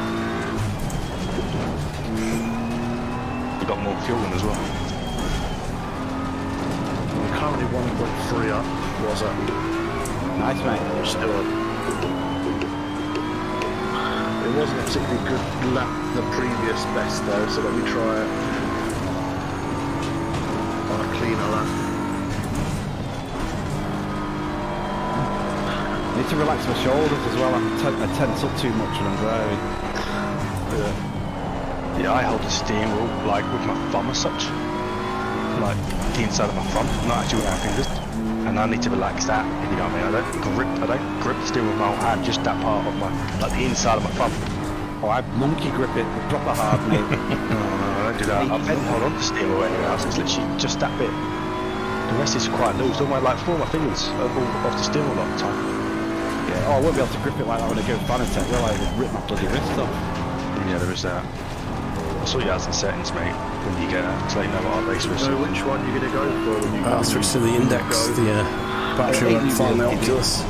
You got more fuel in as well. I'm currently 1.3 up. Was up. Nice, mate. Still up. It wasn't a particularly good lap, the previous best though, so let me try it on a cleaner lap. I need to relax my shoulders as well. I tense up too much when I'm driving. Yeah, I hold the steering wheel like with my thumb as such. Like the inside of my thumb, not actually with my fingers. And I need to relax that, if you know what I mean. I don't grip the steering wheel with my whole hand, just that part of my, like the inside of my thumb. Oh, I monkey grip it proper hard, mate. No, I don't do that. I hold on to the steering wheel anywhere else. It's literally just that bit. The rest is quite loose. Don't mind, like 4 of my fingers off the steering wheel all the time. Yeah, oh, I won't be able to grip it like that when I go Fanatec. Will I? It'll rip my bloody wrist off. Yeah, there is that. I saw you as in settings, mate, when you get to let you know what our base was. So which one you're going to go for when you I'll switch to the index, the battery won't find the Oculus.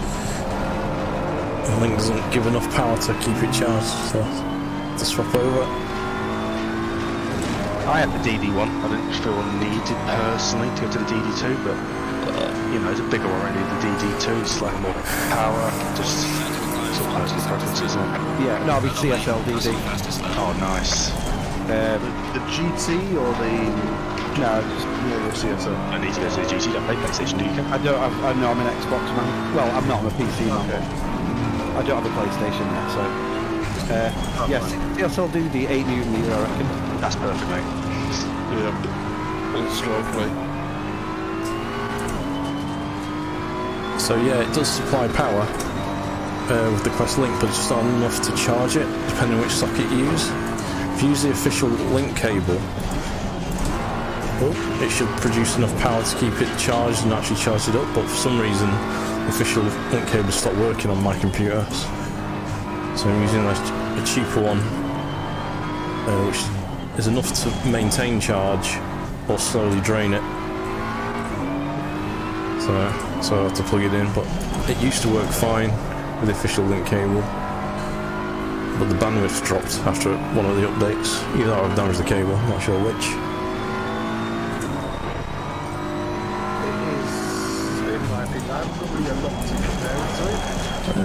The link doesn't give enough power to keep it charged, so to swap over. I had the DD1. I didn't feel needed personally to go to the DD2, but you know, it's a bigger already. The DD2 is slightly more power, just sort of personal preferences. Yeah, no, I'll be CSL DD. Oh, nice. the GT or the... No, just normal CSL? I need to go to the GT. Don't play PlayStation, do you? I don't. I know I'm an Xbox man. Well, I'm not. I'm a PC man. Okay. I don't have a PlayStation yet, so. Yes, CSL DD 8 Newton meter, I reckon. That's perfect, mate. Yeah. All slow play. So yeah, it does supply power with the Quest Link, but it's just not enough to charge it, depending on which socket you use. If you use the official link cable, it should produce enough power to keep it charged and actually charge it up, but for some reason the official link cable stopped working on my computer. So I'm using a cheaper one, which is enough to maintain charge or slowly drain it. So I have to plug it in, but it used to work fine with the official link cable. But the bandwidth dropped after one of the updates. Either I've damaged the cable, I'm not sure which. It is, in my opinion, I'm probably a lot to compare it to it, but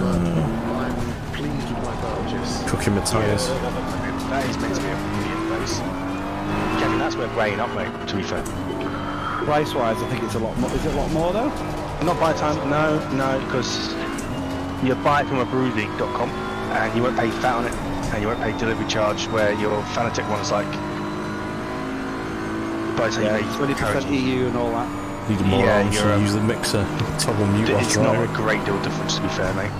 I'm pleased with my purchase. Cooking my tyres. That is meant to be a brilliant base. Kevin, that's worth weighing up, mate, to be fair. Price-wise, I think it's a lot more. Is it a lot more though? Not by the time, no, because you buy it from abruvi.com and you won't pay VAT on it and you won't pay delivery charge, where your Fanatec one's like, by the time Yeah, you pay 20% EU and all that. Need more Yeah, arms you're, to use the mixer, toggle mute it's after not that. a great deal difference, to be fair, mate.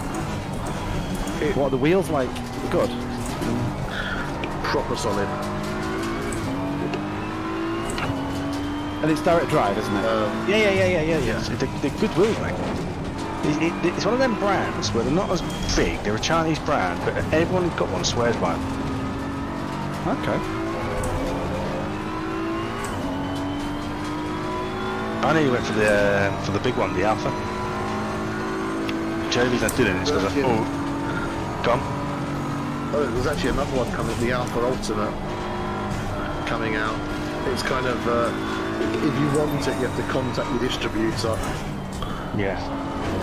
What are the wheels like? Good. Proper solid. And it's direct drive, isn't it? Yeah. They're good wheels, mate. It's one of them brands where they're not as big, they're a Chinese brand, but everyone who's got one swears by them. Okay. I know you went for the big one, the Alpha. The only reason I didn't is because I thought, gone. Oh, there's actually another one coming, the Alpha Ultimate, coming out. It's kind of, if you want it, you have to contact your distributor. Yeah.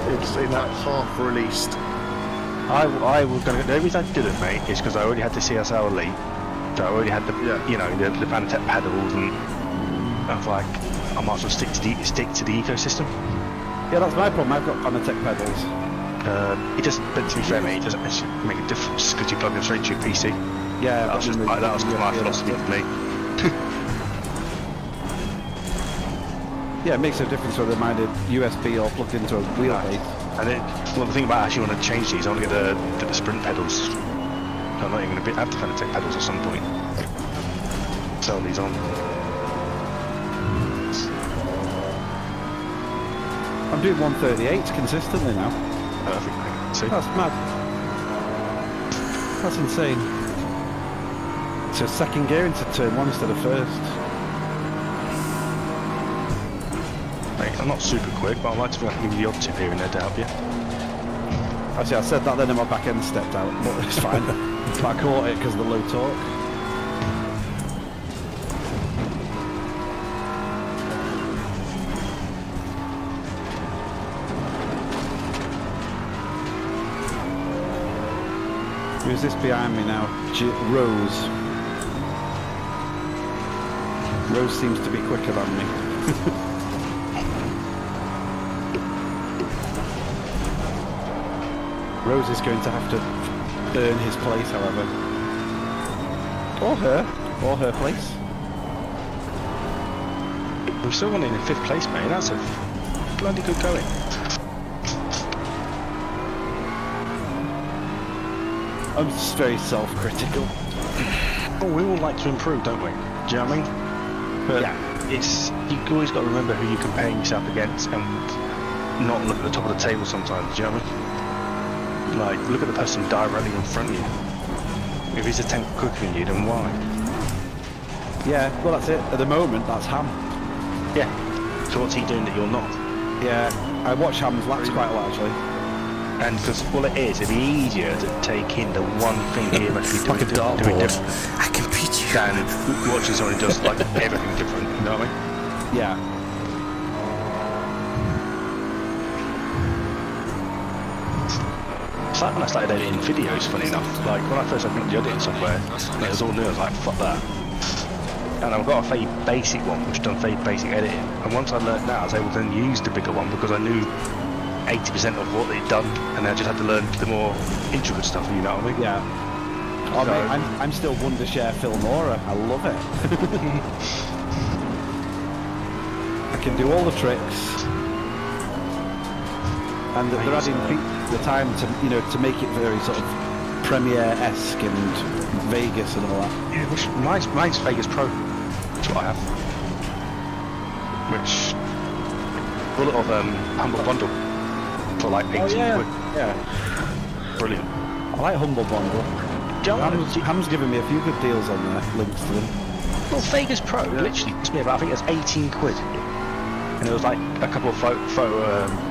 It's like half released. I was going to. The only reason I didn't, mate, is because I already had the CSL Elite, so I already had the the Fanatec pedals, and I was like, I might as well stick to the ecosystem. Yeah, that's my problem. I've got Fanatec pedals. It doesn't. But to be fair, mate, it doesn't actually make a difference because you plug them straight to your PC. Yeah, that was just my philosophy for me. Yeah, it makes a difference whether mine is USB or plugged into a wheelbase. And the thing about actually want to change these, I want to get the sprint pedals. I'm not even going to have the Fanatec pedals at some point. Sell these on. I'm doing 138s consistently now. Perfect, mate. See? That's mad. That's insane. So second gear into turn one instead of first. Mate, I'm not super quick, but I like to think I can give you the odd tip here and there to help you. Actually, I said that then and my back end stepped out, but it's fine. But I caught it because of the low torque. Who's this behind me now? Rose. Rose seems to be quicker than me. Rose is going to have to earn his place, however. Or her place. We're still running in 5th place, mate. That's a bloody good going. I'm just very self-critical. Oh, we all like to improve, don't we? Do you know what I mean? But yeah. You've always got to remember who you're comparing yourself against and not look at the top of the table sometimes, do you know what I mean? Like, look at the person directly in front of you. If he's a tenth quicker than you, then why? Yeah, well that's it. At the moment, that's Ham. Yeah. So what's he doing that you're not? Yeah, I watch Ham's laps quite a lot actually. And because, well, it is, it'd be easier to take in the one thing he must be like a doing dartboard. different I can beat you. than watching someone who does like everything different, you know what I mean? Yeah. It's like when I started editing videos, funny enough. Like when I first opened up the editing software, it was all new. I was like, fuck that. And I've got a very basic one, which done very basic editing. And once I learned that, I was able to then use the bigger one because I knew 80% of what they'd done, and I just had to learn the more intricate stuff. You know what I mean? Yeah. Oh, mate, I'm still Wondershare Filmora. I love it. I can do all the tricks. And they're adding the time to to make it very sort of Premiere-esque and Vegas and all that. Yeah, mine's Vegas Pro. That's what I have. which a lot of Humble Bundle for like 18 quid. Yeah. Brilliant. I like Humble Bundle. Ham's given me a few good deals on there, links to them. Well, Vegas Pro literally cost me about, I think it was 18 quid. And it was like a couple of photo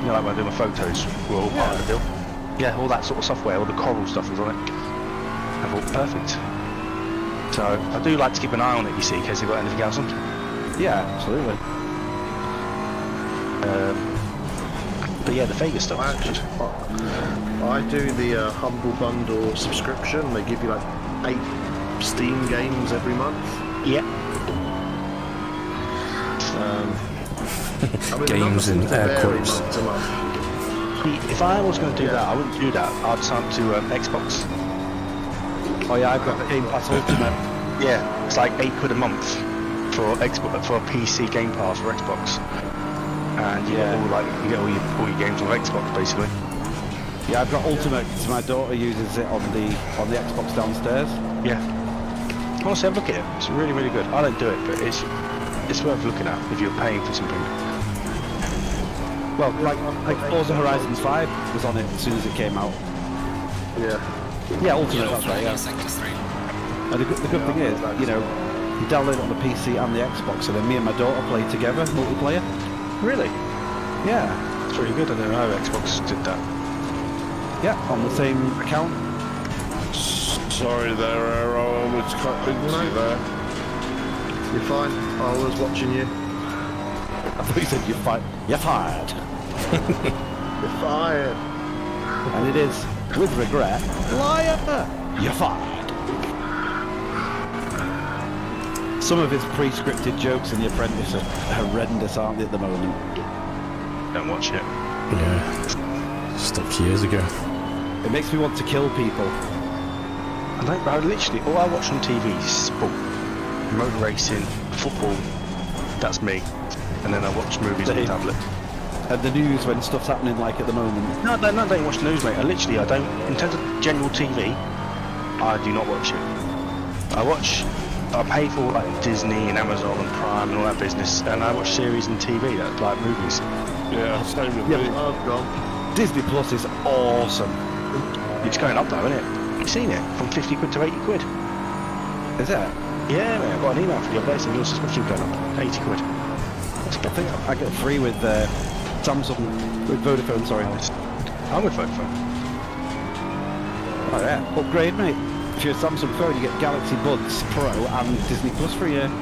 you know, like when I do my photos were all part of the deal. Yeah, all that sort of software, all the Coral stuff was on it. I thought, perfect. So, I do like to keep an eye on it, you see, in case they've got anything else on. Yeah, absolutely. But yeah, the Vegas stuff. I do the Humble Bundle subscription. They give you like 8 Steam games every month. Yeah. I mean, Games in air quotes. month to month. If I was going to do that, I wouldn't do that. I'd sign up to Xbox. Oh yeah, I've got Game Pass Ultimate. Yeah, it's like 8 quid a month for Xbox, for a PC Game Pass for Xbox. And you get all your games on Xbox basically. Yeah, I've got Ultimate because my daughter uses it on the Xbox downstairs. Yeah. Honestly, have a look at it. It's really, really good. I don't do it, but it's worth looking at if you're paying for something. Well, like Forza Horizon 5 was on it as soon as it came out. Yeah. Yeah, Ultimate, that's right, yeah. Sector 3. And the good thing is, you know, you download it on the PC and the Xbox, and then me and my daughter play together, multiplayer. Really? Yeah. It's really good. I don't know how Xbox did that. Yeah, on the same account. Sorry there, Arrow. I was cut into you there. You're fine. I was watching you. I thought you said you're fired. You're fired. You're fired. And it is, with regret, liar. You're fired. Some of his pre-scripted jokes in The Apprentice are horrendous, aren't they, at the moment? Don't watch it. Yeah. Stopped years ago. It makes me want to kill people. I literally, all I watch on TV is sport. Motor racing, football, that's me. And then I watch movies on the tablet. And the news when stuff's happening like at the moment. No, I don't watch the news, mate. I don't, in terms of general TV, I do not watch it. I pay for like Disney and Amazon and Prime and all that business, and I watch series and TV, that's like movies. Yeah, same with Yeah, me. I've gone. Disney Plus is awesome. It's going up though, isn't it? You've seen it? From 50 quid to 80 quid. Is it? Yeah, mate, I got an email for the other day saying your subscription going up. 80 quid. That's I think I get free with Samsung, with Vodafone, sorry. I'm with Vodafone. Oh yeah, upgrade mate. If you're a Samsung phone, you get Galaxy Buds Pro and Disney Plus for a year. No,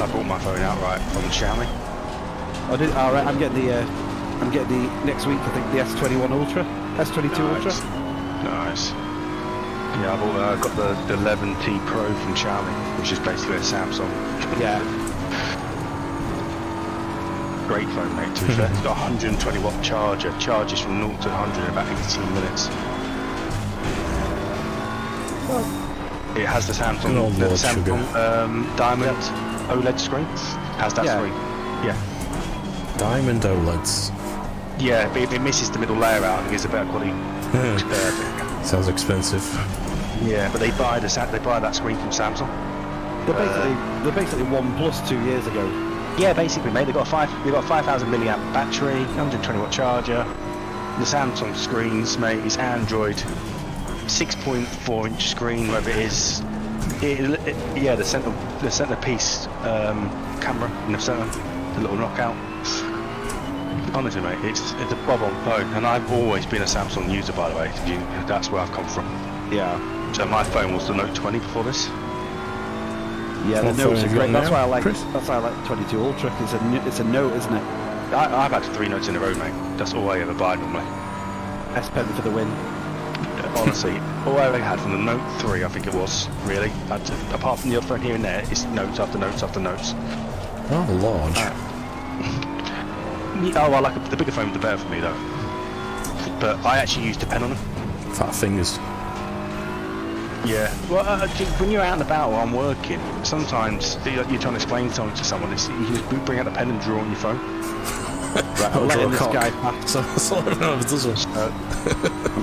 I bought my phone outright from Xiaomi. Alright, I'm getting the next week, I think, the S21 Ultra, S22 Ultra. Nice. Yeah, I got the 11T Pro from Xiaomi, which is basically a Samsung. Yeah. Great phone, mate, to be fair. It's got a 120 watt charger, charges from 0 to 100 in about 18 minutes. It has the Samsung, Oh, the Lord, Samsung Diamond OLED screen. Has that Yeah. screen. Yeah. Diamond OLEDs. Yeah, but it misses the middle layer out. I think it's a better quality. Sounds expensive. Yeah, but they buy that screen from Samsung. They're basically OnePlus 2 years ago. Yeah, basically, mate. They got a 5,000 milliamp battery, 120 watt charger. The Samsung screens, mate, is Android 6.4 inch screen, whatever it is. Yeah, the centerpiece camera in the center, the little knockout. Honestly, mate, it's a bob-on phone, and I've always been a Samsung user, by the way. That's where I've come from. Yeah. So my phone was the Note 20 before this. Yeah, the What phone Notes have are you great. got That's now, why I like. Chris? That's why I like 22 Ultra. It's a Note, isn't it? I've had 3 Notes in a row, mate. That's all I ever buy normally. S Pen for the win. Honestly, all I ever had from the Note 3, I think it was, really. Apart from the other phone here and there, it's notes after notes after notes. Rather large. Oh, I like the bigger phone, the better for me, though. But I actually used a pen on them. Fat fingers. Yeah. Well, when you're out and about while I'm working, sometimes you're trying to explain something to someone. You can just bring out the pen and draw on your phone. Right, I'm letting this guy pass. So that's all I know, does it?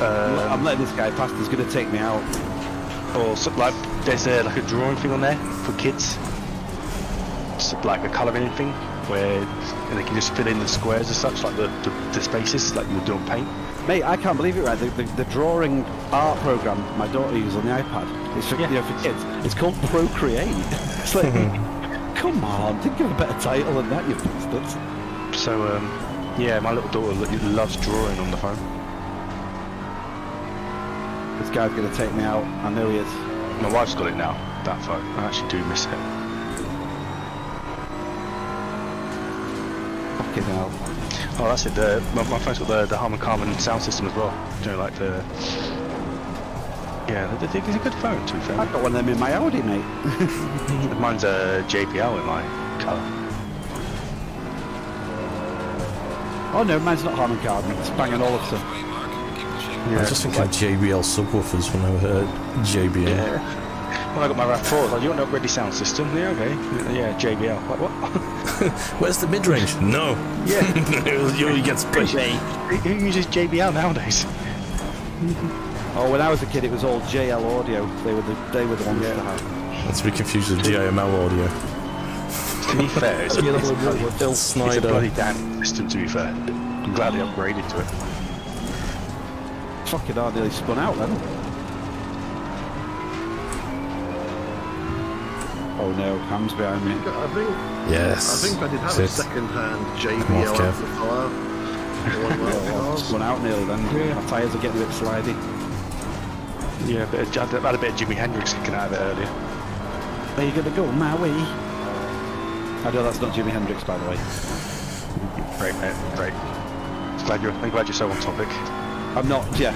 I'm letting this guy pass. He's going to take me out. Or so, like, there's like a drawing thing on there for kids. like a colouring thing where they can just fill in the squares as such, like the spaces, like you're doing paint. Mate, I can't believe it, right? The drawing art program my daughter uses on the iPad, it's for, for kids. It's called Procreate. It's like, come on, think of a better title than that, you bastards. So, yeah, my little daughter loves drawing on the phone. This guy's going to take me out. I know he is. My wife's got it now, that phone. I actually do miss it. Fucking hell. Oh, that's it. My phone's got the Harman Kardon sound system as well. You know, like the... Yeah, it's a good phone, to be fair. I've got one of them in my Audi, mate. Mine's a JBL in my colour. Oh no, mine's not Harman Kardon. It's Bang & Olufsen. I just think of JBL subwoofers when I heard JBL. Yeah. When I got my RAV4, I was like, you want to upgrade your sound system? Yeah, okay. Yeah, JBL. Like, what? Where's the mid-range? No. Yeah. He only gets paid. Who uses JBL nowadays? Oh, when I was a kid, it was all JL Audio. They were the ones to have. Not to be confused with JML audio. To be fair, it's a Phil Snyder. bloody damn system, to be fair. I'm glad they upgraded to it. Fucking hard, nearly spun out then. Oh no, Ham's behind me. I Yes. think I did have a second-hand Come JBL off, Kev. amplifier. Spun out nearly then. My tyres are getting a bit slidey. Yeah, I had a bit of Jimi Hendrix kicking out of it earlier. Are you gonna go my way? I know that's not Jimi Hendrix, by the way. Great, mate. Great. I'm glad you're so on topic. I'm not yet.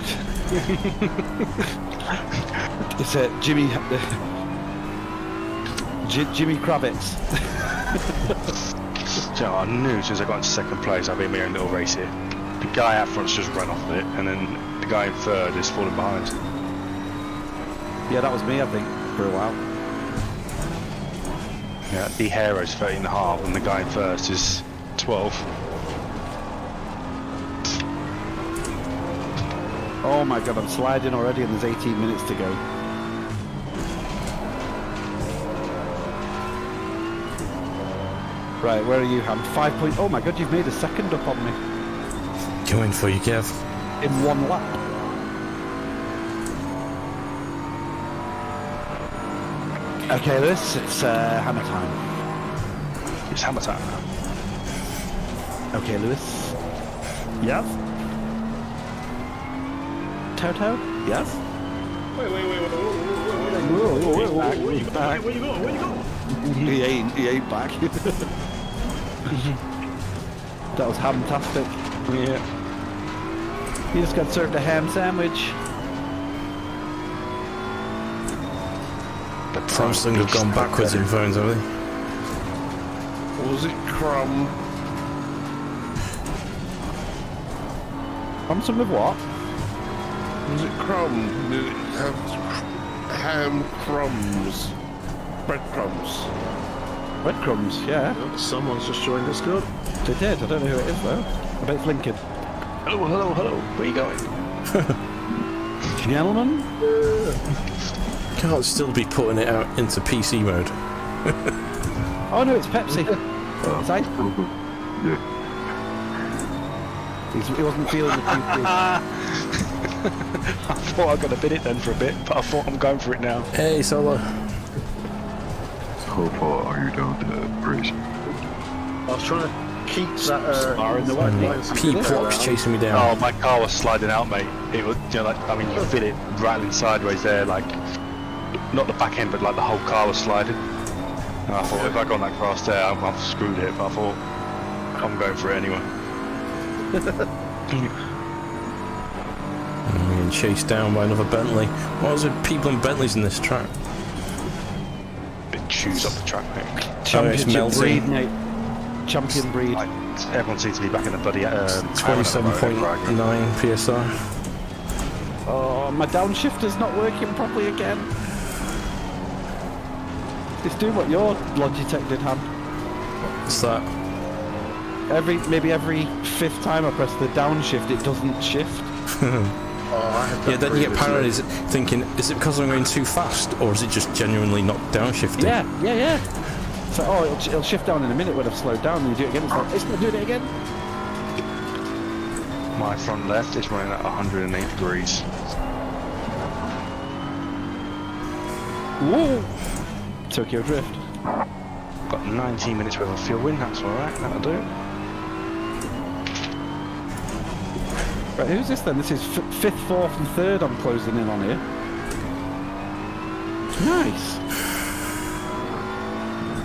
It's Jimmy Kravitz. So I knew as soon as I got into second place, I'd be in my own little race here. The guy out front's just run off of it, and then the guy in third is falling behind. Yeah, that was me, I think, for a while. Yeah, the Hero's 13.5, and the guy in first is 12. Oh my god, I'm sliding already and there's 18 minutes to go. Right, where are you, Ham? 5 point... Oh my god, you've made a second up on me. Going for you, Kev. In one lap. Okay, Lewis, it's hammer time. It's hammer time. Okay, Lewis. Yes? Toto? Yes? Wait. Whoa, Where you going? He ain't back. That was hamtastic. Yeah. He just got served a ham sandwich. Samsung have gone backwards in phones, have they? Was it crumb? Samsung with what? Was it crumb? Did it have ham crumbs? Breadcrumbs? Breadcrumbs, yeah. Someone's just joined us, good. They did, I don't know who it is though. I bet it's Lincoln. Hello. Where are you going? Gentlemen? Can't still be putting it out into PC mode. Oh no, it's Pepsi. It's ice. Yeah. He wasn't feeling the PC. I thought I was going to bid it then for a bit, but I thought I'm going for it now. Hey, Solo. How far are you down the race? I was trying to keep that Star in the way. P-Plock's chasing me down. Oh, my car was sliding out, mate. It was, you know, like, I mean, you feel it rattling sideways there, like, not the back end, but like the whole car was sliding. And I thought, if I got on that grass there, I've screwed it, but I thought, I'm going for it anyway. I'm being chased down by another Bentley. Why was there people in Bentleys in this track? It chews up the track, mate. Championship melting. breed, mate. Champion breed. Like, everyone seems to be back in the bloody 27.9 PSI. Oh, my downshifter's not working properly again. It's doing what your Logitech did, Han. What's that? Maybe every fifth time I press the downshift, it doesn't shift. Yeah, then you get paranoid thinking, is it because I'm going too fast, or is it just genuinely not downshifting? Yeah. It's like, oh, it'll shift down in a minute when I've slowed down, and you do it again. It's like, it's not doing it again. My front left is running at 108 degrees. Whoa! Tokyo Drift. Got 19 minutes worth of fuel in, that's alright, that'll do. Right, who's this then? This is 5th, 4th and 3rd I'm closing in on here. Nice.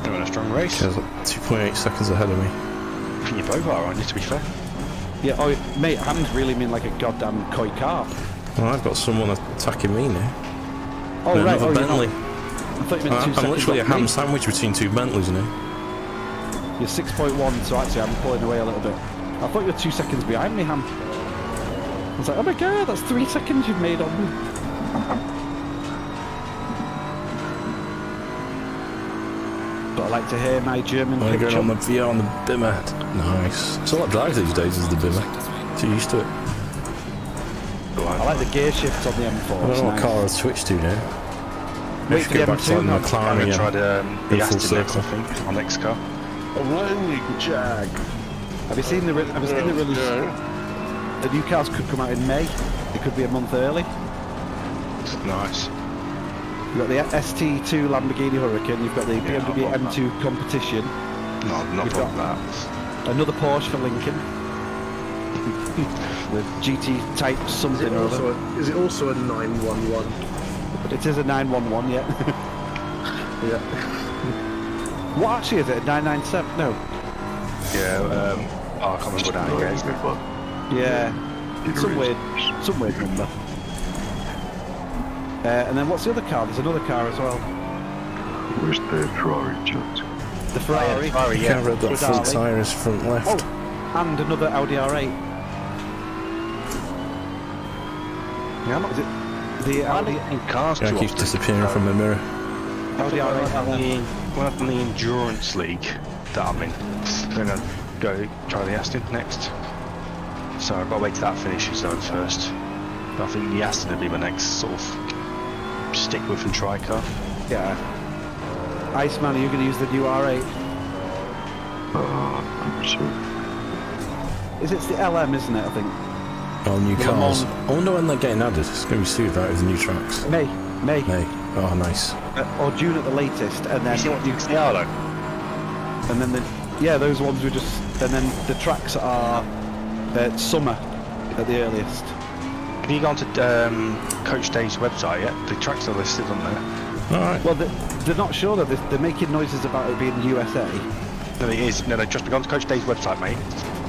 Doing a strong race. There's like 2.8 seconds ahead of me. I think you both are, aren't you, to be fair? Yeah, oh, mate, Ham's really mean like a goddamn koi carp. Well, I've got someone attacking me now. Oh, No, right, another oh, Bentley. I thought you meant 2 I'm seconds literally a off me. ham sandwich between two Bentleys now. You're 6.1, so actually I'm pulling away a little bit. I thought you were 2 seconds behind me, Ham. I was like, oh my god, that's 3 seconds you've made on me. But I like to hear my German I'm picture. going on the VR on the Bimmer. Nice. It's all I drive these days is the Bimmer. Too used to it. I like the gear shifts on the M4. I don't It's know what nice. car I've switched to now. Wait Maybe for go the back to like M2 now. I'm McLaren going to try again. the In full Aston next, I circle. think, our next car. Only Jag. Have you seen the release? The new cars could come out in May. It could be a month early. Nice. You've got the ST2 Lamborghini Huracan, you've got the BMW I want M2 Competition, No, not You've got got- that. another Porsche for Lincoln, the GT Type something or other. Is it also a 911? It is a 911, yeah. Yeah. What actually is it, a 997? No. Yeah, I can't remember that yet. Isn't it? Yeah. Some weird number. And then what's the other car? There's another car as well. Where's the Ferrari chance? The Ferrari. Ferrari, You yeah. can't read that front Ferrari. tyre is front left. Oh, and another Audi R8. Yeah, Is it the Audi cars Yeah, too it keeps often. disappearing from the mirror. Audi R8? When I'm in the endurance league that I'm in, I'm going to go try the Aston next. So I've got to wait till that finishes zone first. But I think the Aston will be my next sort of stick with and try car. Yeah. Iceman, are you going to use the new R8? I'm sure. It's the LM, isn't it, I think? All new Le cars. Mans. I wonder when they're getting added. It's going to be soon, right, with the new tracks. May. May. Oh, nice. Or June at the latest, and then You see what Dukes they are though? and then those ones were just, and then the tracks are summer at the earliest. Can you go onto Coach Dave's website yet? The tracks are listed on there. Alright. Well, they're not sure that they're making noises about it being USA. No, it is. No, just gone to Coach Dave's website, mate.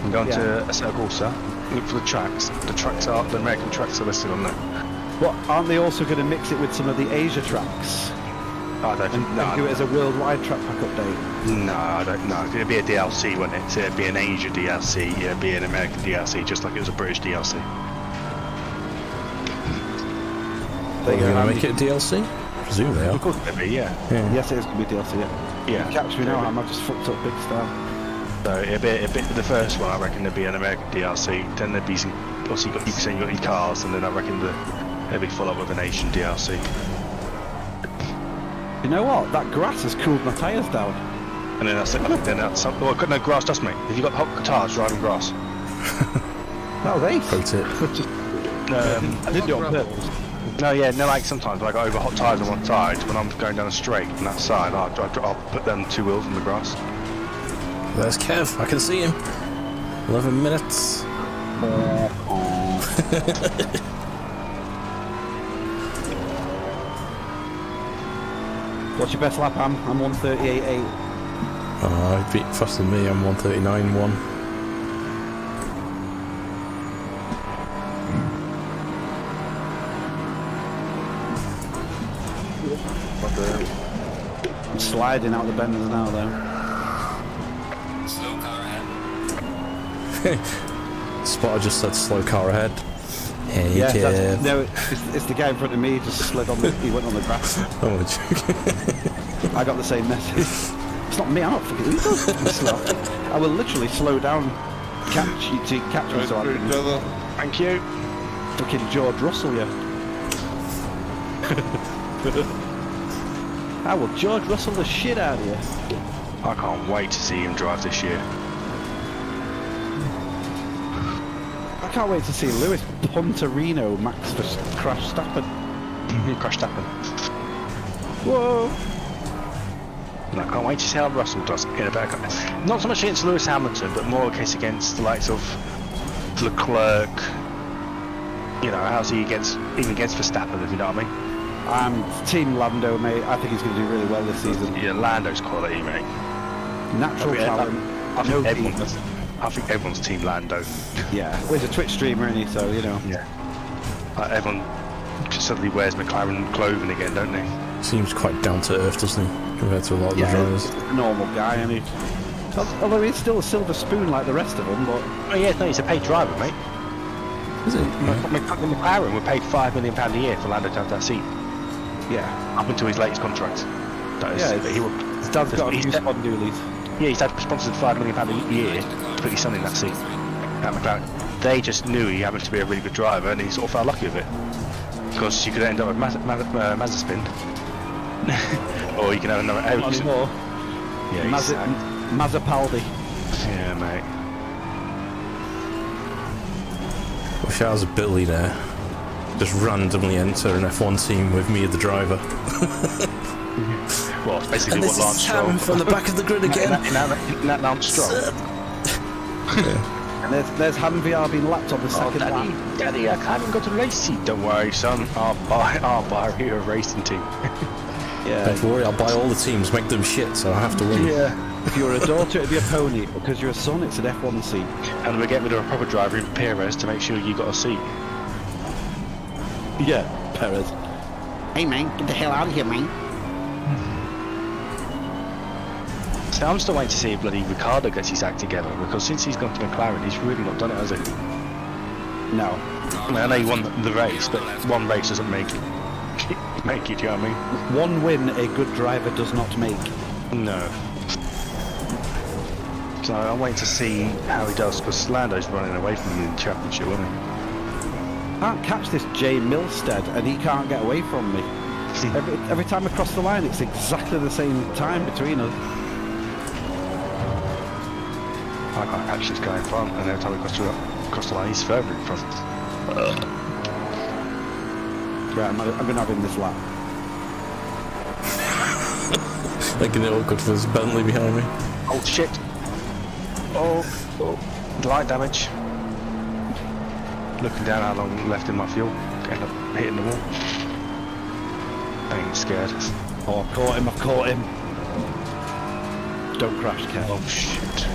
And go onto Corsa. Look for the tracks. The American tracks are listed on there. What, aren't they also going to mix it with some of the Asia tracks I don't and do it as a worldwide track pack update? No, I don't know. It'd be a DLC, wouldn't it? It'd be an Asia DLC, it'd be an American DLC, just like it was a British DLC. There Are you they go, going to Andy. make it a DLC? Presume they are. Of course, maybe, yeah. Yes, it is going to be DLC. Yeah. Catch me now, I've just fucked up big style. So it'd be a bit the first one. I reckon there'd be an American DLC. Then there'd be some. Obviously, you got your cars, and then I reckon it'd be follow up with an Asian DLC. You know what? That grass has cooled my tyres down. And then that's it. Then that's something. Well, I've got no grass dust, mate. Have you got hot guitars driving grass? That was ace. Pro tip. I didn't do it on purpose. No, yeah, no. Like sometimes when I got over hot tyres on one side, when I'm going down a straight on that side, I'll put them two wheels in the grass. There's Kev. I can see him. 11 minutes. What's your best lap, Am? I'm 138.8. Oh, he beat faster than me. I'm 139.1. I'm sliding out the benders now, though. Slow car ahead. Spotter just said slow car ahead. Hey, Yeah, Kev. no, it's the guy in front of me. He just slid on the. He went on the grass. Oh, a joke. I got the same message. It's not me. I'm not fucking. Who does this stuff? I will literally slow down, catch you to catch me, so I can Thank you. fucking George Russell you. I will George Russell the shit out of you. I can't wait to see him drive this year. I can't wait to see Lewis Pontorino Max for Crash Stappen. Crash Stappen. Whoa! And I can't wait to see how Russell does in a better car. Not so much against Lewis Hamilton, but more a case against the likes of Leclerc. You know, how's he even against Verstappen, if you know what I mean? I'm Team Lando, mate. I think he's going to do really well this season. Yeah, Lando's quality, mate. Natural talent. I think everyone's Team Lando. Yeah, well, he's a Twitch streamer, isn't he? So, you know. Yeah. Everyone suddenly wears McLaren clothing again, don't they? Seems quite down to earth, doesn't he? Compared to a lot of the drivers. He's a normal guy, and he. Although he's still a silver spoon like the rest of them, but. Oh yeah, no, he's a paid driver, mate. Is it? McLaren were paid £5 million a year for Lando to have that seat. Yeah. Up until his latest contract. That is, his dad's got a few spondoolies. Yeah, his dad sponsored £5 million a year to put his son in that seat at McLaren. They just knew he happened to be a really good driver, and he sort of felt lucky with it. Because you could end up with Mazepin, or you can have another Ericsson. Yeah, Mazepaldi. Yeah, mate. Wish I was a billionaire. Just randomly enter an F1 team with me as the driver. Well, it's basically and what this Lance is Stroll. Sam from the back of the grid again. in that Lance Stroll. And there's Han VR being lapped on the second lap. Daddy, I can't even go to the race seat. Don't worry, son. I'll buy you a racing team. Yeah. Don't worry, I'll buy all the teams, make them shit, so I have to win. Yeah. If you're a daughter, it'd be a pony. Because you're a son, it's an F1 seat. And we're getting rid of a proper driver in Perez to make sure you got a seat. Yeah, Perez. Hey, man, get the hell out of here, man. So I'm still waiting to see if bloody Ricciardo gets his act together, because since he's gone to McLaren, he's really not done it, has he? No. I mean, I know he won the race, but one race doesn't make it, do you know what I mean? One win a good driver does not make. No. So I'm waiting to see how he does, because Lando's running away from me in the championship, isn't he? I can't catch this Jay Milstead, and he can't get away from me. Every time I cross the line, it's exactly the same time between us. I can't catch this guy in front, and every time we cross the line, he's further in front. Right, I'm going to have him this lap. Making it awkward for this Bentley behind me. Oh shit! Oh, light damage. Looking down how long left in my fuel, end up hitting the wall. Ain't scared. Oh, I've caught him. Don't crash, Kev. Oh shit.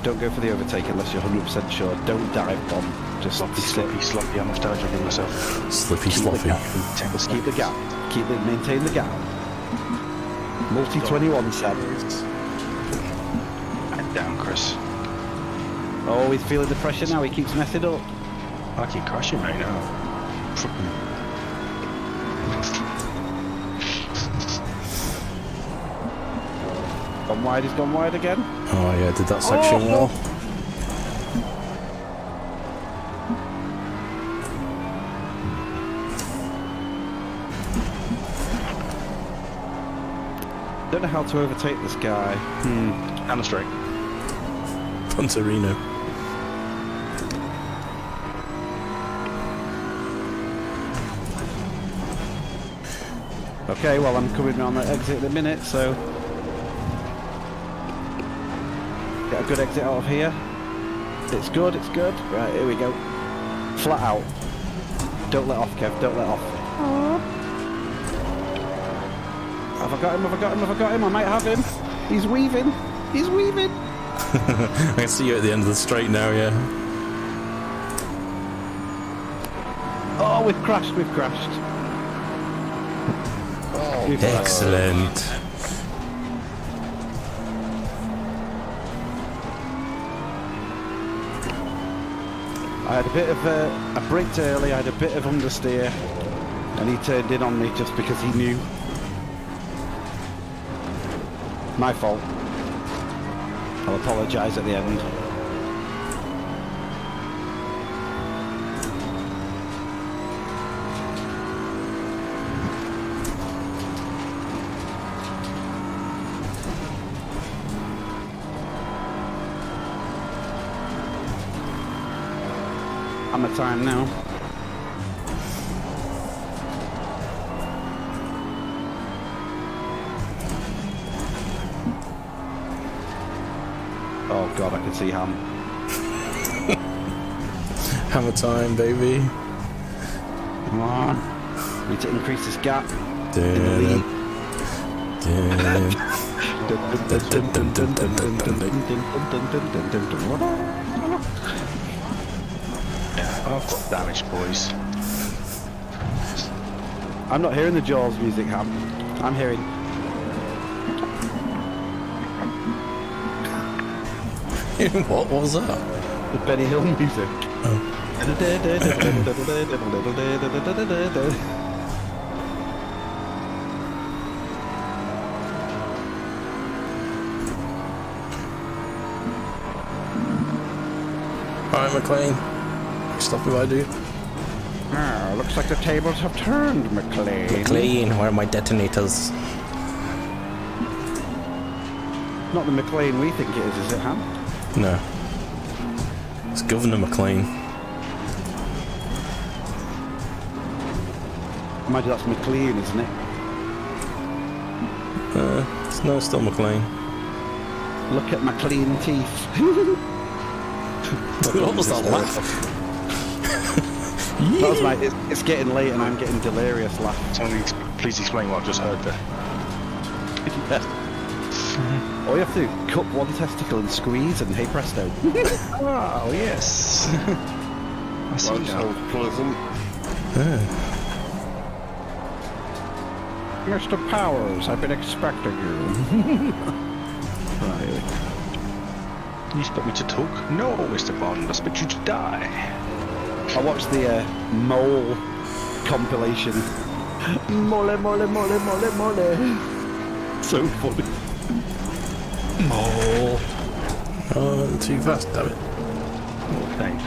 Don't go for the overtake unless you're 100% sure. Don't dive bomb. Just Sloppy, how much damage I've given myself. Slippy sloppy. Keep the gap. Maintain the gap. Multi 21 Seb. And down, Chris. Oh, he's feeling the pressure now. He keeps messing up. I keep crashing right now. He's gone wide again. Oh yeah, did that section well. Don't know how to overtake this guy. Down the straight. Punterino. Okay, well I'm coming around that exit in a minute, so get a good exit out of here. It's good. Right, here we go. Flat out. Don't let off, Kev, don't let off. Have I got him? I might have him. He's weaving. I can see you at the end of the straight now, yeah. Oh, we've crashed. Excellent. I had a bit of I braked early, I had a bit of understeer, and he turned in on me just because he knew. My fault. I'll apologise at the end. hammer time now. Oh god, I can see Ham. Hammer time, baby. Come on. Need to increase this gap. Dun, I've got damage, boys. I'm not hearing the Jaws music, Ham. I'm hearing. What was that? The Benny Hill music. Alright, McLean. Stop if I do. Ah, looks like the tables have turned, McLean. McLean, where are my detonators? Not the McLean we think it is it, Ham? No. It's Governor McLean. Imagine that's McLean, isn't it? It's still McLean. Look at my clean teeth. What was that laugh? That was like, it's getting late and I'm getting delirious laugh. Somebody please explain what I've just heard there. All you have to do, cup one testicle and squeeze and hey presto. Oh, yes. I see That now. sounds pleasant. Mr. Powers, I've been expecting you. Right. You expect me to talk? No, Mr. Bond, I expect you to die. I watched the mole compilation. Mole, mole, mole, mole, mole. So funny. Mole. Oh, too fast, damn it. Thanks.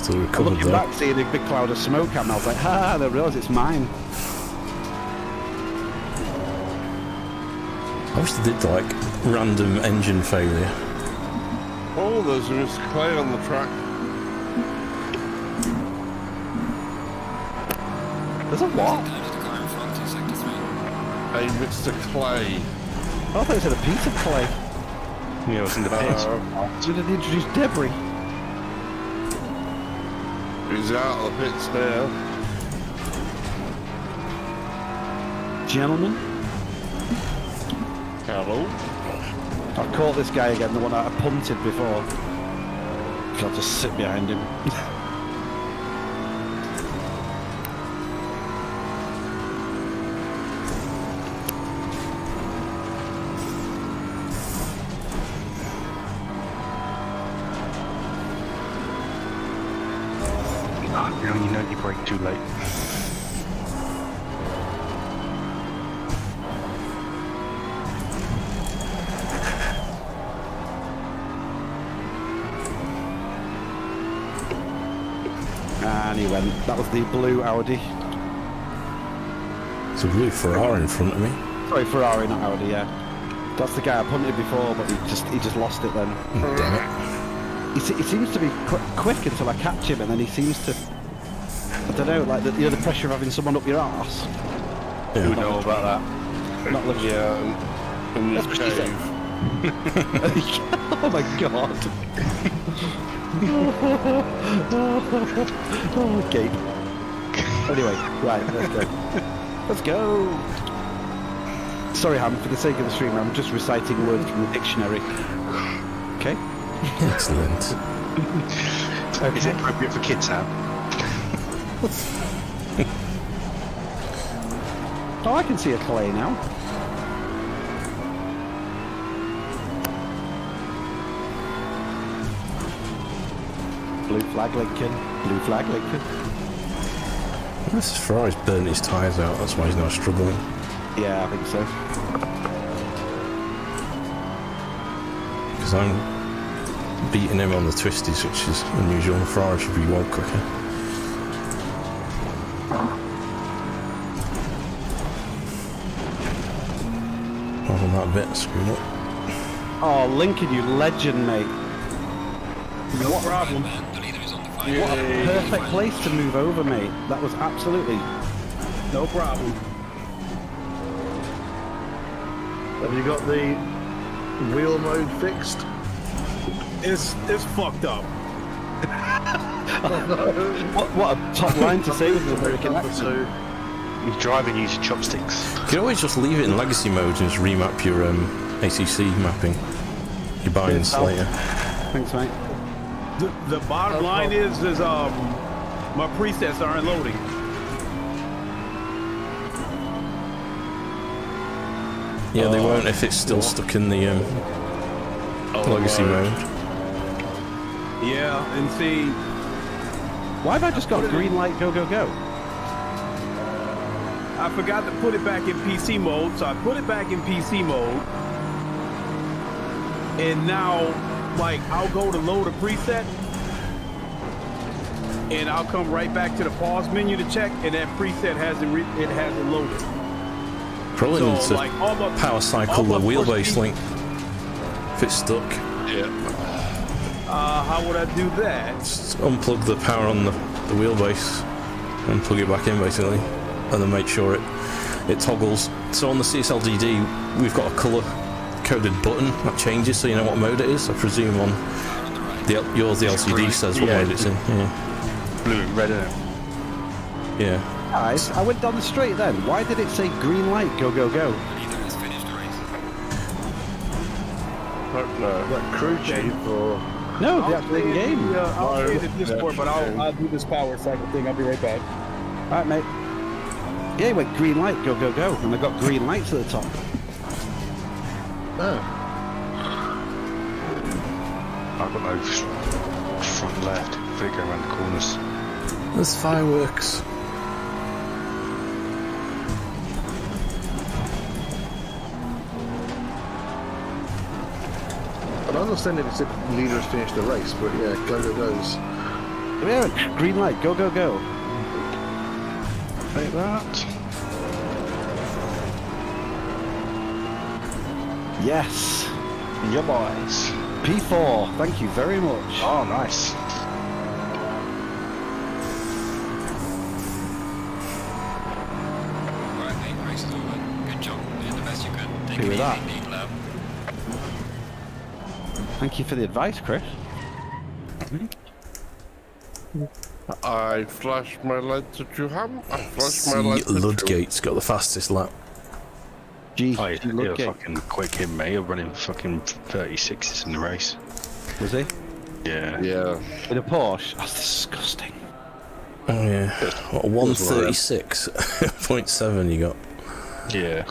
Still I'm recovered looking though. back, seeing a big cloud of smoke, and I was like, ha, I don't realise it's mine. I wish they did like random engine failure. Oh, there's Mr. Clay on the track. There's a what? Kind of the car in front in sector 3. Hey, Mr. Clay. I thought it said a piece of clay. Yeah, I was in the pit. So did they introduce debris? He's out of the pits now. Gentlemen, Hello. I've caught this guy again, the one I punted before. So I'll just sit behind him. You know you brake too late. And he went. That was the blue Audi. It's a blue Ferrari in front of me. Sorry, Ferrari, not Audi, yeah. That's the guy I punted before, but he just lost it then. Damn it. He seems to be quick until I catch him, and then he seems to... I don't know, like the pressure of having someone up your arse. Yeah. Who know about that? Not looking. Yeah, in this That's what she said. cave. Oh my god. Oh, Gabe. Anyway, right, let's go. Let's go. Sorry, Ham, for the sake of the stream, I'm just reciting words from the dictionary. Okay? Excellent. Is it appropriate for kids, Sam? Oh, I can see a clay now. Blue flag Lincoln. Blue flag Lincoln. This Ferrari's burnt his tyres out, that's why he's now struggling. Yeah, I think so. Because I'm beating him on the twisties, which is unusual. The Ferrari should be well quicker. On that bit, screwed up. Oh, Lincoln, you legend, mate. No problem. The leader is on the fight. What a perfect place to move over, mate. That was absolutely... No problem. Have you got the wheel mode fixed? It's fucked up. What a top line to say with the American accent. So, You're driving using chopsticks. You can always just leave it in legacy mode and just remap your ACC mapping. Your binds later. Thanks, mate. The bottom line is my presets aren't loading. Yeah, they won't if it's still stuck in the legacy mode. Yeah, and see, Why have I just got green light, go, go, go? I forgot to put it back in PC mode, so I put it back in PC mode. And now, like, I'll go to load a preset, and I'll come right back to the pause menu to check, and that preset hasn't loaded. Probably So, needs to like, all my- power cycle all the my wheelbase first- link if it's stuck. Yeah. How would I do that? Just unplug the power on the wheelbase and plug it back in basically, and then make sure it toggles. So on the CSL DD we've got a colour coded button that changes so you know what mode it is. I presume on yours the LCD says what mode it's in. Yeah. Blue and red, isn't it? Yeah. Guys, I went down the straight then. Why did it say green light, go, go, go? The leader has finished the race. Don't know. like crew chief or... No, the actual game. I'll play the Discord, but I'll do this power cycle thing. I'll be right back. Alright, mate. Yeah, it went green light, go, go, go. And I got green lights at the top. Oh. I've got no front left. They go around the corners. There's fireworks. I don't understand if it's if the leader has finished the race, but yeah, go goes. Yeah, green light, go, go, go. Like that. Yes. Yeah, boys. P4, thank you very much. Oh, nice. Alright, mate, race is over. Good job. You did the best you could. Take Who it was easy, that? big lab. Thank you for the advice, Chris. I flashed my light that you have. I flashed my See, light that you... Ludgate's got the fastest lap. Gee, Oh, he's look at fucking quick in, mate. You're running fucking 36s in the race. Was he? Yeah. Yeah. In a Porsche? That's disgusting. Oh yeah. What, 136.7 you got. Yeah.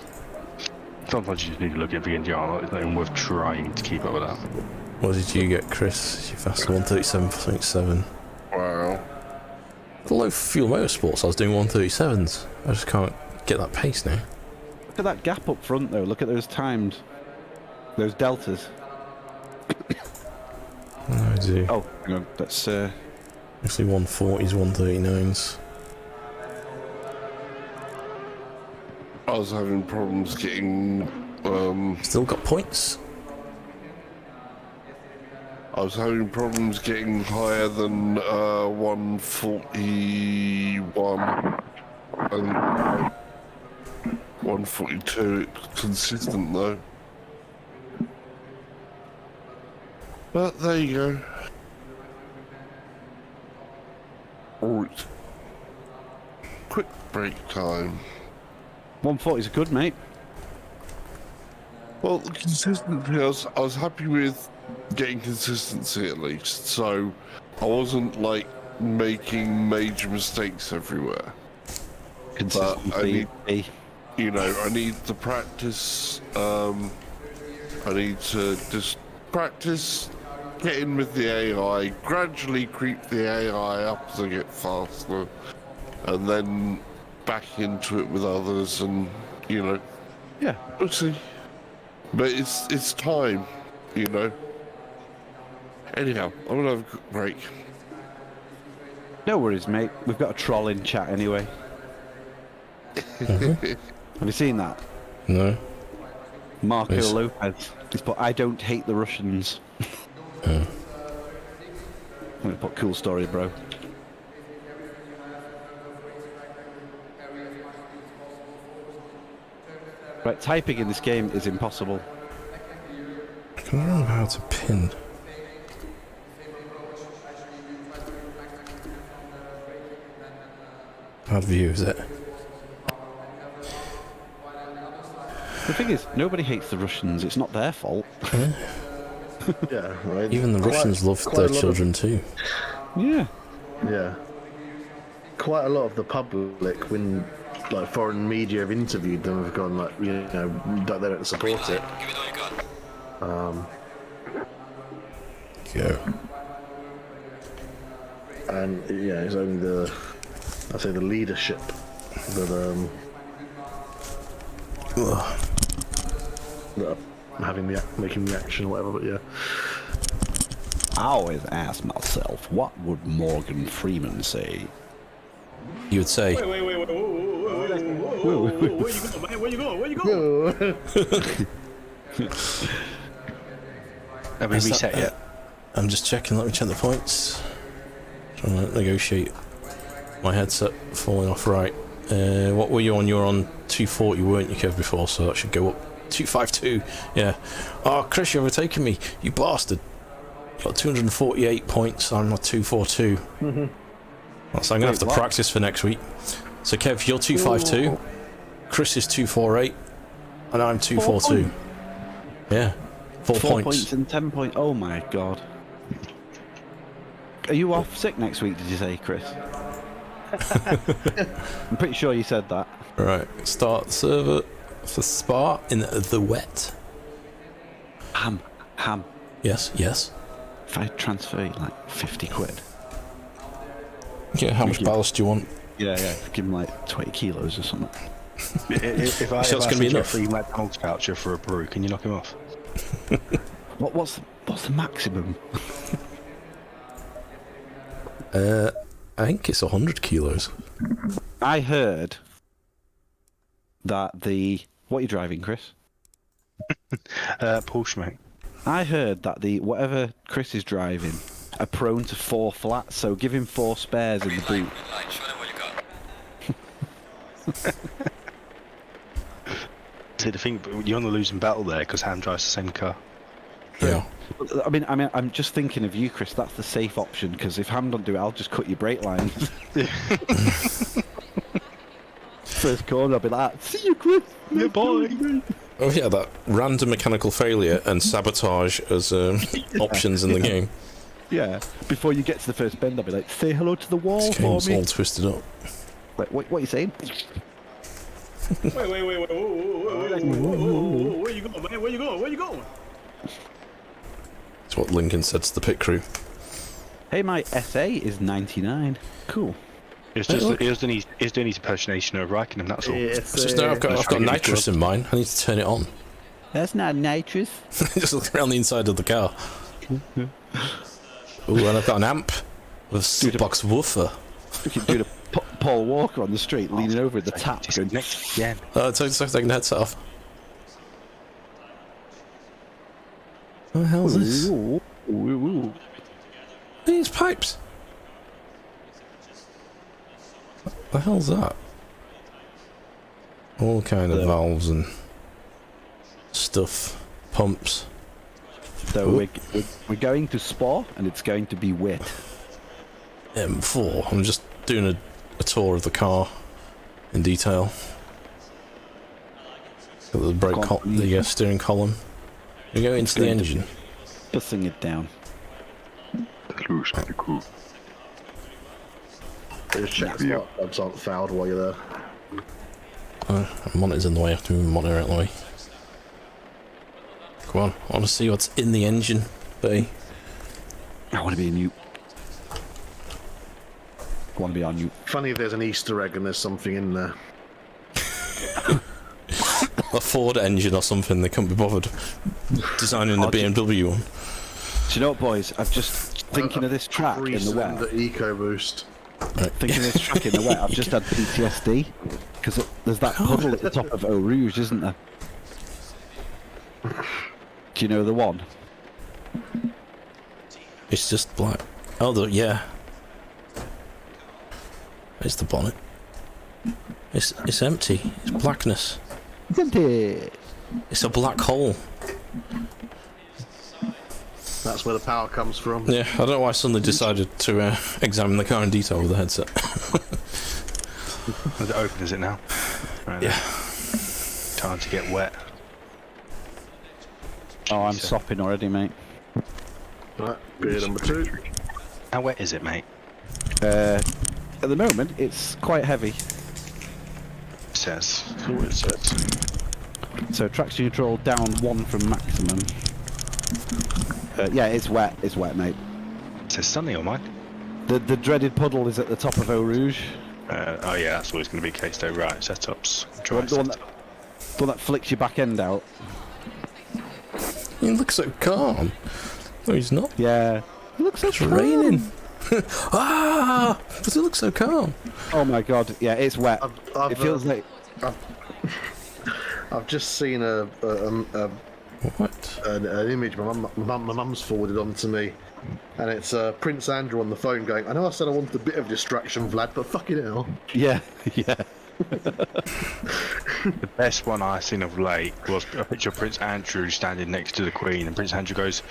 Sometimes you just need to look at the NGR. It's not even worth trying to keep up with that. What did you get, Chris? You faster 137.7. Wow. The low fuel motorsports, I was doing 137s. I just can't get that pace now. Look at that gap up front, though. Look at those times. Those deltas. I do. Oh, hang on. That's, Actually 140s, 139s. I was having problems getting, Still got points? I was having problems getting higher than 141 and 142. It's consistent though. But there you go. Alright. Quick break time. 140's good, mate. Well, the consistency, I was happy with getting consistency at least, so I wasn't like making major mistakes everywhere. Consistency. You know, I need to practice, I need to just practice getting with the AI, gradually creep the AI up as I get faster, and then back into it with others, and, you know, Yeah. we'll see. But it's time, you know. Anyhow, I'm gonna have a quick break. No worries, mate. We've got a troll in chat anyway. Have you seen that? No. Marco Yes. Lopez He's put, I don't hate the Russians. I'm going to put cool story, bro. Right, typing in this game is impossible. I can remember how to pin. How to use it. The thing is, nobody hates the Russians. It's not their fault. Yeah, right. Even the Russians love their children too. Yeah. Yeah. Quite a lot of the public, when like foreign media have interviewed them, have gone like, you know, they don't support it. Give it all you got. Go. And yeah, it's only the, I say the leadership that that are having the making the action or whatever. But yeah. I always ask myself, what would Morgan Freeman say? You would say, Wait, where you going, man? Where you going? Where you going? Have we reset yet? I'm just checking, let me check the points. Trying to negotiate my headset falling off right. What were you on? You were on 240, weren't you, Kev, before? So that should go up. 252, yeah. Oh, Chris, you're overtaking me, you bastard. Got 248 points, I'm at 242. So I'm going to have to practice for next week. So, Kev, you're 252, Chris is 248, and I'm 242. Yeah, 4 4 points. points and 10 points. Oh my god. Are you off sick next week, did you say, Chris? I'm pretty sure you said that. Right, start the server for Spa in the wet. Ham. Yes. If I transfer you like 50 quid. Okay, how much ballast do you want? Yeah. Give him like 20 kilos or something. If I So it's gonna be send you a enough. free McDonald's voucher for a brew, can you knock him off? What's the maximum? I think it's 100 kilos. I heard that the... What are you driving, Chris? Porsche, mate. I heard that the whatever Chris is driving are prone to 4 flats, so give him 4 spares in the boot. Green line, show them what you got. See, the thing, you're on the losing battle there because Ham drives the same car. Yeah. I mean, I'm just thinking of you, Chris. That's the safe option, because if Ham don't do it, I'll just cut your brake line. First corner, I'll be like, see you, Chris. Yeah, boy. Oh yeah, that random mechanical failure and sabotage as options in the game. Yeah. Before you get to the first bend, I'll be like, say hello to the wall This for game's me. all twisted up. Like, what are you saying? Wait. Where you going, man? Where you going? That's what Lincoln said to the pit crew. Hey, my SA is 99. Cool. He was doing his impersonation of Raikkonen, that's all. It's, It's just now I've got nitrous in mine. I need to turn it on. That's not nitrous. Just look around the inside of the car. Ooh, and I've got an amp with a box woofer. We could do the Paul Walker on the street, leaning over at the tap. Just Going, next again. It's taking the headset off. What the hell is this? ooh, ooh, ooh. These pipes. What the hell's that? All kind of valves and stuff, pumps. So we're going to Spa, and it's going to be wet. M4. I'm just doing a tour of the car in detail. Got the brake the steering column. We go into the engine. Bussing it down. That looks pretty cool. Just check the spot plugs aren't fouled while you're there. Monitor's in the way. I have to move the monitor out of the way. Come on, I want to see what's in the engine, buddy. I want to be a Newt. I want to be on Newt. Funny if there's an Easter egg and there's something in there. A Ford engine or something. They couldn't be bothered designing the BMW one. Do you know what, boys? I'm just thinking of this track in the wet. The EcoBoost. Right. Thinking of this track in the wet. I've just had PTSD because there's that puddle at the top of Eau Rouge, isn't there? Do you know the one? It's just black. Oh, yeah. It's the bonnet. It's empty. It's blackness. It's empty. It's a black hole. That's where the power comes from. Yeah, I don't know why I suddenly decided to examine the car in detail with the headset. Is it open, is it now? Right, Yeah. Time to get wet. Oh, I'm sopping already, mate. Right, beer number 2. How wet is it, mate? At the moment, it's quite heavy. It says. That's all it says. So traction control down 1 from maximum. Yeah, it's wet. It's wet, mate. It says sunny on mine. The dreaded puddle is at the top of Eau Rouge. Oh yeah, that's always going to be the case though. Right, setups. Try The one that flicks your back end out. He looks so calm. No, he's not. Yeah. It looks so It's calm. raining. Ah! Does it look so calm? Oh my god, yeah, it's wet. It feels like... I've just seen What? an image my mum's forwarded on to me, and it's Prince Andrew on the phone going, I know I said I wanted a bit of distraction, Vlad, but fucking hell. Yeah, yeah. The best one I've seen of late was a picture of Prince Andrew standing next to the Queen, and Prince Andrew goes,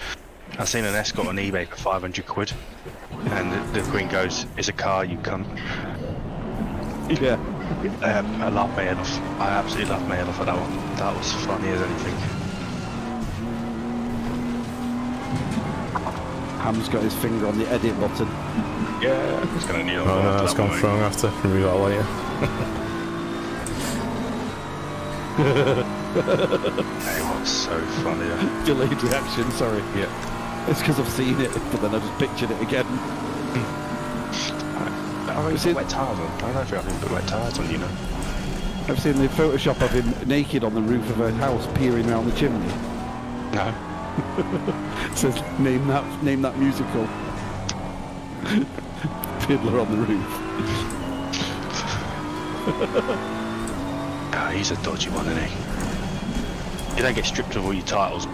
I've seen an Escort on eBay for 500 quid. And the Queen goes, it's a car, you cunt. Yeah. I laughed my head off. I absolutely laughed my head off at that one. That was funny as anything. Ham's got his finger on the edit button. Yeah, it's going to need a Oh no, that's gone wrong after. Can read that later. It was so funny. Delayed reaction, sorry. Yeah. It's because I've seen it, but then I just pictured it again. I've put wet tires on. I don't know if I haven't put wet tires on, you know. I've seen the Photoshop of him naked on the roof of a house peering around the chimney. No. It says, name that musical. Fiddler on the roof. Oh, he's a dodgy one, isn't he? You don't get stripped of all your titles.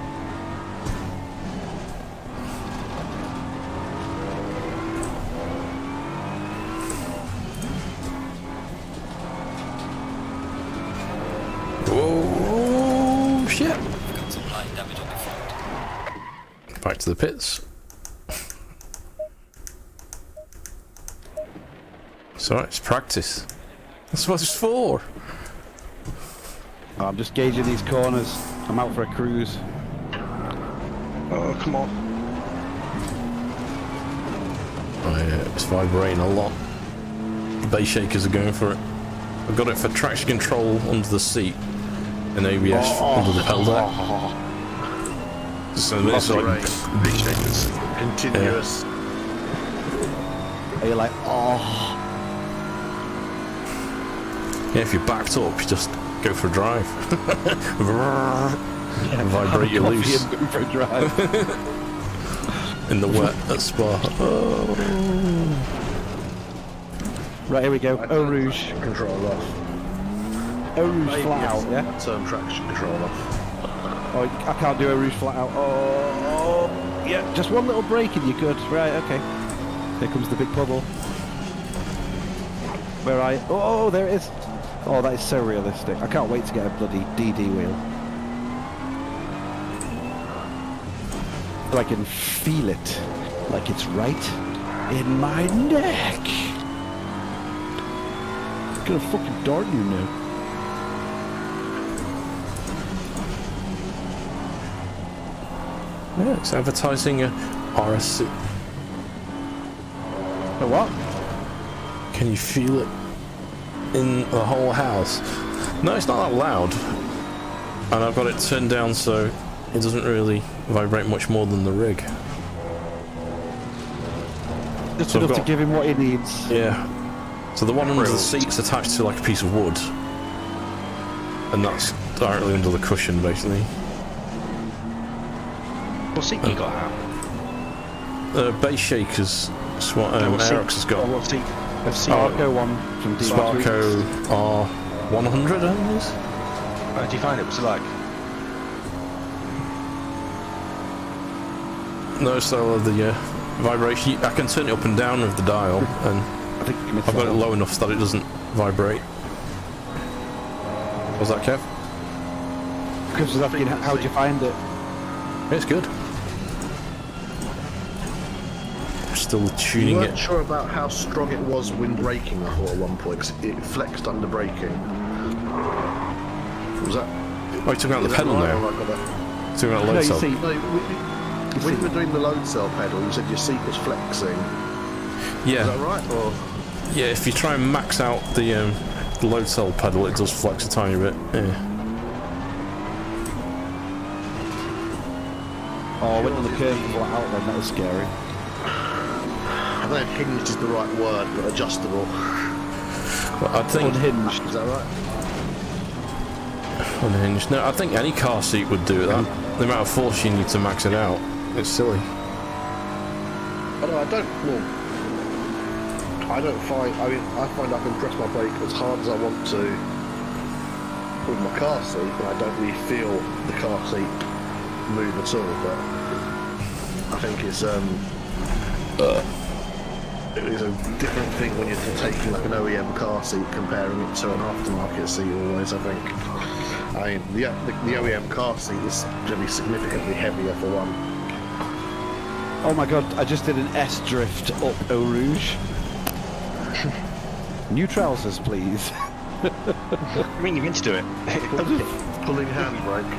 Whoa, shit. Got some light damage on the front. Back to the pits. It's alright, it's practice. That's what it's for. I'm just gauging these corners. I'm out for a cruise. Oh, come on. Oh yeah, it's vibrating a lot. The bass shakers are going for it. I've got it for traction control under the seat and ABS under the pedal deck. So it's like Big shakers. Continuous. Are you like, oh? yeah, if you're backed up, you just go for a drive. Vibrate you loose Go for a drive. in the wet at Spa. Oh. Right, here we go. Eau Rouge. Control off. Eau Rouge flat out, yeah? Turn traction control off. Oh, I can't do Eau Rouge flat out. Oh, yeah. Just one little break and you're good. Right, okay. Here comes the big puddle. Where are you? Oh, there it is. Oh, that is so realistic. I can't wait to get a bloody DD wheel. So I can feel it. Like it's right in my neck. It's gonna fucking dart you now. Yeah, it's advertising a RS. A what? Can you feel it in the whole house? No, it's not that loud. And I've got it turned down so it doesn't really vibrate much more than the rig. Just So I've enough to got- give him what he needs. Yeah. So the one under the seat's attached to like a piece of wood. And that's directly under the cushion basically. What seat you got out? Bass shakers. That's what What seat- Eric's has got. What seat? A Sparko one from D. Sparko R100, I think it is. How did you find it? What's it like? No, so the vibration. I can turn it up and down with the dial, and I think you missed I've got it that. low enough that it doesn't vibrate. Was that Kev? Chris was asking, how'd you find it? It's good. Still You tuning weren't it. sure about how strong it was when braking, I thought, at one point, 'cause it flexed under braking. Was that... Oh, you're talking about the is that pedal right, now. or have I got that- Talking about No, load you cell. see, No, when you were doing the load cell pedal, you said your seat was flexing. Yeah. Is that right? Or... Yeah, if you try and max out the load cell pedal, it does flex a tiny bit. Yeah. oh, I went on the curve and flat out then, that was scary. I don't know if hinged is the right word, but adjustable. But I think Unhinged. Is that right? unhinged. No, I think any car seat would do that. The amount of force you need to max it out, it's silly. Although I don't find, I mean, I find I can press my brake as hard as I want to with my car seat, and I don't really feel the car seat move at all, but I think it's a different thing when you're taking like an OEM car seat, comparing it to an aftermarket seat always, I think. I mean, the OEM car seat is going to be significantly heavier for one. Oh my god, I just did an S drift up Eau Rouge. New trousers, please. I mean, you're going to do it. Pulling handbrake.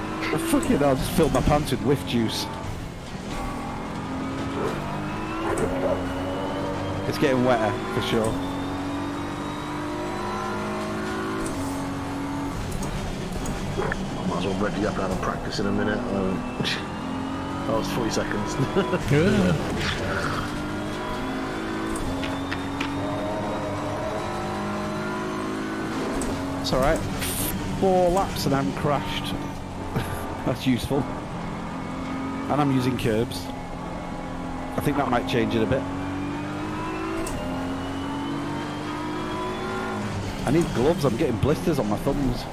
Fucking hell, I just filled my pants with whiff juice. It's getting wetter, for sure. I might as well ready up and have a practice in a minute. That was 40 seconds. Yeah. It's alright. 4 laps and I haven't crashed. That's useful. And I'm using curbs. I think that might change it a bit. I need gloves, I'm getting blisters on my thumbs.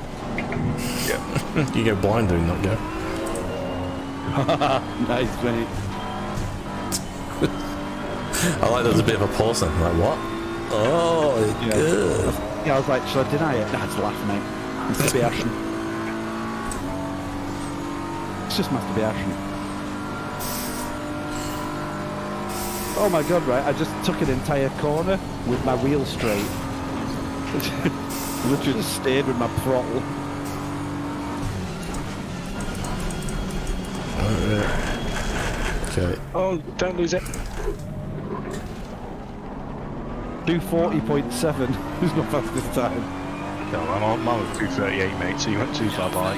Yeah. You go blind doing that, go. Nice, mate. I like there's a bit of a pause then. Like, what? Oh, it's Yeah. good. Yeah, I was like, should I deny it? Nah, it's a laugh, mate. Masturbation. It's just masturbation. Oh my god, right, I just took an entire corner with my wheel straight. Literally just stayed with my throttle. Okay. Oh, don't lose it. Do 40.7 is my fastest time. No, I'm on 238, mate, so you went too far by.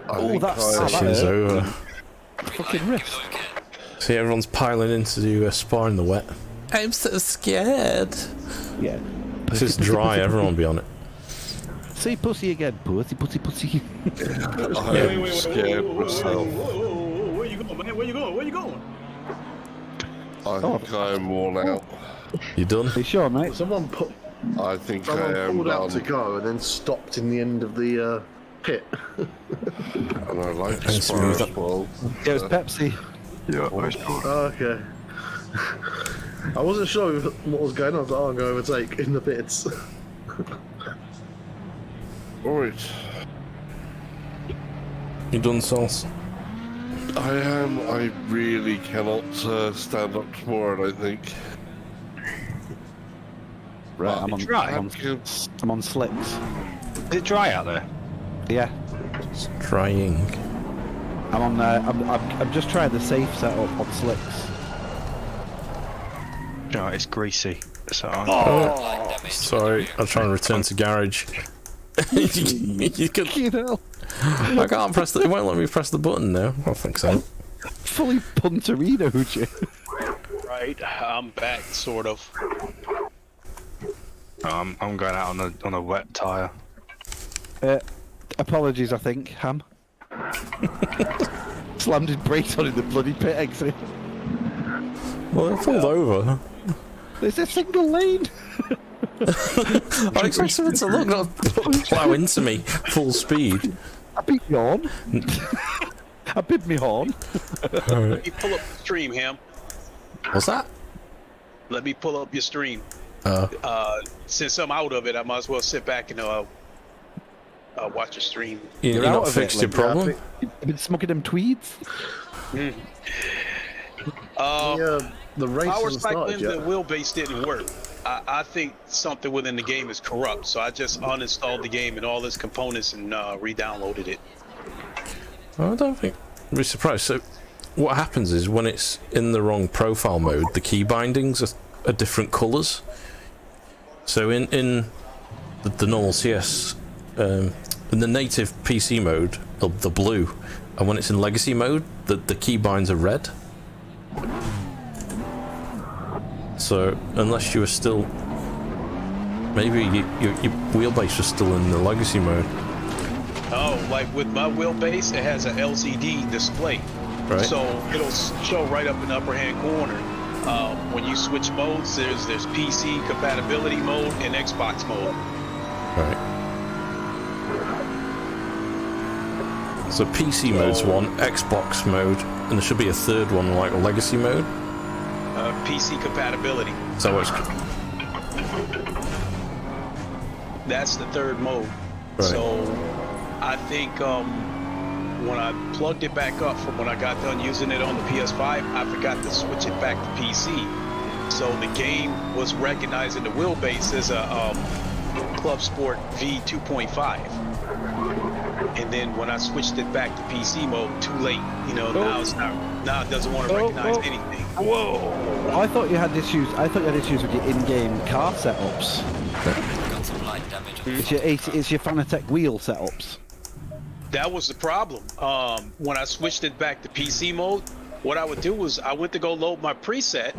Oh, that's Session's over. fucking wrist. See, everyone's piling in to do a spa in the wet. I'm so scared. Yeah. This is dry, everyone will be on it. Say pussy again. Pussy, pussy, pussy. I'm scared myself. Where you going, man? Where you going? Where you going? I think I am worn out. You done? You sure, mate? Someone I think I am pulled out to done. go and then stopped in the end of the pit. And I like Thanks, Spa smooth. as well. It was Pepsi. Yeah, nice ball. Okay. I wasn't sure what was going on. I was like, oh, I'm going to overtake in the pits. Alright. You done, Sauce? I am. I really cannot stand up tomorrow, I don't think. Right, I'm on slicks. Is it dry out there? Yeah. It's drying. I'm on. I'm just trying the safe setup on slicks. No, it's greasy. So Sorry, I'll try and return to garage. you can, You know, I can't press the. It won't let me press the button now. I think so. fully punterinoed you. Right, I'm back, sort of. I'm going out on a wet tyre. Apologies, I think, Ham. Slammed his brakes on in the bloody pit exit. Well, it pulled over. There's a single lane. I expect someone to look, not plough into me full speed. I beat you on. I bid me horn. Let me pull up the stream, Ham. What's that? Let me pull up your stream. Oh. Since I'm out of it, I might as well sit back and watch your stream. You're out not of fixed it, your like, problem? You've been smoking them tweeds? The race Power hasn't cycling, started the yet. wheelbase didn't work. I think something within the game is corrupt, so I just uninstalled the game and all its components and re-downloaded it. I don't think I'd be surprised. So what happens is when it's in the wrong profile mode, the key bindings are different colours. So in the normal CS, in the native PC mode, the blue, and when it's in legacy mode, the key binds are red. So unless you were still, maybe your wheelbase was still in the legacy mode. Oh, like with my wheelbase, it has an LCD display. Right. So it'll show right up in the upper hand corner. When you switch modes, there's PC compatibility mode and Xbox mode. Right. So PC mode's one, Xbox mode, and there should be a third one like legacy mode. PC compatibility. So it's That's the third mode. Right. So I think when I plugged it back up from when I got done using it on the PS5, I forgot to switch it back to PC. So the game was recognizing the wheelbase as a Clubsport V2.5. And then when I switched it back to PC mode, too late. Now it doesn't want to recognize anything. Whoa! I thought you had issues. With your in-game car setups. Got some light damage. It's your Fanatec wheel setups. That was the problem. When I switched it back to PC mode, what I would do was I went to go load my preset,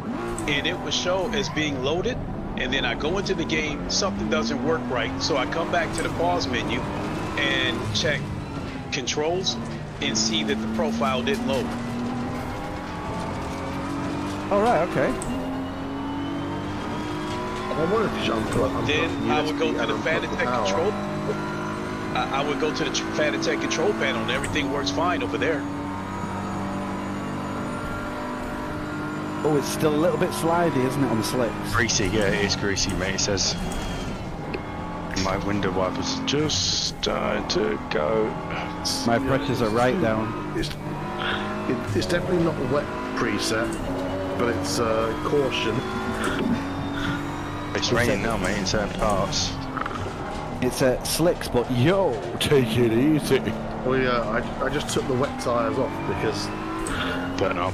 and it would show as being loaded. And then I go into the game, something doesn't work right, so I come back to the pause menu and check controls and see that the profile didn't load. All right. Okay. I wonder if you should unplug. Then I would go to the Fanatec control. I would go to the Fanatec control panel, and everything works fine over there. Oh, it's still a little bit slidey, isn't it, on the slicks? Greasy, yeah, it is greasy, mate. It says my window wipers just starting to go. My pressures are right down. It's definitely not a wet preset, but it's caution. It's raining now, mate, in certain parts. It's slicks, but yo, take it easy. Well, yeah, I just took the wet tyres off because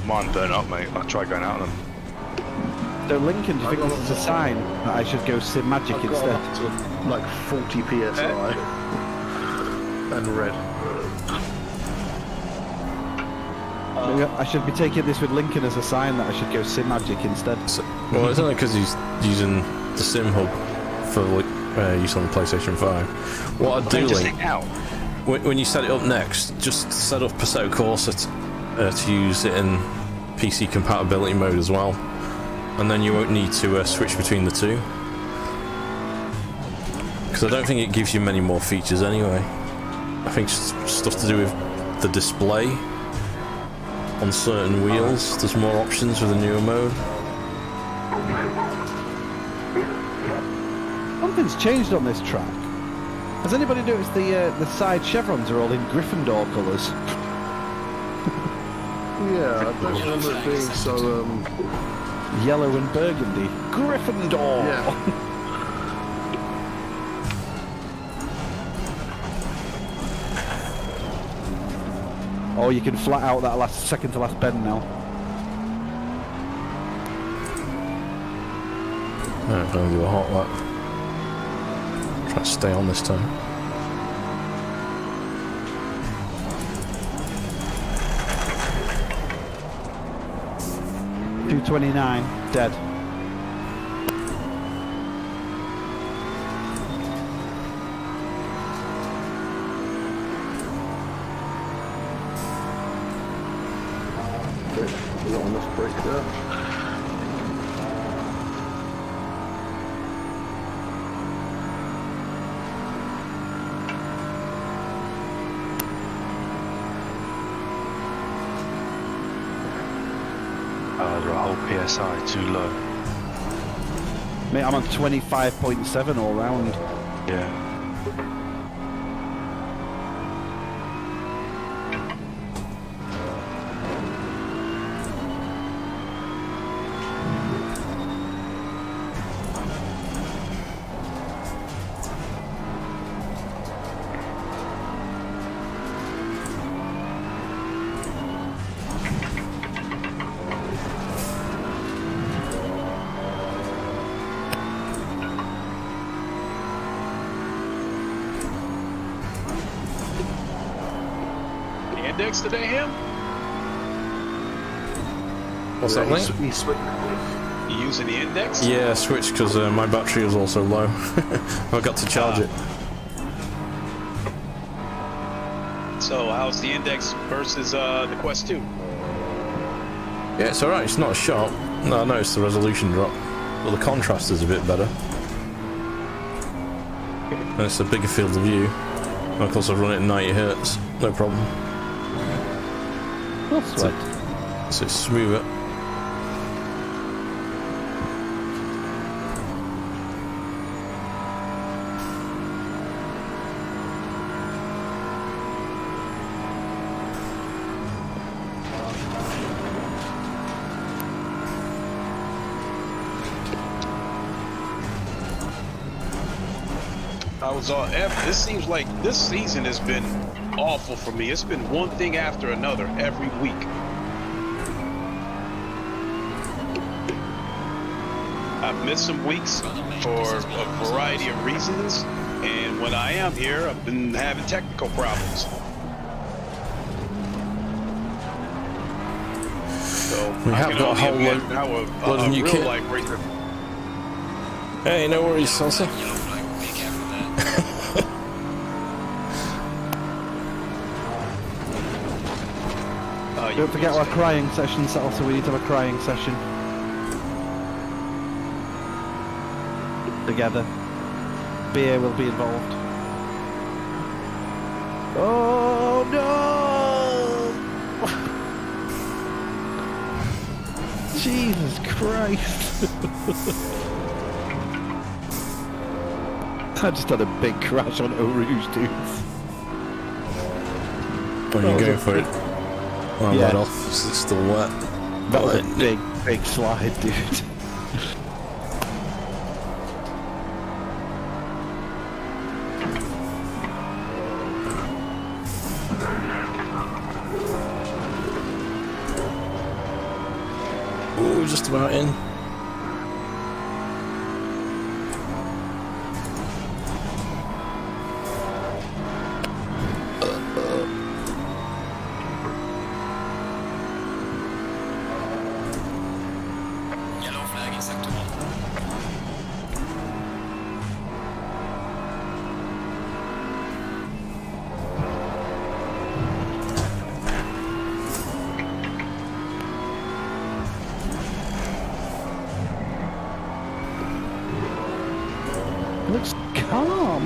Mine burn up, mate. I tried going out of them. So Lincoln, do you think this is a sign that I should go Sim Magic I've got instead? up to like 40 psi and red. Maybe I should be taking this with Lincoln as a sign that I should go Sim Magic instead. well, it's only because he's using the Sim Hub for use on the PlayStation 5. What I'd do, Link, when you set it up next, just set up Assetto Corsa to use it in PC compatibility mode as well, and then you won't need to switch between the two, because I don't think it gives you many more features anyway. I think it's stuff to do with the display on certain wheels. There's more options with the newer mode. Something's changed on this track. Has anybody noticed the side chevrons are all in Gryffindor colours? Yeah, I don't remember it being so Yellow and burgundy. Gryffindor! Yeah. Oh, you can flat out that second to last bend now. I'm going to do a hot lap. Try to stay on this time. .229, dead. Not enough brake there. PSI too low. Mate, I'm on 25.7 all round. Yeah. Index today, him? What's that, mate? You using the index? Yeah, I switched because my battery was also low. I got to charge it. So how's the index versus the Quest 2? Yeah, it's alright, it's not sharp. No, I noticed the resolution drop. But the contrast is a bit better. And it's a bigger field of view. And of course I've run it at 90 Hz, no problem. That's right. So it's smoother. This seems like this season has been awful for me. It's been one thing after another every week. I've missed some weeks for a variety of reasons, and when I am here, I've been having technical problems. So We I have can got a only whole imagine load how of a new real kit. life racer. Hey, no worries, Salsa. Don't forget our crying session, Salsa. We need to have a crying session. Together. Beer will be involved. Oh no! Jesus Christ! I just had a big crash on Eau Rouge, dudes. When you go for it. Well, I'm Yeah. right off, so it's still wet. That was a big slide, dude. Ooh, just about in. Yellow flag in sector 1. Looks calm.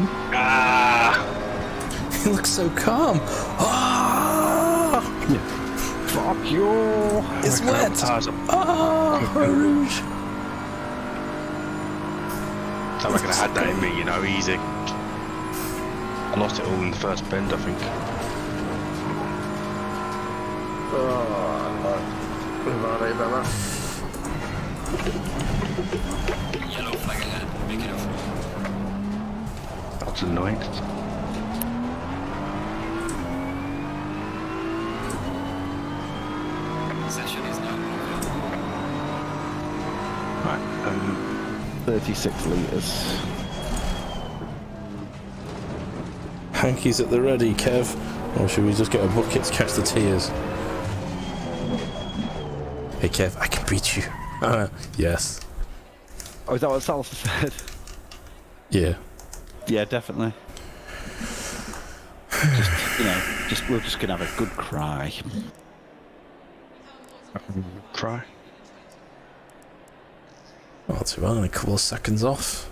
He looks so calm. Ah! Fuck you. It's wet. Ah, Rouge. I reckon I had that in me, you know, easy. I lost it all in the first bend, I think. Yellow flag ahead. Be careful. That's annoying. Session is now over. Right, 36 litres. Hanky's at the ready, Kev. Or should we just get a bucket to catch the tears? Hey, Kev, I can beat you. Yes. Oh, is that what Salsa said? Yeah. Yeah, definitely. We're just gonna have a good cry. Try. Not too bad, a couple of seconds off.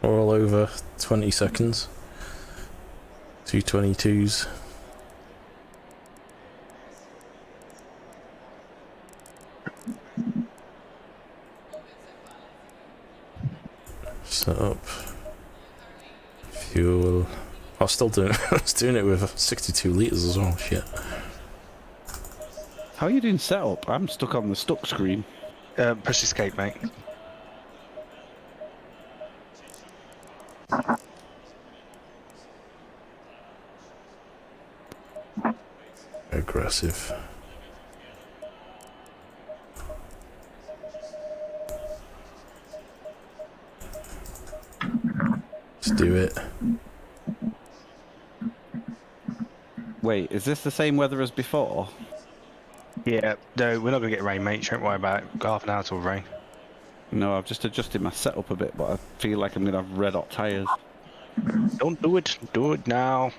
We're all over 20 seconds. 2:22s. Set up. Fuel. I was still doing it. I was doing it with 62 litres as well. Shit. How are you doing setup? I'm stuck on the stuck screen. Press escape, mate. Aggressive. Let's do it. Wait, is this the same weather as before? Yeah, no, we're not going to get rain, mate. Don't worry about it. Got half an hour till rain. No, I've just adjusted my setup a bit, but I feel like I'm going to have red hot tyres. Don't do it. Do it now.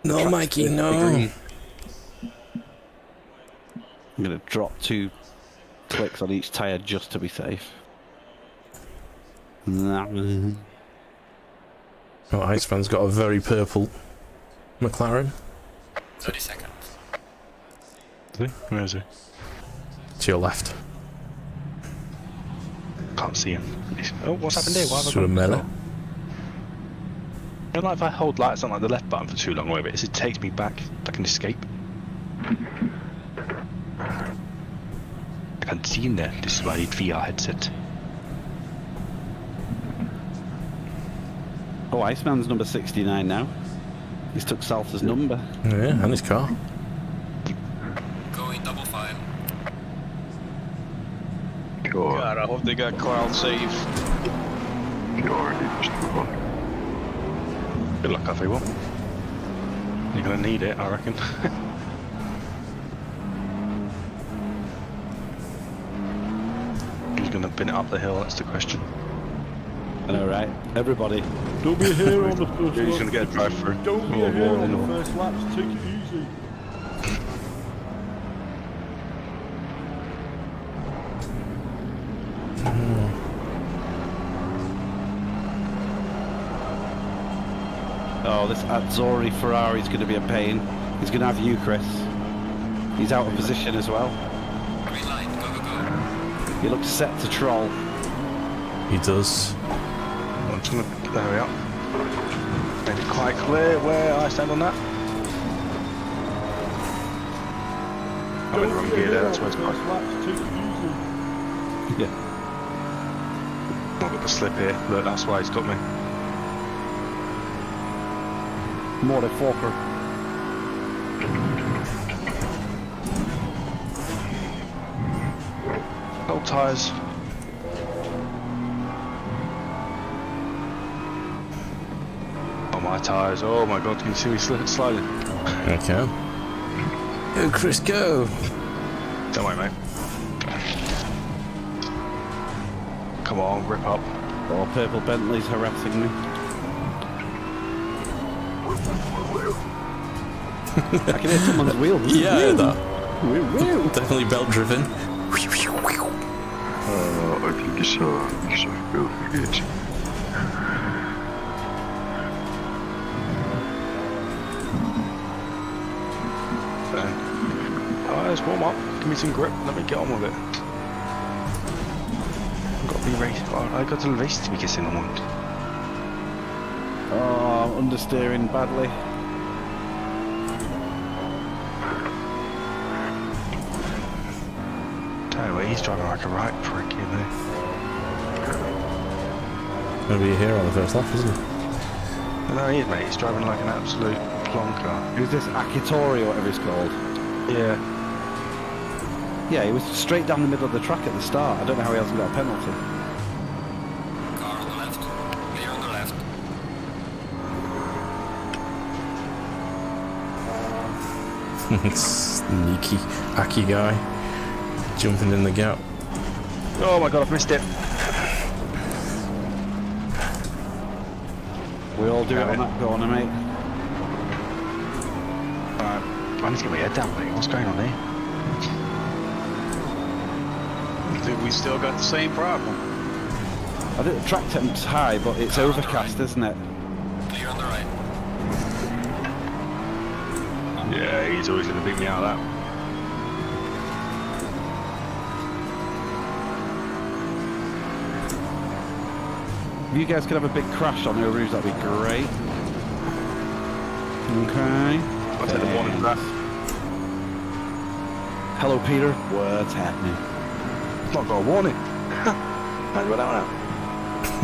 No, Mikey, no. I'm going to drop 2 clicks on each tyre just to be safe. Oh, Iceman's got a very purple McLaren. 30 seconds. Where is he? To your left. Can't see him. Oh, what's happened here? Why have I Sort of gone? melee. You know, like if I hold lights on like the left button for too long, whatever it is, it takes me back. I can escape. I can't see in there. This is why I need VR headset. Oh, Iceman's number 69 now. He's took Salsa's number. Yeah, and his car. Going double file. Kör. God, I hope they got cloud save. Kör lite stor. Good luck, everyone. You're gonna need it, I reckon. Who's gonna bin it up the hill? That's the question. I know, right? Everybody. Don't be a hero on the first Who's gonna get a drive-through? Don't be a hero on the first laps. Take it easy. Oh, this Azzurri Ferrari's going to be a pain. He's going to have you, Chris. He's out of position as well. Green light, go, go, go. He looks set to troll. He does. I'm just gonna, there we are. Made it quite clear where I stand on that. I'm in the wrong gear there, that's why it's quite. Yeah. I've got the slip here, look, that's why he's got me. More than Forker. Old tyres. Oh, my tyres, oh my god, can you see me sliding? Okay. Go, Chris, go! Don't worry, mate. Come on, rip up. Oh, Purple Bentley's harassing me. I can hear someone's wheel. Yeah, I heard that. Wheel. Definitely belt driven. I think it's built for it. Tyres, warm up. Give me some grip. Let me get on with it. I've got to be race. I got to race to be kissing on one. Oh, I'm understeering badly. Tell you what, he's driving like a right prick, you know. Gonna be here on the first lap, isn't he? No, he is, mate. He's driving like an absolute plonker. Who's this? Akitori or whatever it's called. Yeah. Yeah, he was straight down the middle of the track at the start. I don't know how he hasn't got a penalty. Car on the left. Clear on the left. Sneaky Aki guy. Jumping in the gap. Oh my god, I've missed it. We all do it on that corner, mate. I need to get my head down, mate. What's going on here? I think we still got the same problem. I think the track temp's high, but it's overcast, isn't it? Clear on the right. Yeah, he's always going to beat me out of that. If you guys could have a big crash on Overeem, that'd be great. Okay. I'll take the warning for that. Hello, Peter. What's happening? Not got a warning. How'd you that one out?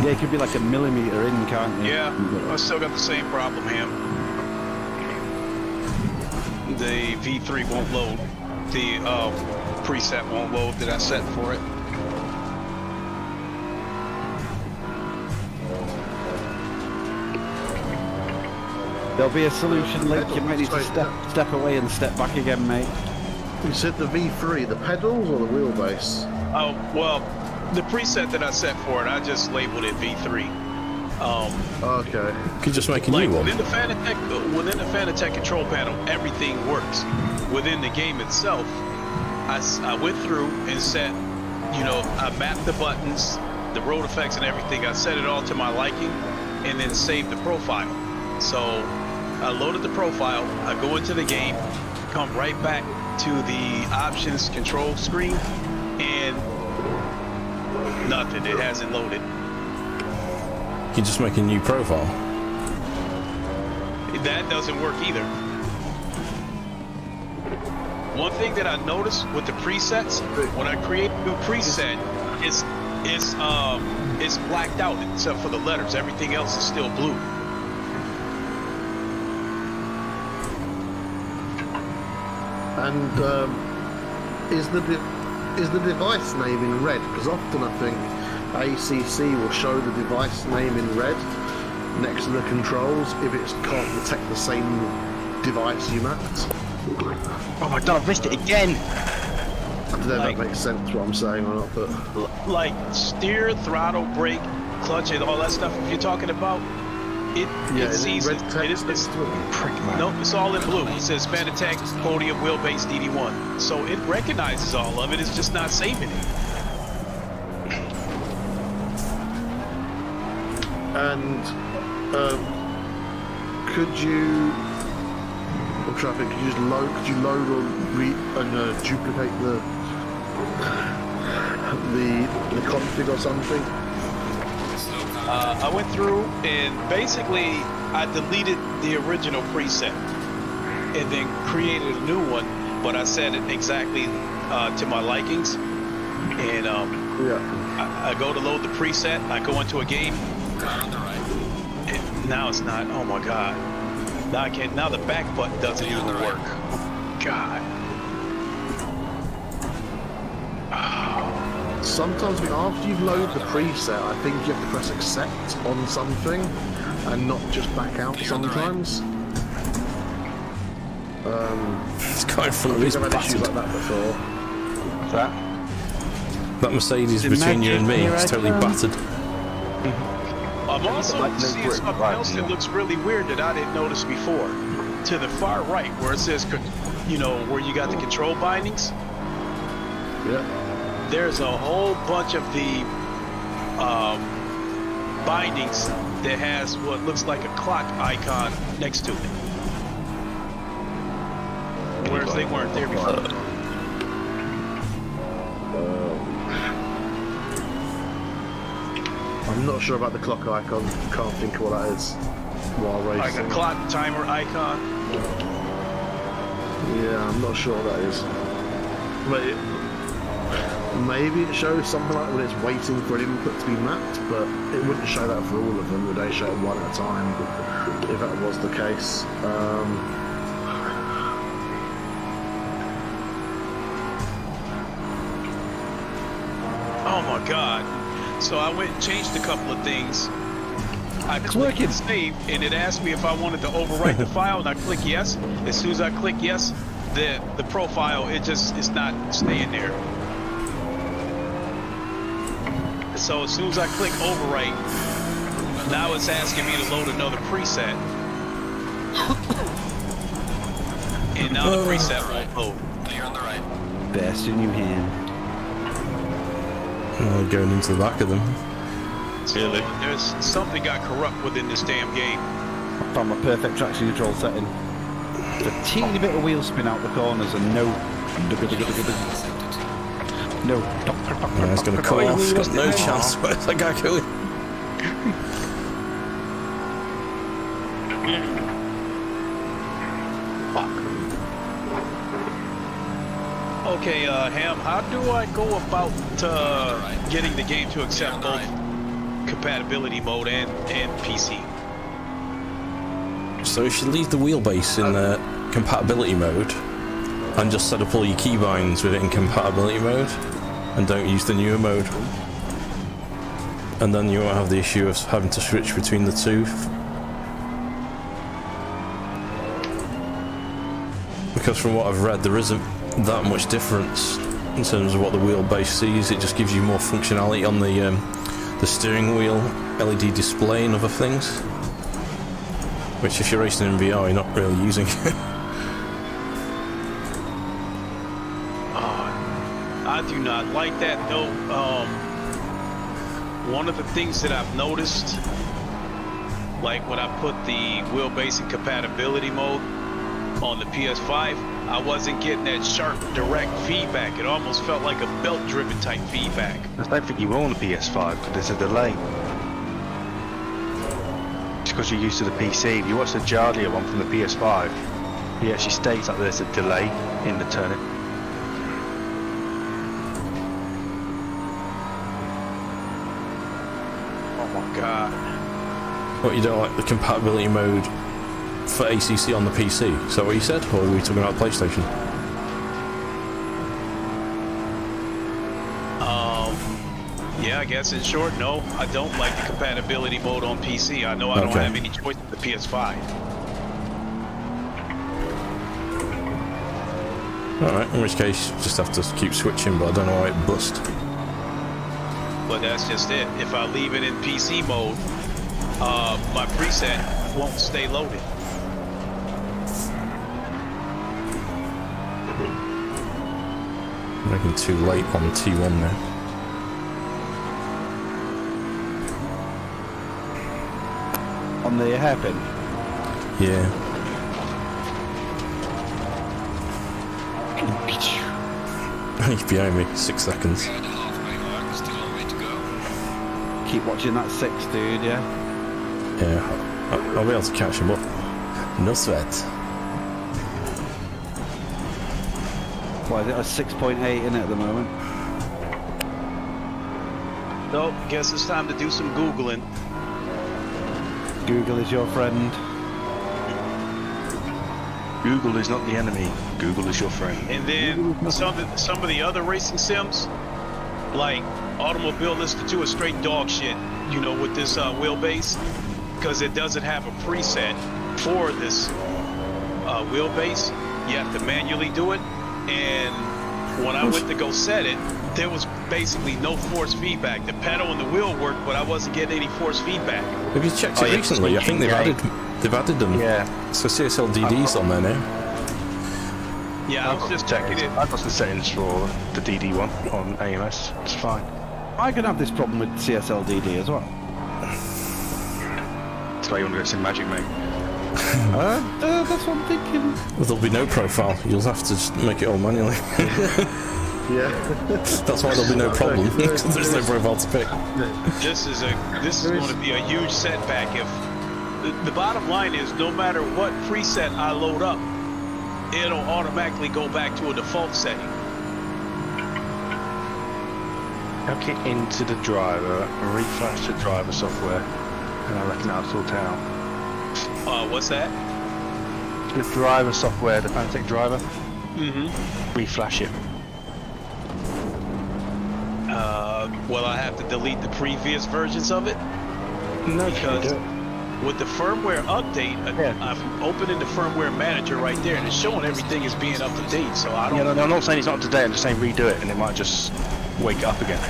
Yeah, it could be like a millimeter in, can't you? Yeah, I still got the same problem, Ham. The V3 won't load. The preset won't load that I set for it. There'll be a solution, Luke. You might need to step away and step back again, mate. You said the V3, the pedals or the wheelbase? Oh, well, the preset that I set for it, I just labeled it V3. Okay. You could just make a Like new one. within the Fanatec control panel, everything works. Within the game itself, I went through and set, you know, I mapped the buttons, the road effects and everything. I set it all to my liking and then saved the profile. So I loaded the profile, I go into the game, come right back to the options control screen, and nothing, it hasn't loaded. You could just make a new profile. That doesn't work either. One thing that I noticed with the presets, when I create a new preset, it's blacked out except for the letters. Everything else is still blue. And is the device name in red? Because often I think ACC will show the device name in red next to the controls if it can't detect the same device you mapped. Oh my god, I've missed it again! I don't know if that makes sense what I'm saying or not, but Like steer, throttle, brake, clutch, and all that stuff. If you're talking about it, it sees red it. text It's Prick, man. nope, it's all in blue. It says Fanatec Podium Wheelbase DD1. So it recognizes all of it. It's just not saving it. and could you? I'm trying to think. Could you just load? Could you load or duplicate the config or something? I went through and basically I deleted the original preset and then created a new one, but I set it exactly to my likings. And I go to load the preset. I go into a game. Now it's not. Oh my god! Now I can't. Now the back button doesn't even work. God. Sometimes after you've loaded the preset, I think you have to press accept on something and not just back out sometimes. It's going through his I've had issues like battered. that before. What's that? That Mercedes The between you and me magic is totally here battered. I'm also Like no seeing brick, something right, else yeah. that looks really weird that I didn't notice before. To the far right, where it says, you know, where you got the control bindings. Yeah. There's a whole bunch of the bindings that has what looks like a clock icon next to it. Whereas they weren't there before. I'm not sure about the clock icon. Can't think of what that is while Like racing. a clock timer icon. Yeah, I'm not sure what that is. But maybe it shows something like when it's waiting for an input to be mapped, but it wouldn't show that for all of them. Would they show it one at a time if that was the case? Oh my god. So I went and changed a couple of things. I clicked working. save and it asked me if I wanted to overwrite the file, and I click yes. As soon as I click yes, the profile, it's not staying there. So as soon as I click overwrite, now it's asking me to load another preset. And now the preset won't load. You're on the right. Best in your hand. Going into the back of them. So there's something got corrupt within this damn game. I found my perfect traction control setting. A teeny bit of wheel spin out the corners and no. It's going to come off. It's got no chance. Where's that guy going? Okay, Ham, how do I go about getting the game to accept both compatibility mode and PC? So if you leave the wheelbase in the compatibility mode and just set up all your keybinds with it in compatibility mode and don't use the newer mode, and then you won't have the issue of having to switch between the two. Because from what I've read, there isn't that much difference in terms of what the wheelbase sees. It just gives you more functionality on the steering wheel, LED display and other things, which if you're racing in VR you're not really using. I do not like that though. One of the things that I've noticed, like when I put the wheelbase in compatibility mode on the PS5, I wasn't getting that sharp, direct feedback. It almost felt like a belt-driven type feedback. I don't think you will on the PS5 because there's a delay. It's because you're used to the PC. If you watch the Jardia one from the PS5, he actually states that there's a delay in the turning. Oh my god. What, you don't like the compatibility mode for ACC on the PC? Is that what you said? Or were we talking about PlayStation? Yeah, I guess in short, no, I don't like the compatibility mode on PC. I know I don't have any choice with the PS5. Alright, in which case, just have to keep switching, but I don't know why it bust. But that's just it. If I leave it in PC mode, my preset won't stay loaded. I'm making too late on T1 now. On the hairpin? Yeah. He's behind me, 6 seconds. We're at the halfway mark, still a way to go. Keep watching that 6, dude, yeah? Yeah, I'll be able to catch him up. No sweat. What is it, a 6.8 in it at the moment? Nope, guess it's time to do some Googling. Google is your friend. Google is not the enemy. Google is your friend. And then some of the other racing sims, like Automobile Lister 2 is straight dog shit, you know, with this wheelbase, because it doesn't have a preset for this wheelbase. You have to manually do it. And when I went to go set it, there was basically no force feedback. The pedal and the wheel worked, but I wasn't getting any force feedback. Have you checked it recently? I think they've added them. Yeah. So CSL DD's on there now. Yeah, I was just checking it. I've got the settings for the DD one on AMS. It's fine. I can have this problem with CSL DD as well. That's why you want to get some magic, mate. That's what I'm thinking. Well, there'll be no profile. You'll have to just make it all manually. Yeah. That's why there'll be no problem, because there's no profile to pick. This is going to be a huge setback. If the bottom line is, no matter what preset I load up, it'll automatically go back to a default setting. Hook it into the driver, reflash the driver software, and I reckon that'll sort out. What's that? The driver software, the Fanatec driver. Mm-hmm. Reflash it. Well, I have to delete the previous versions of it? No, because with the firmware update, I'm opening the firmware manager right there, and it's showing everything is being up to date. So I don't. Yeah, no, I'm not saying it's not up to date. I'm just saying redo it, and it might just wake it up again.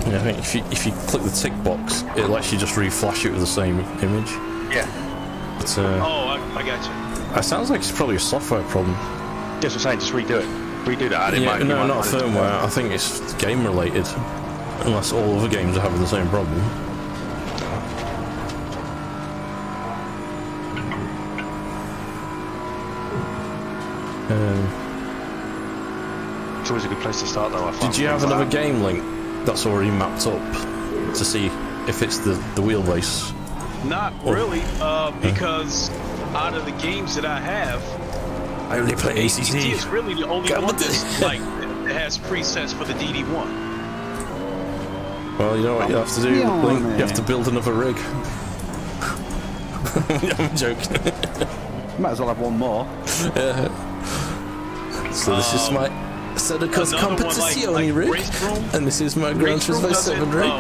Yeah, I think if you click the tick box, it'll actually just reflash it with the same image. Yeah. But, I got you. It sounds like it's probably a software problem. Just saying, just redo it. Redo that. Yeah, no, not firmware. I think it's game related. Unless all other games are having the same problem. It's always a good place to start, though. I find. Did you have another game link that's already mapped up to see if it's the wheelbase? Not really, because out of the games that I have, I only play ACC. DD is really the only Come one on. that's like that has presets for the DD1. Well, you know what you have to do, Yeah, Link? man. You have to build another rig. I'm joking. Might as well have one more. So this is my Sedicus Another one Competizione rig, Race Room. and this is my Gran Race Room Turismo 7 rig.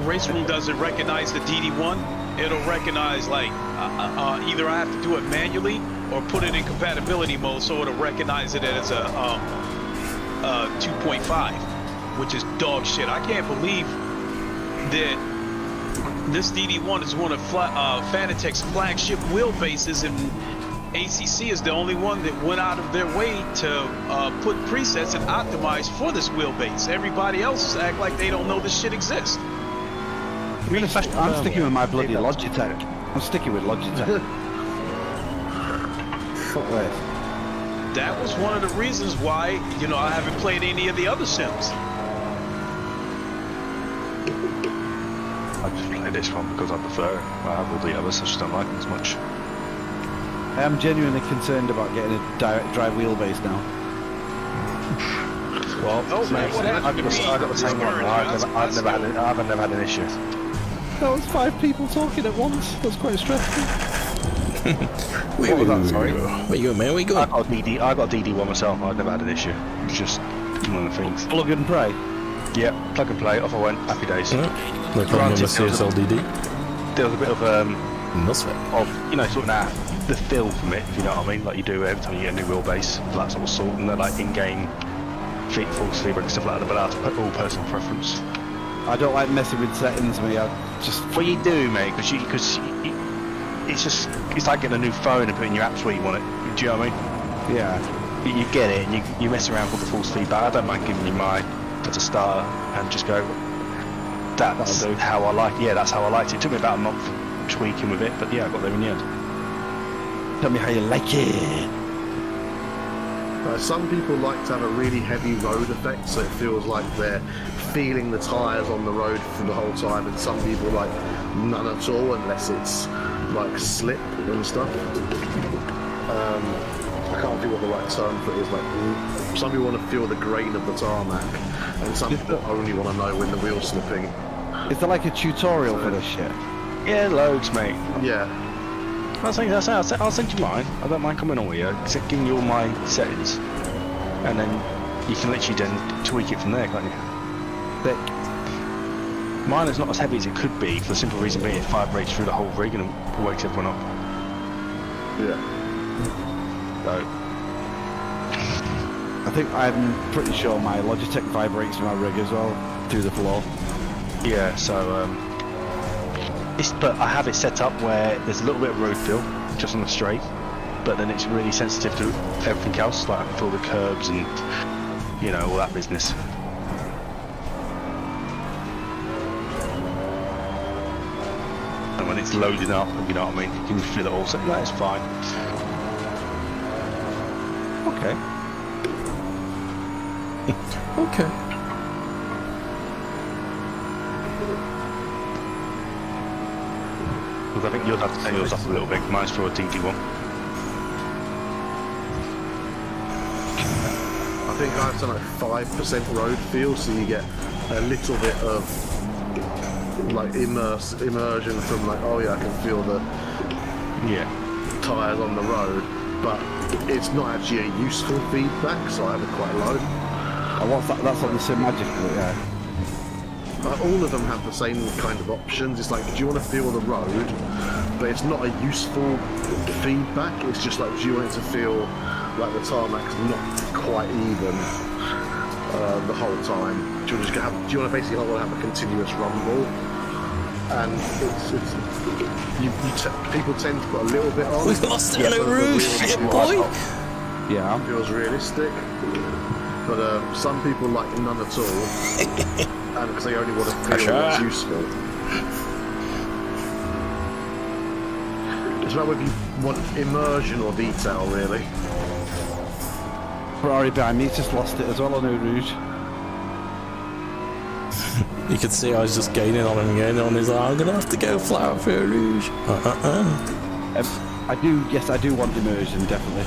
Race Room doesn't recognize the DD1. It'll recognize like either I have to do it manually or put it in compatibility mode, so it'll recognize it as a 2.5, which is dog shit. I can't believe that this DD1 is one of Fanatec's flagship wheelbases, and ACC is the only one that went out of their way to put presets and optimize for this wheelbase. Everybody else act like they don't know this shit exists. I'm sticking with my bloody Logitech. I'm sticking with Logitech. Fuck this. That was one of the reasons why, you know, I haven't played any of the other sims. I just play this one because I prefer it. I have all the others, I just don't like them as much. I am genuinely concerned about getting a direct drive wheelbase now. Well, Oh, man, what happened to me? I got the same one. I've never had an issue. That was 5 people talking at once. That's quite stressful. Where you going, man? Where you I going? got DD1 myself. I've never had an issue. It's just one of the things. Plug and pray. Yeah, plug and play. Off I went. Happy days. No problem with the CSL DD. There was a bit of Nothing. you know, sorting out the feel from it, if you know what I mean, like you do every time you get a new wheelbase, that sort of sort, and they're like in-game feet, full sleeve and stuff like that, but that's all personal preference. I don't like messing with settings, me. I just... Well, you do, mate, because it's like getting a new phone and putting your apps where you want it. Do you know what I mean? Yeah. You get it, and you mess around with the full sleeve, but I don't mind giving you mine as a starter and just go, that's how I like it. Yeah, that's how I liked it. It took me about a month tweaking with it, but yeah, I got there in the end. Tell me how you like it. Some people like to have a really heavy road effect, so it feels like they're feeling the tyres on the road for the whole time, and some people like none at all unless it's like slip and stuff. I can't think what the right term for it is. Like some people want to feel the grain of the tarmac, and some people only want to know when the wheel's slipping. Is there like a tutorial for this shit? Yeah, loads, mate. Yeah. I'll send you mine. I don't mind coming on with you, giving you all my settings, and then you can literally then tweak it from there, can't you? Thick. Mine is not as heavy as it could be, for the simple reason being it vibrates through the whole rig and it wakes everyone up. Yeah. So, I think I'm pretty sure my Logitech vibrates my rig as well, through the floor. yeah, so but I have it set up where there's a little bit of road feel just on the straight, but then it's really sensitive to everything else, like I can feel the curbs and you know all that business. And when it's loading up, you know what I mean, you can feel it all, so that is fine. Okay. Okay. Because I think you'll have to turn yours up a little bit. Mine's for a DD1. I think I have something like 5% road feel, so you get a little bit of like immersion from like, oh yeah, I can feel the tyres on the road, but it's not actually a useful feedback, so I have it quite low. Oh, what's that? That's on the SimLab GT1, yeah. All of them have the same kind of options. It's like, do you want to feel the road? But it's not a useful feedback. It's just like, do you want it to feel like the tarmac's not quite even the whole time? Do you want to basically want to have a continuous rumble? And people tend to put a little bit on. We lost it, Hello Rouge, shit boy! Yeah. It feels realistic. But some people like none at all. And because they only want to feel what's useful. It's about whether you want immersion or detail, really. Ferrari behind me just lost it as well on Eau Rouge. You could see I was just gaining on him, gaining on. He's like, I'm gonna have to go flat out for a rouge. I do want immersion, definitely.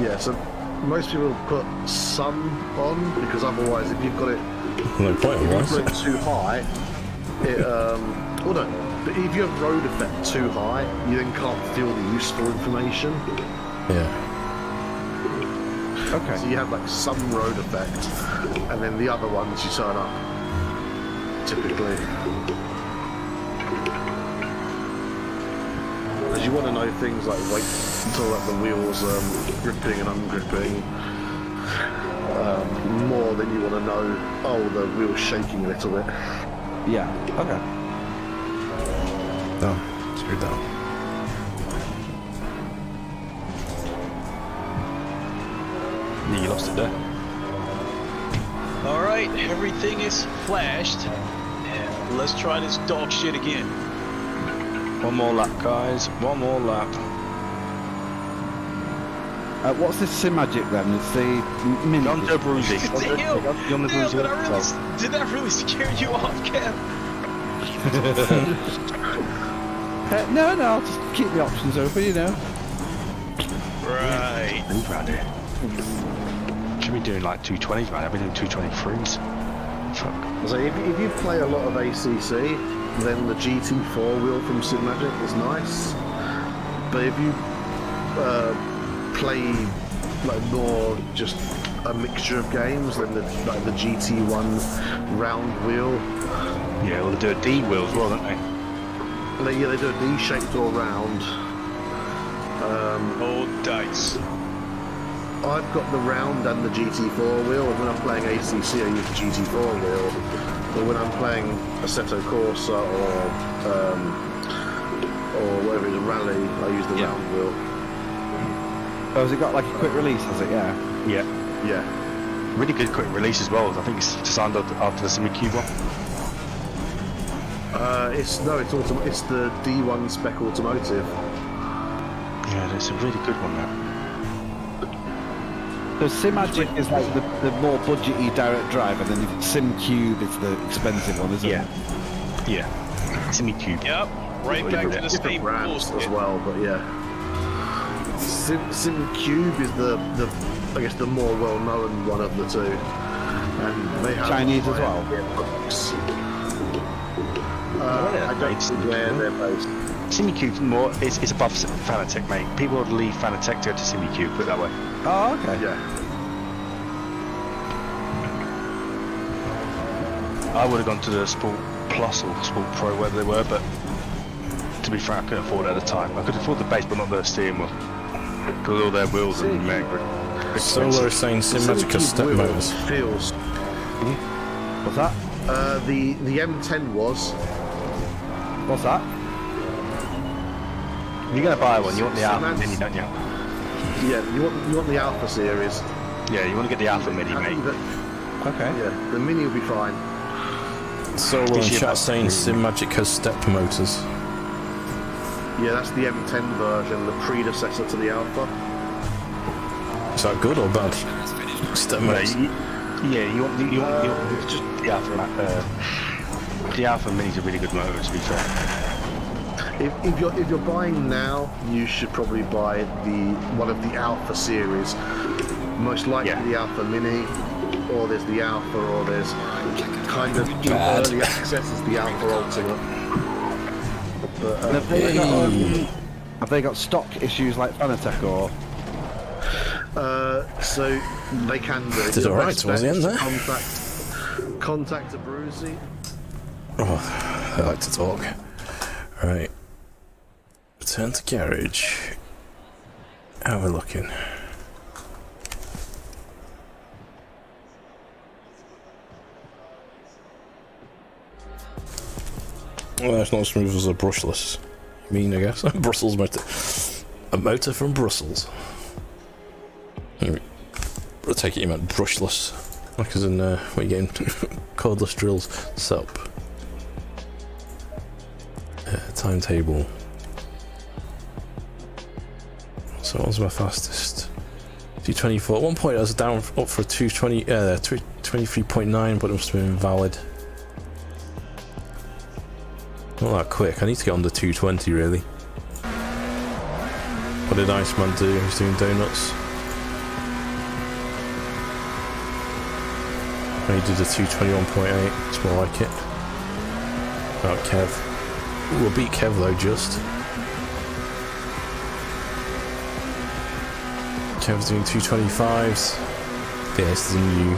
Yeah, so most people put some on because otherwise, if you've got it, No point, if you right? put it too high, it well, no, but if you have road effect too high, you then can't feel the useful information. Yeah. Okay. So you have like some road effect, and then the other ones you turn up. Typically, because you want to know things like weight, until like the wheels gripping and ungripping, more than you want to know. Oh, the wheel's shaking a little bit. Yeah. Okay. No, screwed down. Yeah, you lost it there. All right, everything is flashed. And let's try this dog shit again. One more lap, guys. One more lap. What's this Sim Magic then? It's the mini. John Bruzy. Damn, John yeah, Bruzy. but did that really scare you off, Kev? No, I'll just keep the options open, you know. Right. Move around here. Should be doing like 220s, man. I've been doing 223s. Fuck. So if you play a lot of ACC, then the GT4 wheel from SimMagic is nice. But if you play like more just a mixture of games, then the GT1 round wheel. Yeah, well, they do a D wheel as well, don't they? They do a D-shaped or round. Old dice. I've got the round and the GT4 wheel, and when I'm playing ACC I use the GT4 wheel, but when I'm playing Assetto Corsa or whatever it is, a rally, I use the round wheel. Oh, has it got like a quick release, has it? Yeah. Yeah. Yeah. Really good quick release as well. I think it's designed after the SimCube one. It's the D1 Spec Automotive. Yeah, it's a really good one, that. So Sim Magic is like the more budgety direct drive, and then SimCube is the expensive one, isn't it? Yeah. SimCube. Yep. Right back to the Different same brands bullshit. as well, but yeah. SimCube is the I guess the more well-known one of the two, and they have Chinese as well? Books. I don't know where they're based. SimCube more is above Fanatec, mate. People would leave Fanatec to go to SimCube, put it that way. Oh, okay. Yeah. I would have gone to the Sport Plus or Sport Pro, whether they were, but to be frank, I couldn't afford it at the time. I could afford the base, but not the steering wheel. Because all their wheels and mag were So we're saying SimMagic has step motors. Feels. What's that? The M10 was. What's that? If you're going to buy one, you want the Alpha Simans. Mini, don't you? Yeah, you want the Alpha series. Yeah, you want to get the Alpha Mini, mate. Okay. Yeah, the Mini will be fine. So we're in chat saying SimMagic has step motors. Yeah, that's the M10 version, the predecessor to the Alpha. Is that good or bad? Step motors. Yeah, you want just the Alpha. The Alpha Mini's a really good motor, to be fair. If you're buying now, you should probably buy one of the Alpha series. Most likely the Alpha Mini, or there's the Alpha, or there's kind of early access is the Alpha Ultimate. But, have they got stock issues like Fanatec or? So they can do. Did alright towards the end there. Contact a Bruzy. Oh, I like to talk. Right. Return to garage. How are we looking? Well, that's not as smooth as a brushless. You mean, I guess? Brussels motor. A motor from Brussels. I take it you meant brushless. Like as in, what you getting? Cordless drills. Sup. Timetable. So what was my fastest? 224. At one point I was down up for 220, 23.9, but it must have been invalid. Not that quick. I need to get on the 220 really. What did Iceman do? He's doing donuts. Oh, he did a 221.8. It's more like it. Oh, Kev. Ooh, we'll beat Kev though, just. Kev's doing 225s. Yeah, this is new.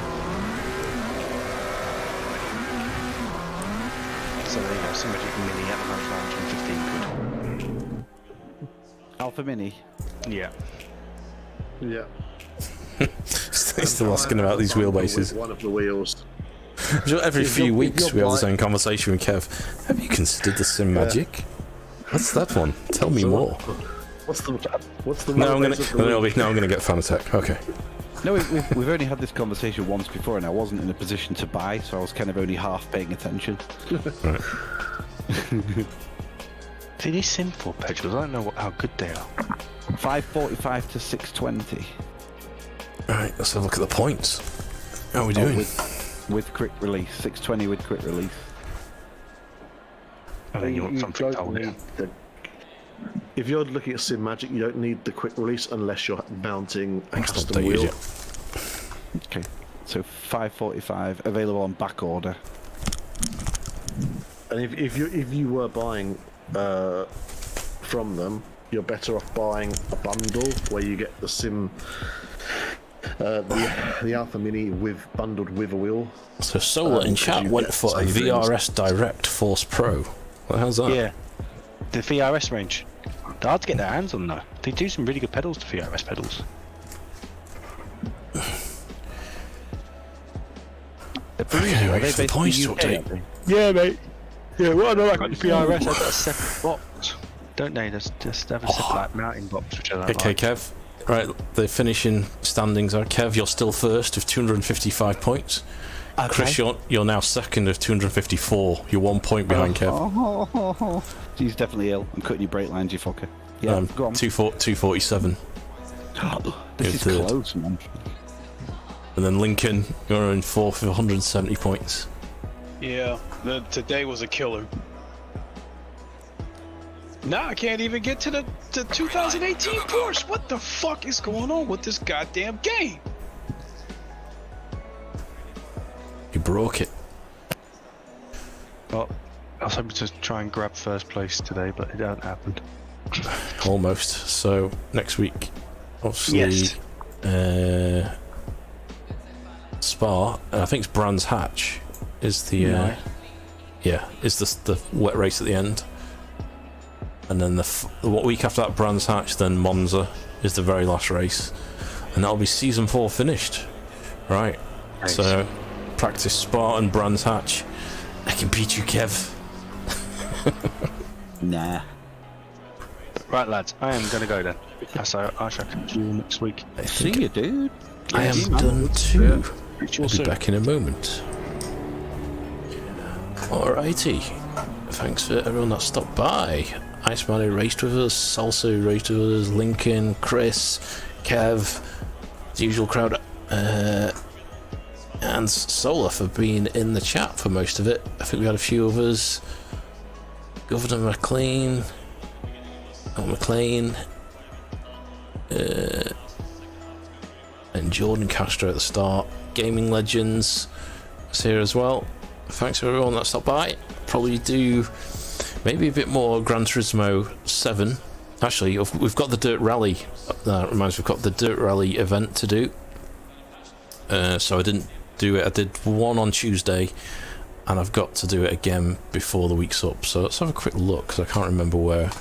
So there you go, SimLab Mini at the moment, 115 quid. Alpha Mini. Yeah. Yeah. Still asking about these wheelbases. One of the wheels. Every If few you're- weeks if we you're have the buying- same conversation with Kev. Have you considered the Sim Magic? What's that one? Tell me more. What's the No, I'm wheelbase of the week? gonna get Fanatec. Okay. No, we've only had this conversation once before, and I wasn't in a position to buy, so I was kind of only half paying attention. Right. See, these simple pedals, I don't know how good they are. 545 to 620. Alright, let's have a look at the points. How are we doing? With quick release. 620 with quick release. I think you want something don't told need if you're looking at Sim Magic, you don't need the quick release unless you're mounting a It's not custom updated wheel. yet. Okay. So 545 available on back order. And if you were buying from them, you're better off buying a bundle where you get the Sim, the Alpha Mini bundled with a wheel. So Solar in chat you went get for a same things. VRS Direct Force Pro. What the hell's that? Yeah. The VRS range. They're hard to get their hands on though. They do some really good pedals, the VRS pedals. Okay, ready for the points to update. Yeah, mate. Yeah, well, I know I got the VRS. I've got a separate box. Don't they? Just have a separate like, mounting box, which I don't Okay, like. Kev. Right, the finishing standings are Kev, you're still first with 255 points. Chris, you're now second of 254. You're 1 point behind Kev. Oh, he's definitely ill. I'm cutting your brake lines, you fucker. Yeah, go on. 247. This is third. close, man. And then Lincoln, you're in fourth with 170 points. Yeah, today was a killer. Now I can't even get to the 2018 Porsche. What the fuck is going on with this goddamn game? You broke it. Well, I was hoping to try and grab first place today, but it hasn't happened. Almost. So next week, obviously, Yes. Spa. I think it's Brands Hatch. Is the is the wet race at the end, and then the week after that, Brands Hatch. Then Monza is the very last race, and that'll be season 4 finished. Right. Nice. So practice Spa and Brands Hatch. I can beat you, Kev. Nah. Right, lads, I am going to go then. So I shall catch you next week. See you, dude. I am done too. You I'll be soon. back in a moment. Alrighty. Thanks for everyone that stopped by. Iceman who raced with us, Salsa who raced with us, Lincoln, Chris, Kev, the usual crowd, and Solar for being in the chat for most of it. I think we had a few others. Governor McLean, and Jordan Castro at the start. Gaming Legends is here as well. Thanks for everyone that stopped by. Probably do maybe a bit more Gran Turismo 7. Actually, we've got the Dirt Rally. That reminds me, we've got the Dirt Rally event to do. So I didn't do it. I did one on Tuesday, and I've got to do it again before the week's up. So let's have a quick look, because I can't remember where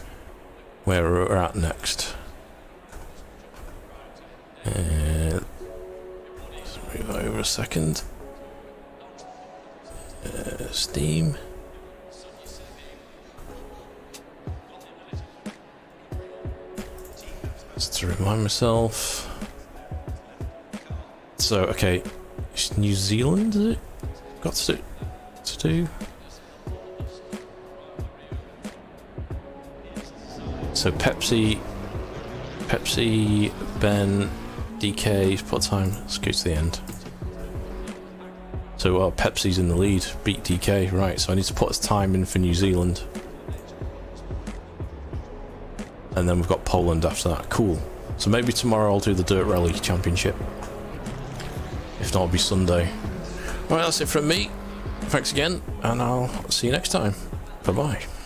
we're at next. Let's move over a second. Steam. Just to remind myself. So, okay, it's New Zealand, is it? Got to do. So Pepsi, Ben, DK, put time. Let's go to the end. So Pepsi's in the lead, beat DK, right? So I need to put his time in for New Zealand. and then we've got Poland after that. Cool. So maybe tomorrow I'll do the Dirt Rally Championship. If not, it'll be Sunday. Alright, that's it from me. Thanks again, and I'll see you next time. Bye-bye.